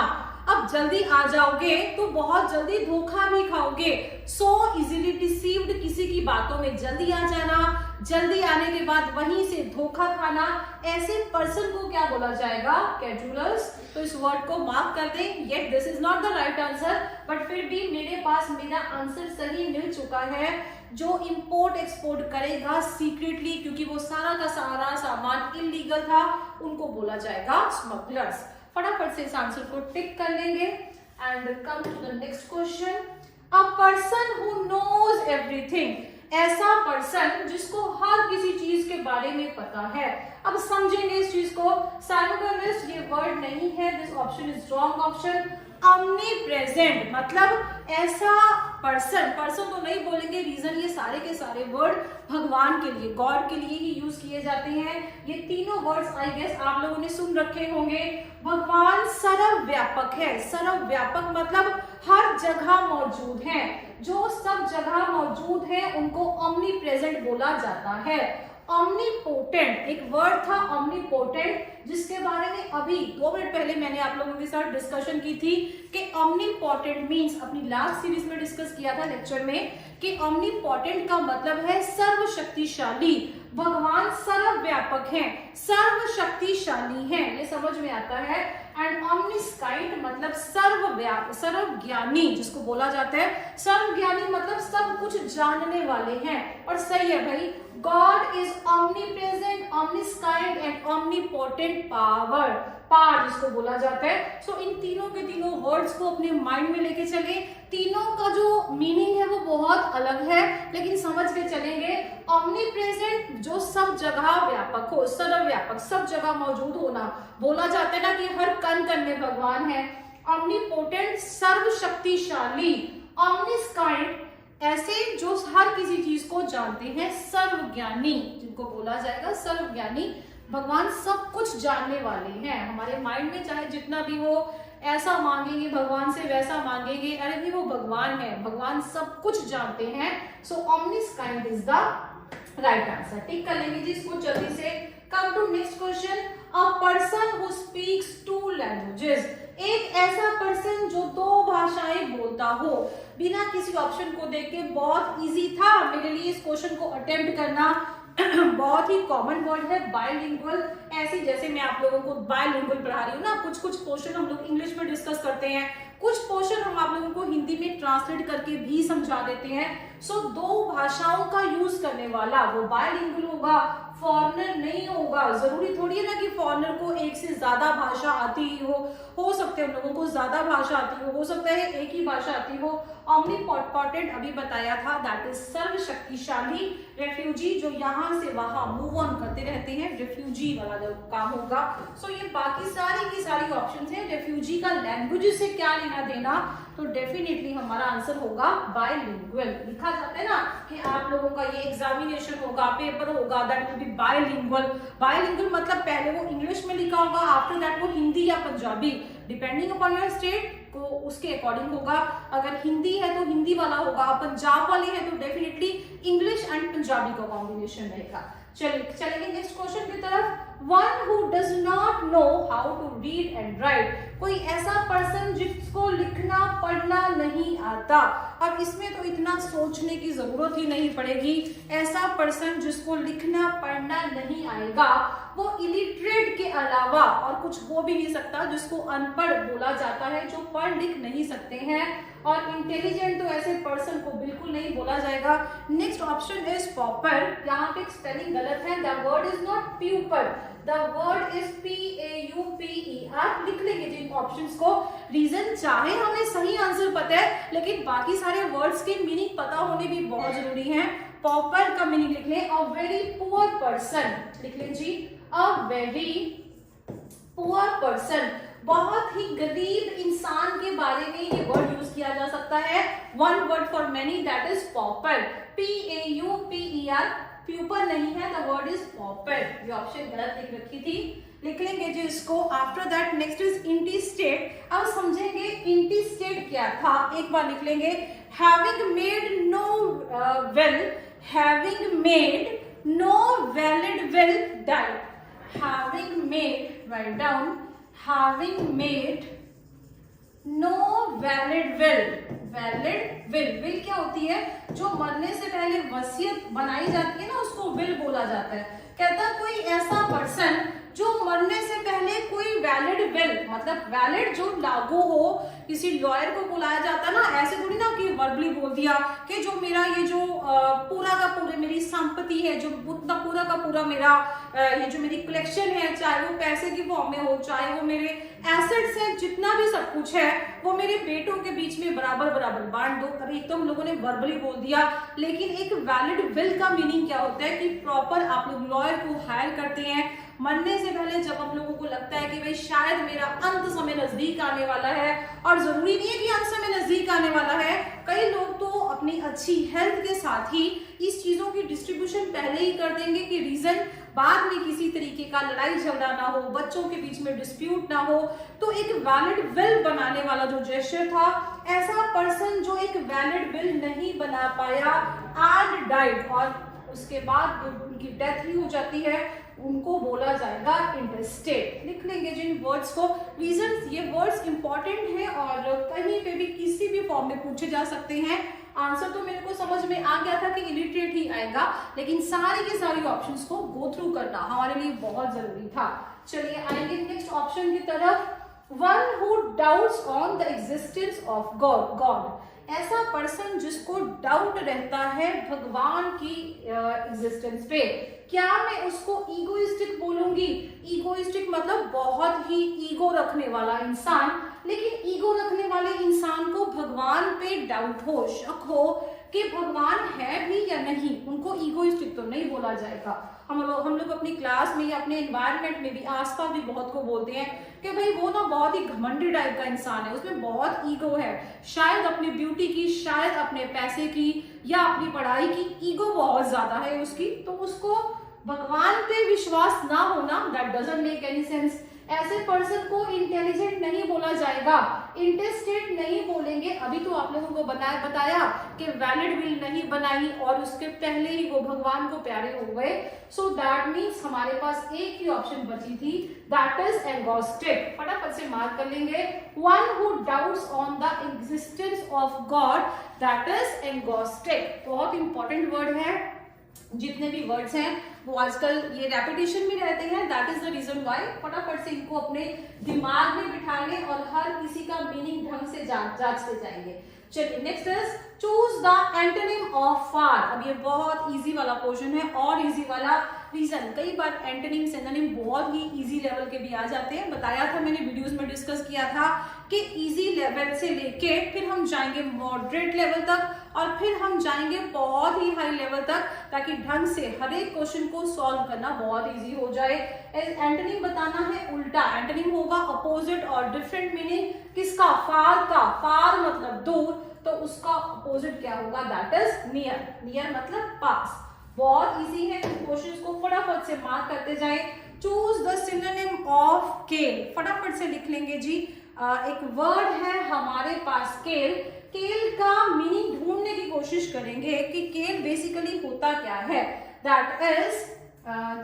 अब जल्दी आ जाओगे तो बहुत जल्दी धोखा भी खाओगे। सो इजीली डिसीव्ड, किसी की बातों में जल्दी आ जाना, जल्दी आने के बाद वहीं से धोखा खाना, ऐसे पर्सन को क्या बोला जाएगा? कैडुलस। तो इस वर्ड को मार्क कर दें। Yet this is not the right answer, but फिर भी मेरे पास मेरा आंसर सही मिल चुका है। जो इंपोर्ट एक्सपोर्ट करेगा सीक्रेटली, क्योंकि वो सारा का सारा सामान इलीगल था, उनको बोला जाएगा स्मगलर्स। फटाफट से इस आंसर को टिक कर लेंगे and come to the next question. A person who knows everything, ऐसा पर्सन जिसको हर किसी चीज के बारे में पता है। अब समझेंगे इस चीज को। साइमोगेनिस्ट ये वर्ड नहीं है, this option is wrong option. omnipresent मतलब ऐसा पर्सन तो नहीं बोलेंगे, रीजन ये सारे के सारे वर्ड भगवान के लिए, गॉड के लिए ही यूज किए जाते हैं। ये तीनों वर्ड्स आई गेस आप लोगों ने सुन रखे होंगे। भगवान सर्वव्यापक है। सर्वव्यापक मतलब हर जगह मौजूद है, जो सब जगह मौजूद है उनको omnipresent बोला जाता है। omnipotent एक वर्ड था omnipotent, जिसके बारे में अभी 2 मिनट पहले मैंने आप लोगों के साथ डिस्कशन की थी कि omnipotent मींस, अपनी लास्ट सीरीज में डिस्कस किया था लेक्चर में कि omnipotent का मतलब है सर्वशक्तिशाली। भगवान सर्वव्यापक हैं, सर्वशक्तिशाली हैं, ये समझ में आता है। एंड ऑमनिस्काइंट मतलब सर्वज्ञानी जिसको बोला जाता है। सर्वज्ञानी मतलब सब कुछ जानने वाले हैं। और सही है भाई, गॉड इज ऑमनीप्रेजेंट, ऑमनिस्काइंट एंड ऑमनीपोटेंट पावर जिसको बोला जाता है। सो इन तीनों के तीनों वर्ड्स को अपने माइंड में लेके चले। तीनों का जो मीनिंग है वो बहुत अलग है, लेकिन समझ के चलेंगे। ऑमनीप्रेजेंट जो सब जगह व्यापक हो, सर्वव्यापक, सब जगह मौजूद होना, बोला जाता है ना कि हर कण कण में भगवान है। ऑमनीपोटेंट सर्वशक्तिशाली। ऑमनिस्काइंट ऐसे जो हर किसी चीज को जानते हैं। सर्वज्ञानी जिनको बोला जाएगा सर्वज्ञानी, भगवान सब कुछ जानने वाले हैं। हमारे माइंड में चाहे जितना भी हो, ऐसा मांगेंगे भगवान से, वैसा मांगेंगे, अरे भी वो भगवान है, भगवान सब कुछ जानते हैं। So omniscient is the right answer. Tick कर लेंगे जी इसको जल्दी से। Come to next question. A person who speaks 2 languages, एक ऐसा पर्सन जो 2 भाषाएं बोलता हो। बिना किसी ऑप्शन को देख के बहुत इजी था मेरे लिए इस क्वेश्चन को अटेम्प्ट करना। बहुत ही कॉमन वर्ड है बायलिंगुअल। ऐसे जैसे मैं आप लोगों को बायलिंगुअल पढ़ा रही हूँ ना, कुछ पोर्शन हम लोग इंग्लिश में डिस्कस करते हैं, कुछ पोर्शन हम आप लोगों को हिंदी में ट्रांसलेट करके भी समझा देते हैं। सो 2 भाषाओं का यूज करने वाला वो बायलिंगुअल होगा, फॉरेनर नहीं होगा। जरूरी थोड़ी है ना कि फॉरेनर को एक से ज्यादा भाषा आती ही हो सकते हैं उन लोगों को ज्यादा भाषा आती हो सकता है एक ही भाषा आती हो। ऑमनीपोटेंट अभी बताया था, दैट इज सर्वशक्तिशाली। रेफ्यूजी जो यहाँ से वहां मूव ऑन करते रहते हैं, रेफ्यूजी वाला जो काम होगा। सो ये बाकी सारी की सारी ऑप्शंस हैं। रेफ्यूजी का लैंग्वेज से क्या लेना देना, तो डेफिनेटली हमारा आंसर होगा बायलिंगुअल। लिखा जाता है ना कि आप लोगों का ये एग्जामिनेशन होगा, पेपर होगा, that will be bilingual. Bilingual मतलब पहले वो इंग्लिश में लिखा होगा, आफ्टर दैट वो हिंदी या Punjabi, depending upon your state को उसके अकॉर्डिंग होगा। अगर हिंदी है तो हिंदी वाला होगा, पंजाब वाले है तो डेफिनेटली इंग्लिश एंड पंजाबी का कॉम्बिनेशन रहेगा। चलेंगे नेक्स्ट क्वेश्चन की तरफ। One who does not know how to read and write, कोई ऐसा पर्सन जिसको लिखना पढ़ना नहीं आता। अब इसमें तो इतना सोचने की जरूरत ही नहीं पड़ेगी। ऐसा पर्सन जिसको लिखना पढ़ना नहीं आएगा वो इलिटरेट के अलावा और कुछ हो भी नहीं सकता, जिसको अनपढ़ बोला जाता है, जो पढ़ लिख नहीं सकते हैं। और इंटेलिजेंट तो ऐसे पर्सन को बिल्कुल नहीं बोला जाएगा। Next option is pauper. यहाँ पे स्पेलिंग गलत है, the word is not puper, the word is PAUPER। लिख लेंगे जिन ऑप्शंस को। रीजन चाहे हमें सही आंसर पता है, लेकिन बाकी सारे वर्ड्स के मीनिंग पता होने भी बहुत जरूरी है। पॉपर का मीनिंग लिख लें, अ वेरी पुअर पर्सन। लिख लें जी, अ वेरी पुअर पर्सन, बहुत ही गरीब इंसान के बारे में ये वर्ड यूज किया जा सकता है। One word for many, that is pauper, PAUPER। Puper नहीं है, द वर्ड इज पॉपर। ये ऑप्शन गलत लिख रखी थी, लिख लेंगे जी इसको। After that next is intestate. अब समझेंगे इंटीस्टेट क्या था, एक बार लिख लेंगे। Having made no will, having made no valid will that, having made, write down, having made no valid will। valid will क्या होती है, जो मरने से पहले वसीयत बनाई जाती है ना, उसको will बोला जाता है। कहता कोई ऐसा पर्सन जो मरने से पहले कोई वैलिड विल, मतलब वैलिड जो लागू हो, किसी लॉयर को बुलाया जाता है ना, ऐसे थोड़ी ना कि वर्बली बोल दिया कि जो मेरा ये जो पूरा का पूरे मेरी संपत्ति है, जो पूरा का पूरा मेरा ये जो मेरी कलेक्शन है, चाहे वो पैसे की फॉर्म में हो, चाहे वो मेरे एसेट्स हैं, जितना भी सब कुछ है वो मेरे बेटों के बीच में बराबर बराबर बांट दो। अभी एक तो हम लोगों ने वर्बली बोल दिया, लेकिन एक वैलिड विल का मीनिंग क्या होता है कि प्रॉपर आप लोग लॉयर को हायर करते हैं मरने से पहले, जब हम लोगों को लगता है कि भाई शायद मेरा अंत समय नजदीक आने वाला है। और जरूरी नहीं है कि अंत समय नजदीक आने वाला है, कई लोग तो अपनी अच्छी हेल्थ के साथ ही इस चीजों की डिस्ट्रीब्यूशन पहले ही कर देंगे कि रीजन बाद में किसी तरीके का लड़ाई झगड़ा ना हो, बच्चों के बीच में डिस्प्यूट ना हो। तो एक वैलिड विल बनाने वाला जो जेस्चर था, ऐसा पर्सन जो एक वैलिड विल नहीं बना पाया एंड डाइड, और उसके बाद उनकी डेथ भी हो जाती है, उनको बोला जाएगा इंटेस्टेट। लिख लेंगे जिन वर्ड्स को। रीजन, ये वर्ड्स इंपॉर्टेंट हैं और कहीं पे भी किसी भी फॉर्म में पूछे जा सकते हैं। आंसर तो मेरे को समझ में आ गया था कि इलिटरेट ही आएगा, लेकिन सारी की सारी ऑप्शंस को गो थ्रू करना हमारे लिए बहुत जरूरी था। चलिए आएंगे नेक्स्ट ऑप्शन की तरफ। One who doubts on the existence of God, ऐसा पर्सन जिसको डाउट रहता है भगवान की एग्जिस्टेंस पे। क्या मैं उसको ईगोइस्टिक बोलूंगी? ईगोइस्टिक मतलब बहुत ही ईगो रखने वाला इंसान। लेकिन ईगो रखने वाले इंसान को भगवान पे डाउट हो, शक हो कि भगवान है भी या नहीं, उनको ईगोइस्टिक तो नहीं बोला जाएगा। हम लोग अपनी क्लास में या अपने एनवायरनमेंट में भी आसपास भी बहुत को बोलते हैं कि भाई वो ना बहुत ही घमंडी टाइप का इंसान है, उसमें बहुत ईगो है, शायद अपनी ब्यूटी की, शायद अपने पैसे की या अपनी पढ़ाई की ईगो बहुत ज्यादा है उसकी, तो उसको भगवान पे विश्वास ना होना, that doesn't make any sense. ऐसे पर्सन को इंटेलिजेंट नहीं बोला जाएगा, इंटेस्टेट नहीं बोलेंगे। अभी तो आप लोगों को बताया कि वैलिड विल नहीं बनाई और उसके पहले ही वो भगवान को प्यारे हो गए। सो दैट मीन्स हमारे पास एक ही ऑप्शन बची थी, दैट इज एगोस्टिक। फटाफट से मार्क कर लेंगे। One who doubts on the existence of God, that is एगोस्टिक। बहुत इंपॉर्टेंट वर्ड है। जितने भी वर्ड्स हैं वो आजकल ये रेपिटेशन में रहते हैं, that is the reason why. फटाफट से इनको अपने दिमाग में बिठा लें और हर किसी का मीनिंग ढंग से जांचते जाएंगे। चलिए next is choose the antonym of far. अब ये बहुत इजी वाला क्वेश्चन है और इजी वाला रीजन। कई बार एंटोनिम सिनोनिम बहुत ही इजी लेवल के भी आ जाते हैं। बताया था मैंने, वीडियोस में डिस्कस किया था कि इजी लेवल से लेके फिर हम जाएंगे मॉडरेट लेवल तक और फिर हम जाएंगे बहुत ही हाई लेवल तक, ताकि ढंग से हर एक क्वेश्चन को सॉल्व करना बहुत इजी हो जाए। एंटोनिम बताना है उल्टा, एंटोनिम होगा अपोजिट और डिफरेंट मीनिंग किसका? फार का। फार मतलब दूर, तो उसका अपोजिट क्या होगा? That is near. नियर मतलब पास। बहुत इजी है, क्वेश्चंस को फटाफट से मार्क करते जाएं। चूज द सिनोनिम ऑफ केल। फटाफट से लिख लेंगे जी। एक वर्ड है हमारे पास केल। केल का मीनिंग ढूंढने की कोशिश करेंगे कि केल बेसिकली होता क्या है। That is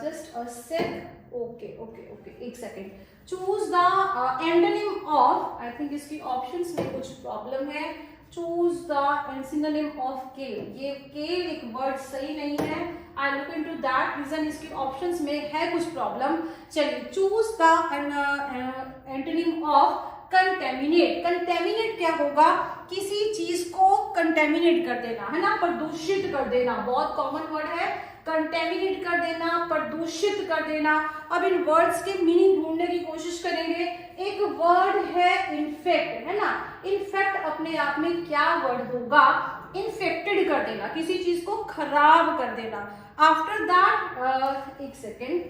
just a sec. Okay okay okay, एक second. Choose the antonym of, I think इसकी ऑप्शंस में कुछ प्रॉब्लम है। चूज द सिनोनिम ऑफ केल। ये केल एक वर्ड सही नहीं है। I look into that reason, इसकी ऑप्शंस में है कुछ प्रॉब्लम। चलिए choose the antonym of contaminate. Contaminate क्या होगा? किसी चीज को कंटेमिनेट कर देना, है ना, प्रदूषित कर देना। बहुत कॉमन वर्ड है, कंटेमिनेट कर देना, प्रदूषित कर देना। अब इन वर्ड्स के मीनिंग ढूंढने की कोशिश करेंगे। एक वर्ड है इन्फेक्ट, है ना। इन्फेक्ट अपने आप में क्या वर्ड होगा? इन्फेक्टेड कर देना, किसी चीज को खराब कर देना। आफ्टर दैट एक सेकेंड,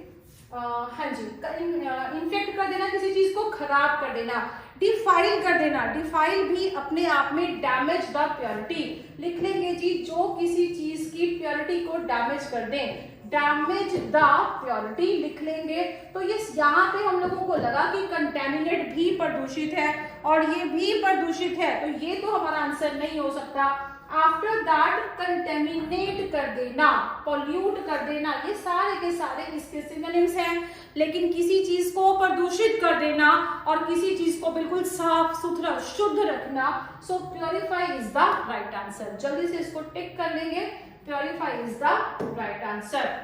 हाँ जी, इन्फेक्ट कर देना, किसी चीज को खराब कर देना। डिफाइल कर देना, डिफाइल भी अपने आप में डैमेज द प्योरिटी। लिख लेंगे जी, जो किसी चीज की प्योरिटी को डैमेज कर दे, डैमेज द प्योरिटी लिख लेंगे। तो ये यहाँ पे हम लोगों को लगा कि कंटेमिनेट भी प्रदूषित है और ये भी प्रदूषित है, तो ये तो हमारा आंसर नहीं हो सकता। आफ्टर दैट कंटेमिनेट कर देना, पॉल्यूट कर देना, ये सारे के सारे इसके सिनोनिम्स हैं। लेकिन किसी चीज को प्रदूषित कर देना और किसी चीज को बिल्कुल साफ सुथरा शुद्ध रखना, so purify is the right answer. जल्दी से इसको टिक कर लेंगे, purify is the right answer.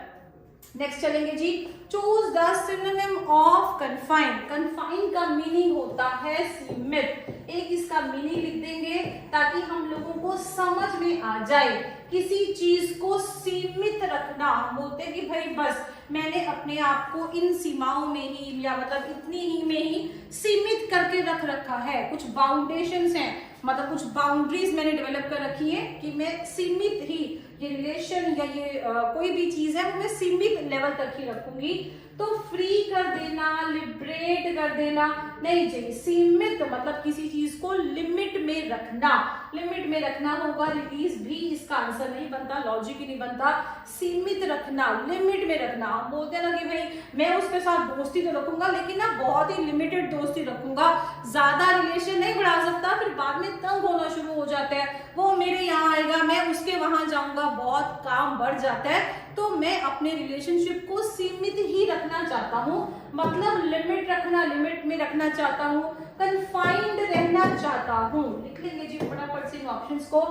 Next चलेंगे जी। Choose the synonym of confine. Confine का मीनिंग होता है सीमित। एक इसका मीनिंग लिख देंगे ताकि हम लोगों को समझ में आ जाए। किसी चीज को सीमित रखना, हम बोलते हैं कि भाई बस मैंने अपने आप को इन सीमाओं में ही, या मतलब इतनी ही में ही सीमित करके रख रखा है। कुछ बाउंडेशंस हैं, मतलब कुछ बाउंड्रीज मैंने डेवलप कर रखी है कि मैं सीमित ही ये रिलेशन या ये कोई भी चीज है वो मैं सीमित लेवल तक ही रखूंगी। तो फ्री कर देना, लिबरेट कर देना नहीं चाहिए। सीमित मतलब किसी चीज को लिमिट में रखना, लिमिट में रखना होगा। रिलीज भी इसका आंसर नहीं बनता, लॉजिक ही नहीं बनता। सीमित रखना, लिमिट में रखना। हम बोलते हैं ना कि भाई मैं उसके साथ दोस्ती तो रखूंगा लेकिन ना बहुत ही लिमिटेड दोस्ती रखूंगा, ज्यादा रिलेशन नहीं बढ़ा सकता, फिर बाद में तंग होना शुरू हो जाता है, वो मेरे यहाँ आएगा मैं उसके वहां जाऊंगा, बहुत काम बढ़ जाता है। तो मैं अपने रिलेशनशिप को सीमित ही रखना चाहता हूँ, मतलब लिमिट में रखना चाहता हूँ, कन्फाइंड रहना चाहता हूँ। लिख लेंगे जी फटाफट से इन ऑप्शंस को।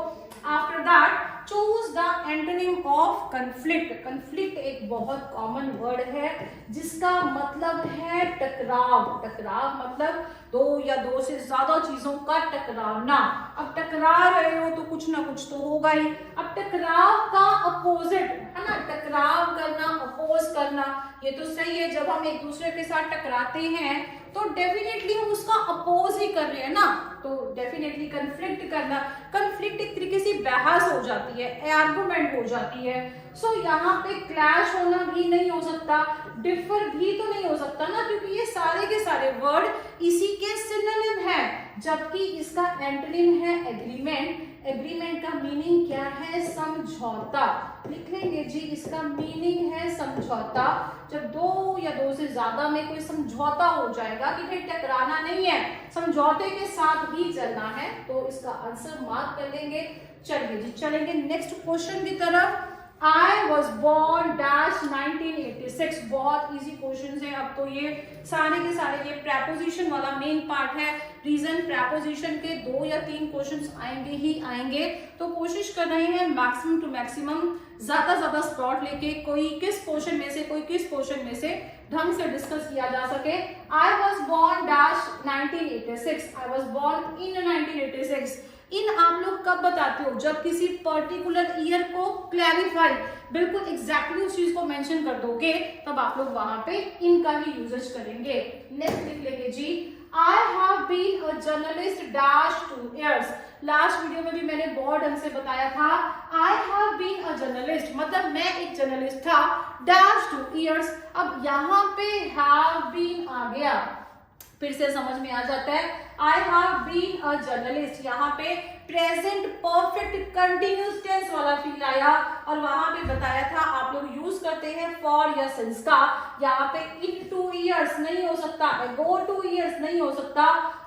After that choose the antonym of conflict. Conflict एक बहुत कॉमन वर्ड है जिसका मतलब है टकराव। टकराव मतलब दो या दो से ज्यादा चीजों का टकराना। अब टकरा रहे हो तो कुछ ना कुछ तो होगा ही। अब टकराव का अपोजिट है ना, टकराव करना, अपोज करना, ये तो सही है। जब हम एक दूसरे के साथ टकराते हैं तो डेफिनेटली हम उसका अपोज ही कर रहे हैं ना, तो डेफिनेटली कंफ्लिक्ट करना। कंफ्लिक्ट एक तरीके से बहस हो जाती है, आर्गुमेंट हो जाती है। सो यहाँ पे क्लैश होना भी नहीं हो सकता, डिफर भी तो नहीं हो सकता ना, क्योंकि ये सारे के सारे वर्ड इसी के सिनोनिम है। जबकि इसका एंटोनिम है एग्रीमेंट। एग्रीमेंट का मीनिंग क्या है? समझौता। लिख लेंगे जी, इसका मीनिंग है समझौता। जब दो या दो से ज्यादा में कोई समझौता हो जाएगा कि भाई टकराना नहीं है, समझौते के साथ ही चलना है, तो इसका आंसर मार्क कर लेंगे। चलिए जी चलेंगे नेक्स्ट क्वेश्चन की तरफ। I was born dash 1986। बहुत इजी क्वेश्चन है। अब तो ये सारे के सारे ये प्रेपोजिशन वाला मेन पार्ट है। रीजन प्रेपोजिशन के 2 या 3 क्वेश्चंस आएंगे ही आएंगे, तो कोशिश कर रहे हैं मैक्सिमम टू मैक्सिमम ज्यादा स्पॉट लेके कोई किस पोर्शन में से कोई किस पोर्शन में से ढंग से डिस्कस किया जा सके। I was born dash 1986। I was born in 1986। इन आप लोग कब बताते हो? जब किसी पर्टिकुलर ईयर को क्लैरिफाई, बिल्कुल एग्जैक्टली उस चीज को मेंशन कर दोगे, तब आप लोग वहां पे इनका ही यूजेज करेंगे। नेक्स्ट लिख लेंगे जी, I have been a journalist dash 2 years। Last video में भी मैंने बहुत ढंग से बताया था। I have been a journalist मतलब मैं एक जर्नलिस्ट था, dash 2 years। अब यहाँ पे have been आ गया, फिर से समझ में आ जाता है। I have been a journalist, यहाँ पे प्रेजेंट परफेक्ट कंटिन्यूस टेंस वाला फील आया, और वहां पे बताया था आप लोग यूज करते हैं फॉर या सिंस का। यहाँ पे इन 2 years नहीं हो सकता, ago 2 years नहीं हो सकता,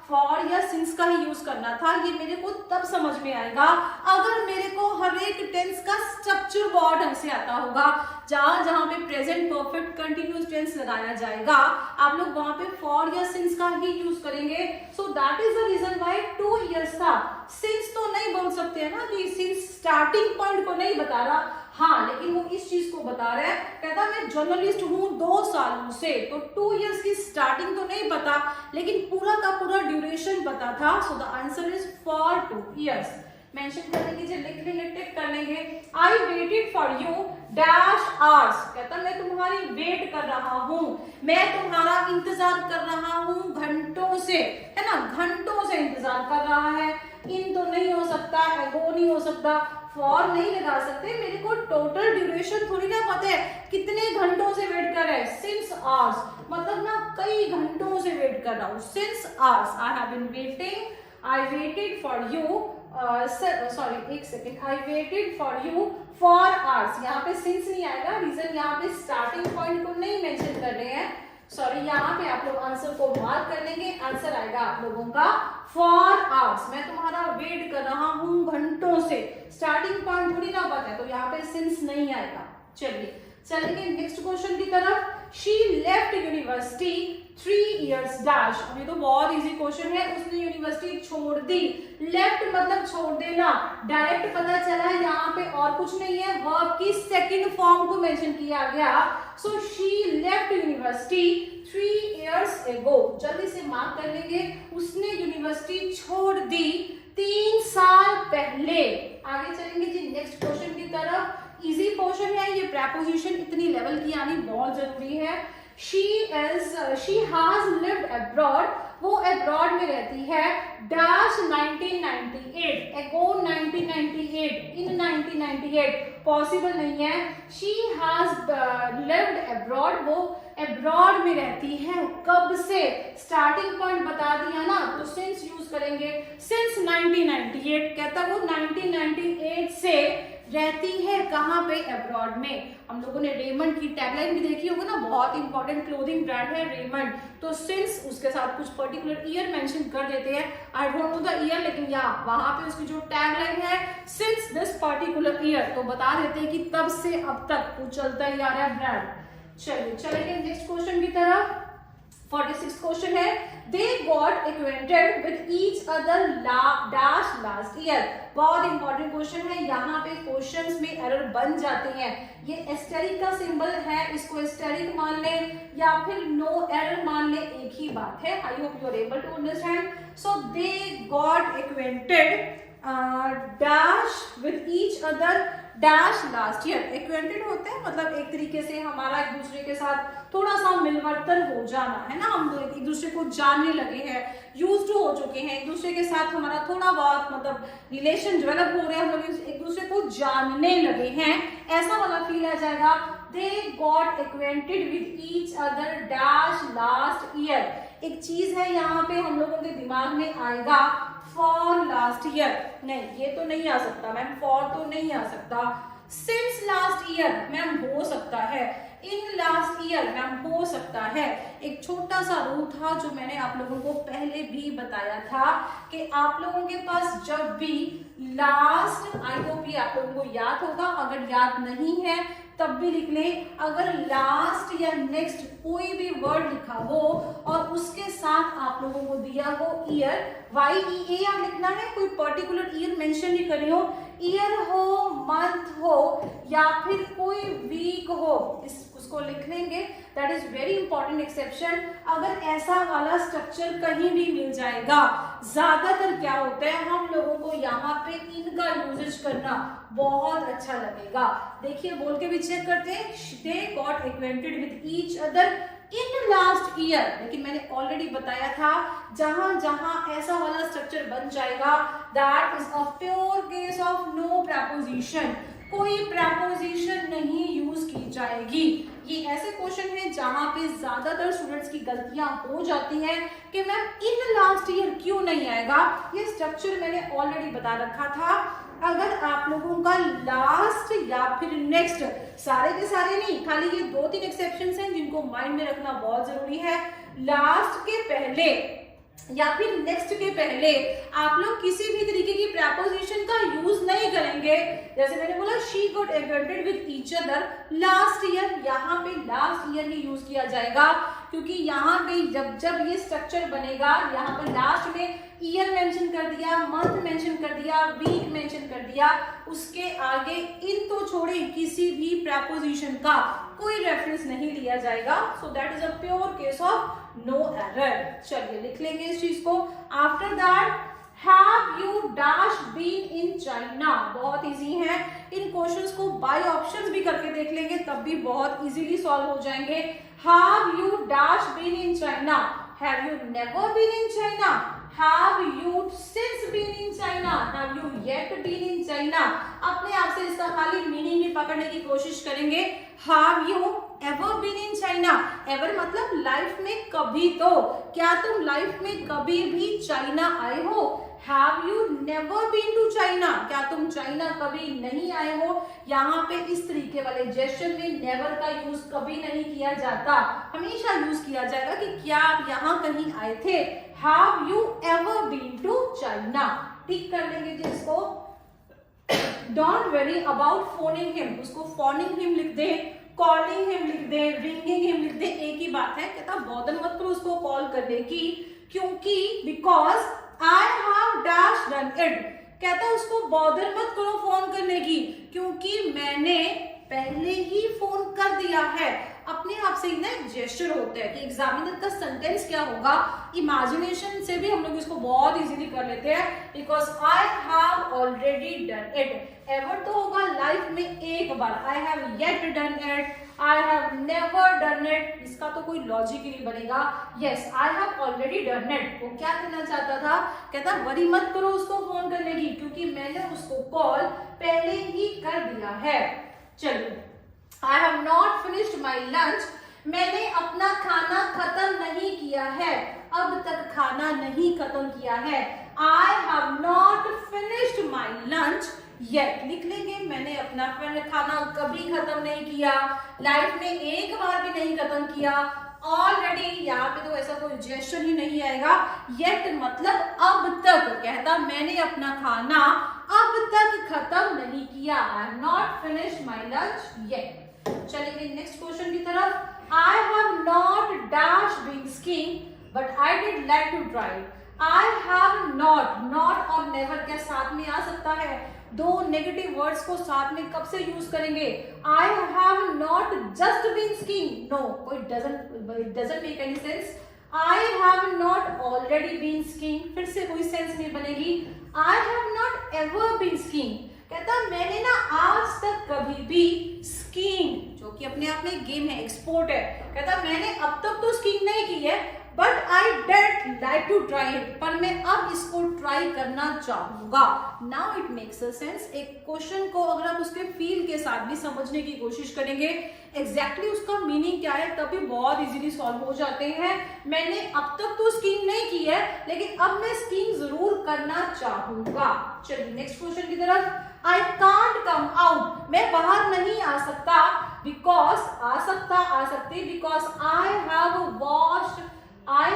फॉर या सिंस का ही यूज करना था। ये मेरे को तब समझ में आएगा अगर मेरे को हर एक टेंस का स्ट्रक्चर बहुत ढंग से आता होगा। जहां जहां पे प्रेजेंट परफेक्ट कंटिन्यूस टेंस लगाया जाएगा, आप लोग वहां पे फॉर या सिंस का ही यूज करेंगे। So that is the reason why 2 years था। सिंस तो नहीं बोल सकते है ना कि सिंस स्टार्टिंग पॉइंट को नहीं बता रहा, हाँ, लेकिन वो इस चीज को बता रहा है, कहता मैं जर्नलिस्ट हूं 2 सालों से, तो 2 years की स्टार्टिंग तो नहीं पता, लेकिन पूरा का पूरा ड्यूरेशन पता था। So the answer is for 2 years। Mention कर लेंगे, लिख लेंगे, टिक कर लेंगे। आई waited for you dash hours, कहता मैं तुम्हारी वेट कर रहा हूँ, मैं तुम्हारा इंतजार कर रहा हूँ घंटों से, है ना, घंटों से इंतजार कर रहा है। इन तो नहीं हो सकता, एगो नहीं हो सकता, फॉर नहीं लगा सकते, मेरे को टोटल ड्यूरेशन थोड़ी ना पता है कितने घंटों से वेट कर रहा है। सिंस आवर्स मतलब ना कई घंटों से वेट कर रहा हूँ। Since hours I have been waiting, I waited for you, sorry एक second, I waited for you for hours. यहाँ पे सिंस नहीं आएगा, रीजन यहाँ पे स्टार्टिंग पॉइंट को नहीं मेंशन कर रहे हैं, सॉरी। यहाँ पे आप लोग आंसर को मार्क कर लेंगे, आंसर आएगा आप लोगों का फॉर आवर्स। मैं तुम्हारा वेट कर रहा हूँ घंटों से, स्टार्टिंग पॉइंट थोड़ी ना पता है, तो यहाँ पे सिंस नहीं आएगा। चलिए चलेंगे नेक्स्ट क्वेश्चन की तरफ। She left university 3 years dash. अब ये तो बहुत इजी क्वेश्चन है, उसने यूनिवर्सिटी छोड़ दी। लेफ्ट मतलब छोड़ देना, डायरेक्ट पता चला यहाँ पे और कुछ नहीं है, वर्ब की सेकंड फॉर्म को मेंशन किया गया। So she left university 3 years ago। जल्दी से मार्क कर लेंगे, उसने यूनिवर्सिटी छोड़ दी 3 साल पहले। आगे चलेंगे जी नेक्स्ट क्वेश्चन की तरफ। इजी क्वेश्चन है ये, प्रेपोजिशन इतनी लेवल की आनी बहुत जरूरी है। she has lived abroad, वो अब्रॉड में रहती है, डैश 1998, ago 1998, in 1998 पॉसिबल नहीं है। she has lived abroad, वो अब्रॉड में रहती है, कब से, स्टार्टिंग पॉइंट बता दिया ना, तो सिंस यूज करेंगे। सिंस 1998, कहता वो 1998 से रहती है कहाँ पे, अब्रॉड में। हम लोगों ने रेमंड की टैगलाइन भी देखी होगी ना, बहुत इंपॉर्टेंट क्लोथिंग ब्रांड है रेमंड। तो सिंस उसके साथ कुछ पर्टिकुलर ईयर मेंशन कर देते हैं, I don't know the year, लेकिन यहाँ वहां पे उसकी जो टैगलाइन है सिंस दिस पर्टिकुलर ईयर, तो बता देते हैं कि तब से अब तक वो चलता ही आ रहा है ब्रांड। चलिए चलेंगे नेक्स्ट क्वेश्चन की तरफ। 46 क्वेश्चन है, दे got acquainted with each other dash last year. बहुत इंपॉर्टेंट क्वेश्चन है, यहाँ पे क्वेश्चंस में एरर बन जाते हैं। ये एस्टेरिक का सिंबल है, इसको एस्टेरिक मान ले या फिर नो एरर मान ले, एक ही बात है। I hope you are able to understand. So they got acquainted dash with each other dash last year. Acquainted होते हैं मतलब एक तरीके से हमारा एक दूसरे के साथ थोड़ा सा मिलवर्तन हो जाना, है ना। हम एक दूसरे को जानने लगे हैं, यूज्ड हो चुके हैं, एक दूसरे के साथ हमारा थोड़ा बहुत मतलब रिलेशन डेवलप हो रहे हैं, हम लोग एक दूसरे को जानने लगे हैं, ऐसा वाला फील आ जाएगा। दे got acquainted with each other dash last year. एक चीज है यहाँ पे हम लोगों के दिमाग में आएगा, फॉर लास्ट ईयर। नहीं, ये तो नहीं आ सकता मैम, फॉर तो नहीं आ सकता। सिंस लास्ट ईयर मैम हो सकता है, इन लास्ट ईयर मैम हो सकता है। एक छोटा सा रूल था जो मैंने आप लोगों को पहले भी बताया था कि आप लोगों के पास जब भी लास्ट, आई होप ये आप लोगों को याद होगा, अगर याद नहीं है तब भी लिख ले। अगर लास्ट या नेक्स्ट कोई भी वर्ड लिखा हो और उसके साथ आप लोगों को दिया हो ईयर, YEA आप लिखना है, कोई पर्टिकुलर ईयर मेंशन नहीं करी हो, ईयर हो, मंथ हो या फिर कोई वीक हो, उसको लिख लेंगे। That is very important exception. अगर ऐसा वाला स्ट्रक्चर कहीं भी मिल जाएगा, ज्यादातर क्या होता है हम लोगों को यहाँ पे इनका यूजेज करना बहुत अच्छा लगेगा। देखिए बोल के भी चेक करते हैं, दे got acquainted with each other in last year. लेकिन मैंने ऑलरेडी बताया था जहां जहां ऐसा वाला स्ट्रक्चर बन जाएगा, that is a pure case of no preposition, कोई प्रपोजिशन नहीं यूज की जाएगी। ये ऐसे क्वेश्चन है जहां पे ज्यादातर स्टूडेंट्स की गलतियां हो जाती हैं कि मैम इन लास्ट ईयर क्यों नहीं आएगा। ये स्ट्रक्चर मैंने ऑलरेडी बता रखा था। अगर आप लोगों का लास्ट या फिर नेक्स्ट, सारे के सारे नहीं, खाली ये 2-3 एक्सेप्शंस हैं जिनको माइंड में रखना बहुत जरूरी है। लास्ट के पहले या फिर नेक्स्ट के पहले आप लोग किसी भी तरीके की प्रपोजिशन का यूज नहीं करेंगे। जैसे मैंने बोला she got acquainted with each other last year, यहाँ पे लास्ट ईयर ही यूज किया जाएगा क्योंकि यहाँ पे जब जब ये स्ट्रक्चर बनेगा, यहाँ पर लास्ट में ईयर मेंशन कर दिया, मंथ मेंशन कर दिया, वीक मेंशन कर दिया, उसके आगे इन तो छोड़े किसी भी प्रपोजिशन का कोई रेफरेंस नहीं लिया जाएगा। So that is a pure case of no error. चलिए लिख लेंगे इस चीज को। After that, have you dash been in China. बहुत इजी है, इन क्वेश्चंस को बाय ऑप्शंस भी करके देख लेंगे तब भी बहुत इजीली सॉल्व हो जाएंगे। Have you dash been in China, have you never been in China, have you since been in China, have you yet been in China। अपने आप से इसका खाली मीनिंग ही पकड़ने की कोशिश करेंगे। have you ever been in China, ever मतलब लाइफ में कभी, तो क्या तुम लाइफ में कभी भी चाइना आए हो। have you never been to China, क्या तुम चाइना कभी नहीं आए हो। यहाँ पे इस तरीके वाले जेस्चर में नेवर का यूज कभी नहीं किया जाता, हमेशा यूज किया जाएगा कि क्या आप यहाँ कहीं आए थे। Have you ever been to China? टिक कर लेंगे जिसको। Don't worry about phoning him, उसको phoning him लिख दे, calling him लिख दे, ringing him लिख दे, एक ही बात है। कहता बॉदर मत करो उसको कॉल करने की, क्योंकि because I have dash done it। कहता उसको बॉदर मत करो फोन करने की, क्योंकि मैंने पहले ही फोन कर दिया है। अपने आप से ही ना एक जेस्चर होता है कि एग्जामिनर का सेंटेंस क्या होगा, इमेजिनेशन से भी हम लोग इसको बहुत इजीली कर लेते हैं। Because I have already done it. Ever तो होगा लाइफ में एक बार, I have yet done it, I have never done it, इसका तो कोई लॉजिक ही नहीं बनेगा। Yes, I have already done it. वो क्या कहना चाहता था, कहता वरी मत करो उसको फोन करने की, क्योंकि मैंने उसको कॉल पहले ही कर दिया है। चलिए, I have not finished my lunch, मैंने अपना खाना खत्म नहीं किया है। अब तक खाना नहीं खत्म किया है। I have not finished my lunch yet। लिख लेंगे मैंने अपना खाना कभी खत्म नहीं किया, लाइफ में एक बार भी नहीं खत्म किया। ऑलरेडी यहाँ पे तो ऐसा कोई जेस्चर ही नहीं आएगा। येट मतलब अब तक, कहता मैंने अपना खाना अब तक खत्म नहीं किया। I have not finished my lunch yet। चलिए नेक्स्ट क्वेश्चन की तरफ। I have not dash been skiing but I did like to try। I have not और never क्या साथ में आ सकता है? दो नेगेटिव वर्ड्स को साथ में कब से यूज करेंगे? I have not just been skiing। No, it doesn't make any sense। I have not already been skiing, फिर से कोई सेंस नहीं बनेगी। I have not ever been skiing, कहता मैंने ना आज तक कभी भी स्कीइंग, जो कि अपने आप में एक गेम है, एक स्पोर्ट है, कहता मैंने अब तक तो स्कीइंग नहीं की है, but I did like to try it, पर मैं अब इसको ट्राई करना चाहूंगा। Now it makes a sense. एक क्वेश्चन को अगर आप उसके फील के साथ भी समझने की कोशिश करेंगे, एग्जैक्टली उसका मीनिंग क्या है, तभी बहुत इजीली सॉल्व हो जाते हैं। मैंने अब तक तो स्कीइंग नहीं की है, लेकिन अब मैं स्कीइंग जरूर करना चाहूंगा। चलिए नेक्स्ट क्वेश्चन की तरफ। आई कांट कम आउट, मैं बाहर नहीं आ सकता, बिकॉज आ सकती because I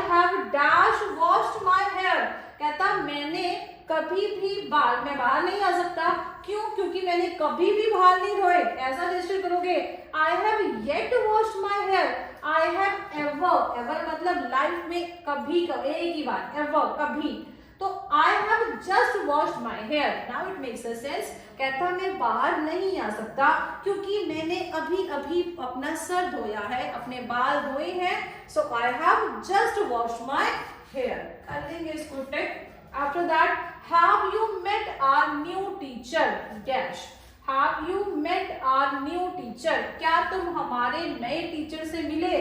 have dash washed my hair, कहता मैंने कभी भी मैं बाहर नहीं आ सकता, क्यों? क्योंकि मैंने कभी भी बाल नहीं धोए। ऐसा रजिस्टर करोगे। I have yet washed my hair, I have ever मतलब लाइफ में कभी एक ही बार, एवर कभी, तो I have just washed my hair. Now it makes a sense, कहता मैं बाहर नहीं आ सकता क्योंकि मैंने अभी अभी अपना सर धोया है, अपने बाल धोए हैं, so I have just washed my hair. कर लेंगे इसको tick. After that, have you met our new teacher dash, have you met our new teacher, क्या तुम हमारे नए टीचर से मिले?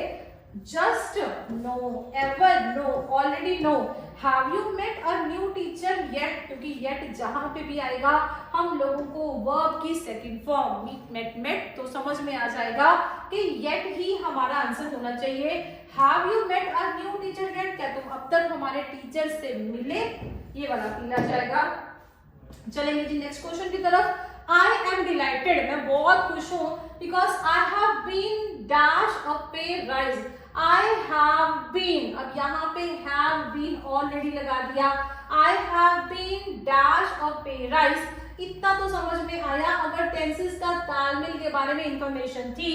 Just no, ever no, already no. Have you met a new teacher yet, क्योंकि येट जहां पे भी आएगा हम लोगों को वर्ब की सेकंड फॉर्म मेट तो समझ में आ जाएगा कि येट ही हमारा आंसर होना चाहिए। Have you met a new teacher yet, क्या तुम अब तक हमारे टीचर से मिले? ये वाला फील आ जाएगा। चलेंगे जी नेक्स्ट क्वेश्चन की तरफ। I am delighted, मैं बहुत खुश हूँ, because I have been dash a pay rise। I have been, अब यहाँ पे have been already लगा दिया। I have been dash a pay rise, इतना तो समझ में आया। अगर टेंसेस का तालमेल के बारे में इंफॉर्मेशन थी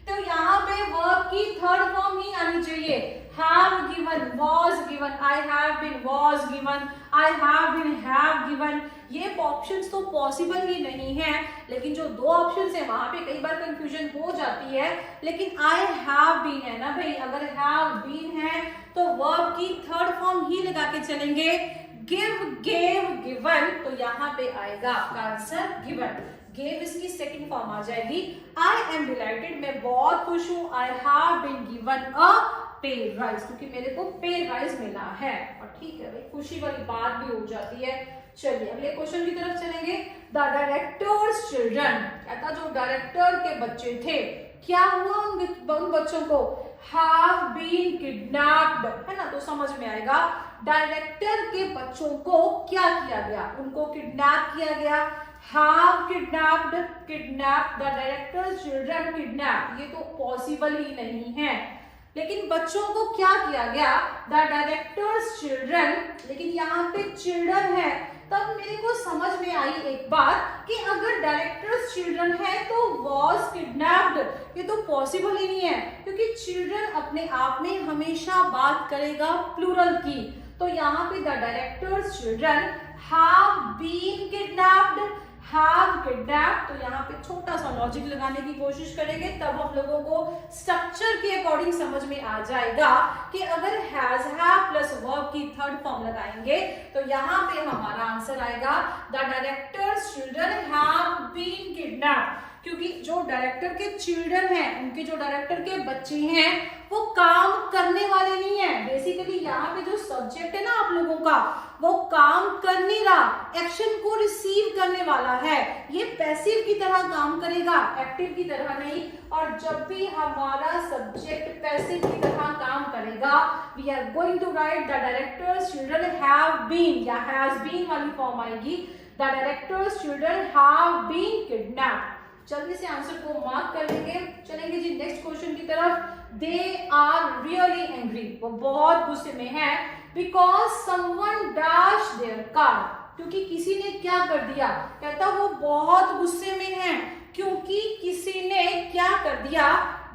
तो यहाँ पे वर्ब की थर्ड फॉर्म ही आनी चाहिए। have given, was given, I have been was given, I have been have given। ये ऑप्शंस तो पॉसिबल ही नहीं है, लेकिन जो दो ऑप्शंस है वहां पे कई बार कंफ्यूजन हो जाती है। लेकिन आई हैव बीन है ना भाई, अगर हैव बीन है तो वर्ब की थर्ड फॉर्म ही लगा के चलेंगे। गिव, गेव, गिवन, तो यहाँ पे आएगा आपका आंसर गिवन। गेव इसकी सेकंड फॉर्म आ जाएगी। आई एम डिलाइटेड, मैं बहुत खुश हूँ। I have been given a pay rise, क्योंकि मेरे को पे राइज मिला है। और ठीक है भाई, खुशी वाली बात भी हो जाती है। चलिए अगले क्वेश्चन की तरफ चलेंगे। द डायरेक्टर्स चिल्ड्रन, कहता जो डायरेक्टर के बच्चे थे, क्या हुआ उन बच्चों को? हैव बीन किडनैप्ड, है ना, तो समझ में आएगा डायरेक्टर के बच्चों को क्या किया गया, उनको किडनैप किया गया। Have kidnapped, kidnap the directors children kidnap, ये तो पॉसिबल ही नहीं है। लेकिन बच्चों को क्या किया गया? द डायरेक्टर्स चिल्ड्रन, लेकिन यहाँ पे चिल्ड्रन है, तब मेरे को समझ में आई एक बात कि अगर डायरेक्टर्स चिल्ड्रन है तो वॉज किडनैप्ड, ये तो पॉसिबल ही नहीं है, क्योंकि चिल्ड्रन अपने आप में हमेशा बात करेगा प्लूरल की। तो यहाँ पे the directors children have been kidnapped, have kidnapped, तो यहाँ पे छोटा सा लॉजिक लगाने की कोशिश करेंगे, तब हम लोगों को स्ट्रक्चर के अकॉर्डिंग समझ में आ जाएगा कि अगर हैज हैव प्लस वर्ब की थर्ड फॉर्म लगाएंगे तो यहाँ पे हमारा आंसर आएगा the directors children have been kidnapped. क्योंकि जो डायरेक्टर के चिल्ड्रन हैं, उनके जो डायरेक्टर के बच्चे हैं, वो काम करने वाले नहीं है। बेसिकली यहाँ पे जो सब्जेक्ट है ना आप लोगों का, वो काम कर नहीं रहा, एक्शन को रिसीव करने वाला है। ये पैसिव की तरह काम करेगा, एक्टिव की तरह नहीं। और जब भी हमारा सब्जेक्ट पैसिव की तरह काम करेगा, we are going to write the directors children have been, या हैज बीन वाली फॉर्म आएगी, the directors children have been kidnapped. जल्दी से आंसर को मार्क कर लेंगे। चलेंगे जी नेक्स्ट क्वेश्चन की तरफ। दे आर रियली एंग्री, वो बहुत गुस्से में है, because someone dash there car, क्योंकि किसी ने क्या कर दिया। कहता वो बहुत गुस्से में है क्योंकि किसी ने क्या कर दिया,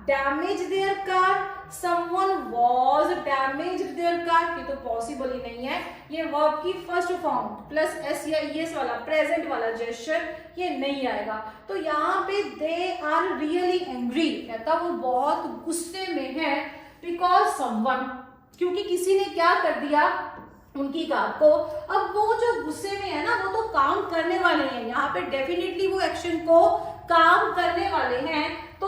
damage their car. someone was damaged their car, ये तो पॉसिबल ही नहीं है। ये वर्ब की फर्स्ट फॉर्म प्लस एस या ईएस वाला प्रेजेंट वाला जेस्चर ये नहीं आएगा। तो यहाँ पे दे आर रियली एंग्री, कहता वो बहुत गुस्से में है, बिकॉज समवन, क्योंकि किसी ने क्या कर दिया उनकी कार को। अब वो जो गुस्से में है ना, वो तो काम करने वाले हैं, यहाँ पे डेफिनेटली वो एक्शन को काम करने वाले हैं। तो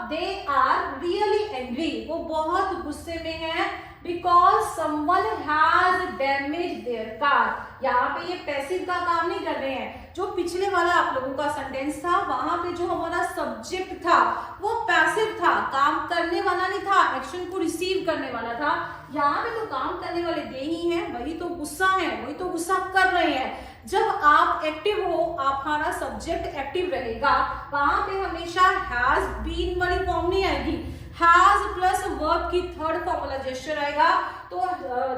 दे आर रियली एंग्री, वो बहुत गुस्से में है, because someone has damage their car. यहाँ पे ये पैसिव का काम नहीं कर रहे हैं। जो पिछले वाला आप लोगों का सेंटेंस था, वहां पे जो हमारा सब्जेक्ट था वो पैसिव था, काम करने वाला नहीं था, एक्शन को रिसीव करने वाला था। यहाँ पे तो काम करने वाले दे ही हैं, वही तो गुस्सा है, वही तो गुस्सा कर रहे हैं। जब आप एक्टिव हो, हमारा सब्जेक्ट एक्टिव रहेगा, वहां पे हमेशा हैज बीन वाली फॉर्म नहीं आएगी, हैज प्लस वर्ब की थर्ड फॉर्म वाला जेस्चर आएगा। तो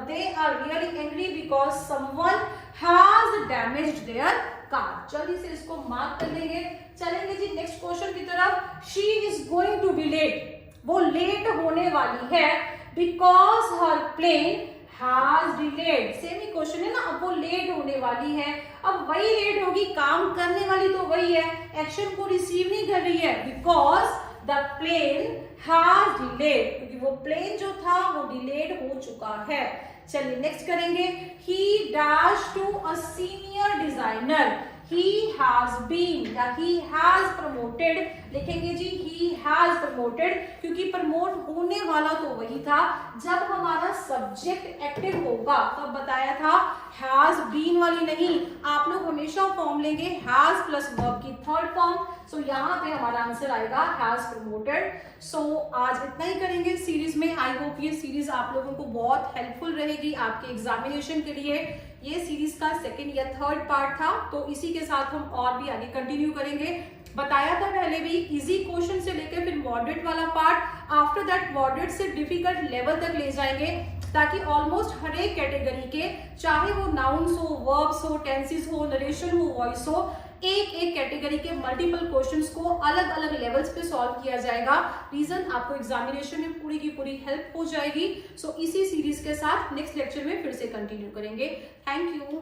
they are really angry because someone has damaged their car. जल्दी से इसको मार्क कर लेंगे। चलेंगे जी नेक्स्ट क्वेश्चन की तरफ। She is going to be late, वो लेट होने वाली है, because her plane has delayed. Same ही क्वेश्चन है ना, अब वो लेट होने वाली है, अब वही लेट होगी, काम करने वाली तो वही है, एक्शन को रिसीव नहीं कर रही है, because the plane has delayed, क्योंकि वो प्लेन जो था वो डिलेड हो चुका है। चलिए नेक्स्ट करेंगे। He dash to a senior designer, he has been या he has promoted लिखेंगे जी, he has promoted, क्योंकि प्रमोट होने वाला तो वही था। जब हमारा सब्जेक्ट एक्टिव होगा तब बताया था, has been वाली नहीं। आप लोग हमेशा फॉर्म लेंगे has प्लस वर्ब की थर्ड फॉर्म। सो यहाँ पे हमारा आंसर आएगा has promoted। सो आज इतना ही करेंगे सीरीज में। आई होप ये सीरीज आप लोगों को बहुत हेल्पफुल रहेगी आपके एग्जामिनेशन के लिए। ये सीरीज का सेकंड या थर्ड पार्ट था, तो इसी के साथ हम और भी आगे कंटिन्यू करेंगे। बताया था पहले भी, इजी क्वेश्चन से लेकर फिर मॉडरेट वाला पार्ट, आफ्टर दैट मॉडरेट से डिफिकल्ट लेवल तक ले जाएंगे, ताकि ऑलमोस्ट हर एक कैटेगरी के, चाहे वो नाउन्स हो, वर्ब्स हो, टेंसेस हो, नरेशन हो, वॉइस हो, एक एक कैटेगरी के मल्टीपल क्वेश्चंस को अलग अलग लेवल्स पे सॉल्व किया जाएगा। रीजन आपको एग्जामिनेशन में पूरी की पूरी हेल्प हो जाएगी। सो इसी सीरीज के साथ नेक्स्ट लेक्चर में फिर से कंटिन्यू करेंगे। Thank you.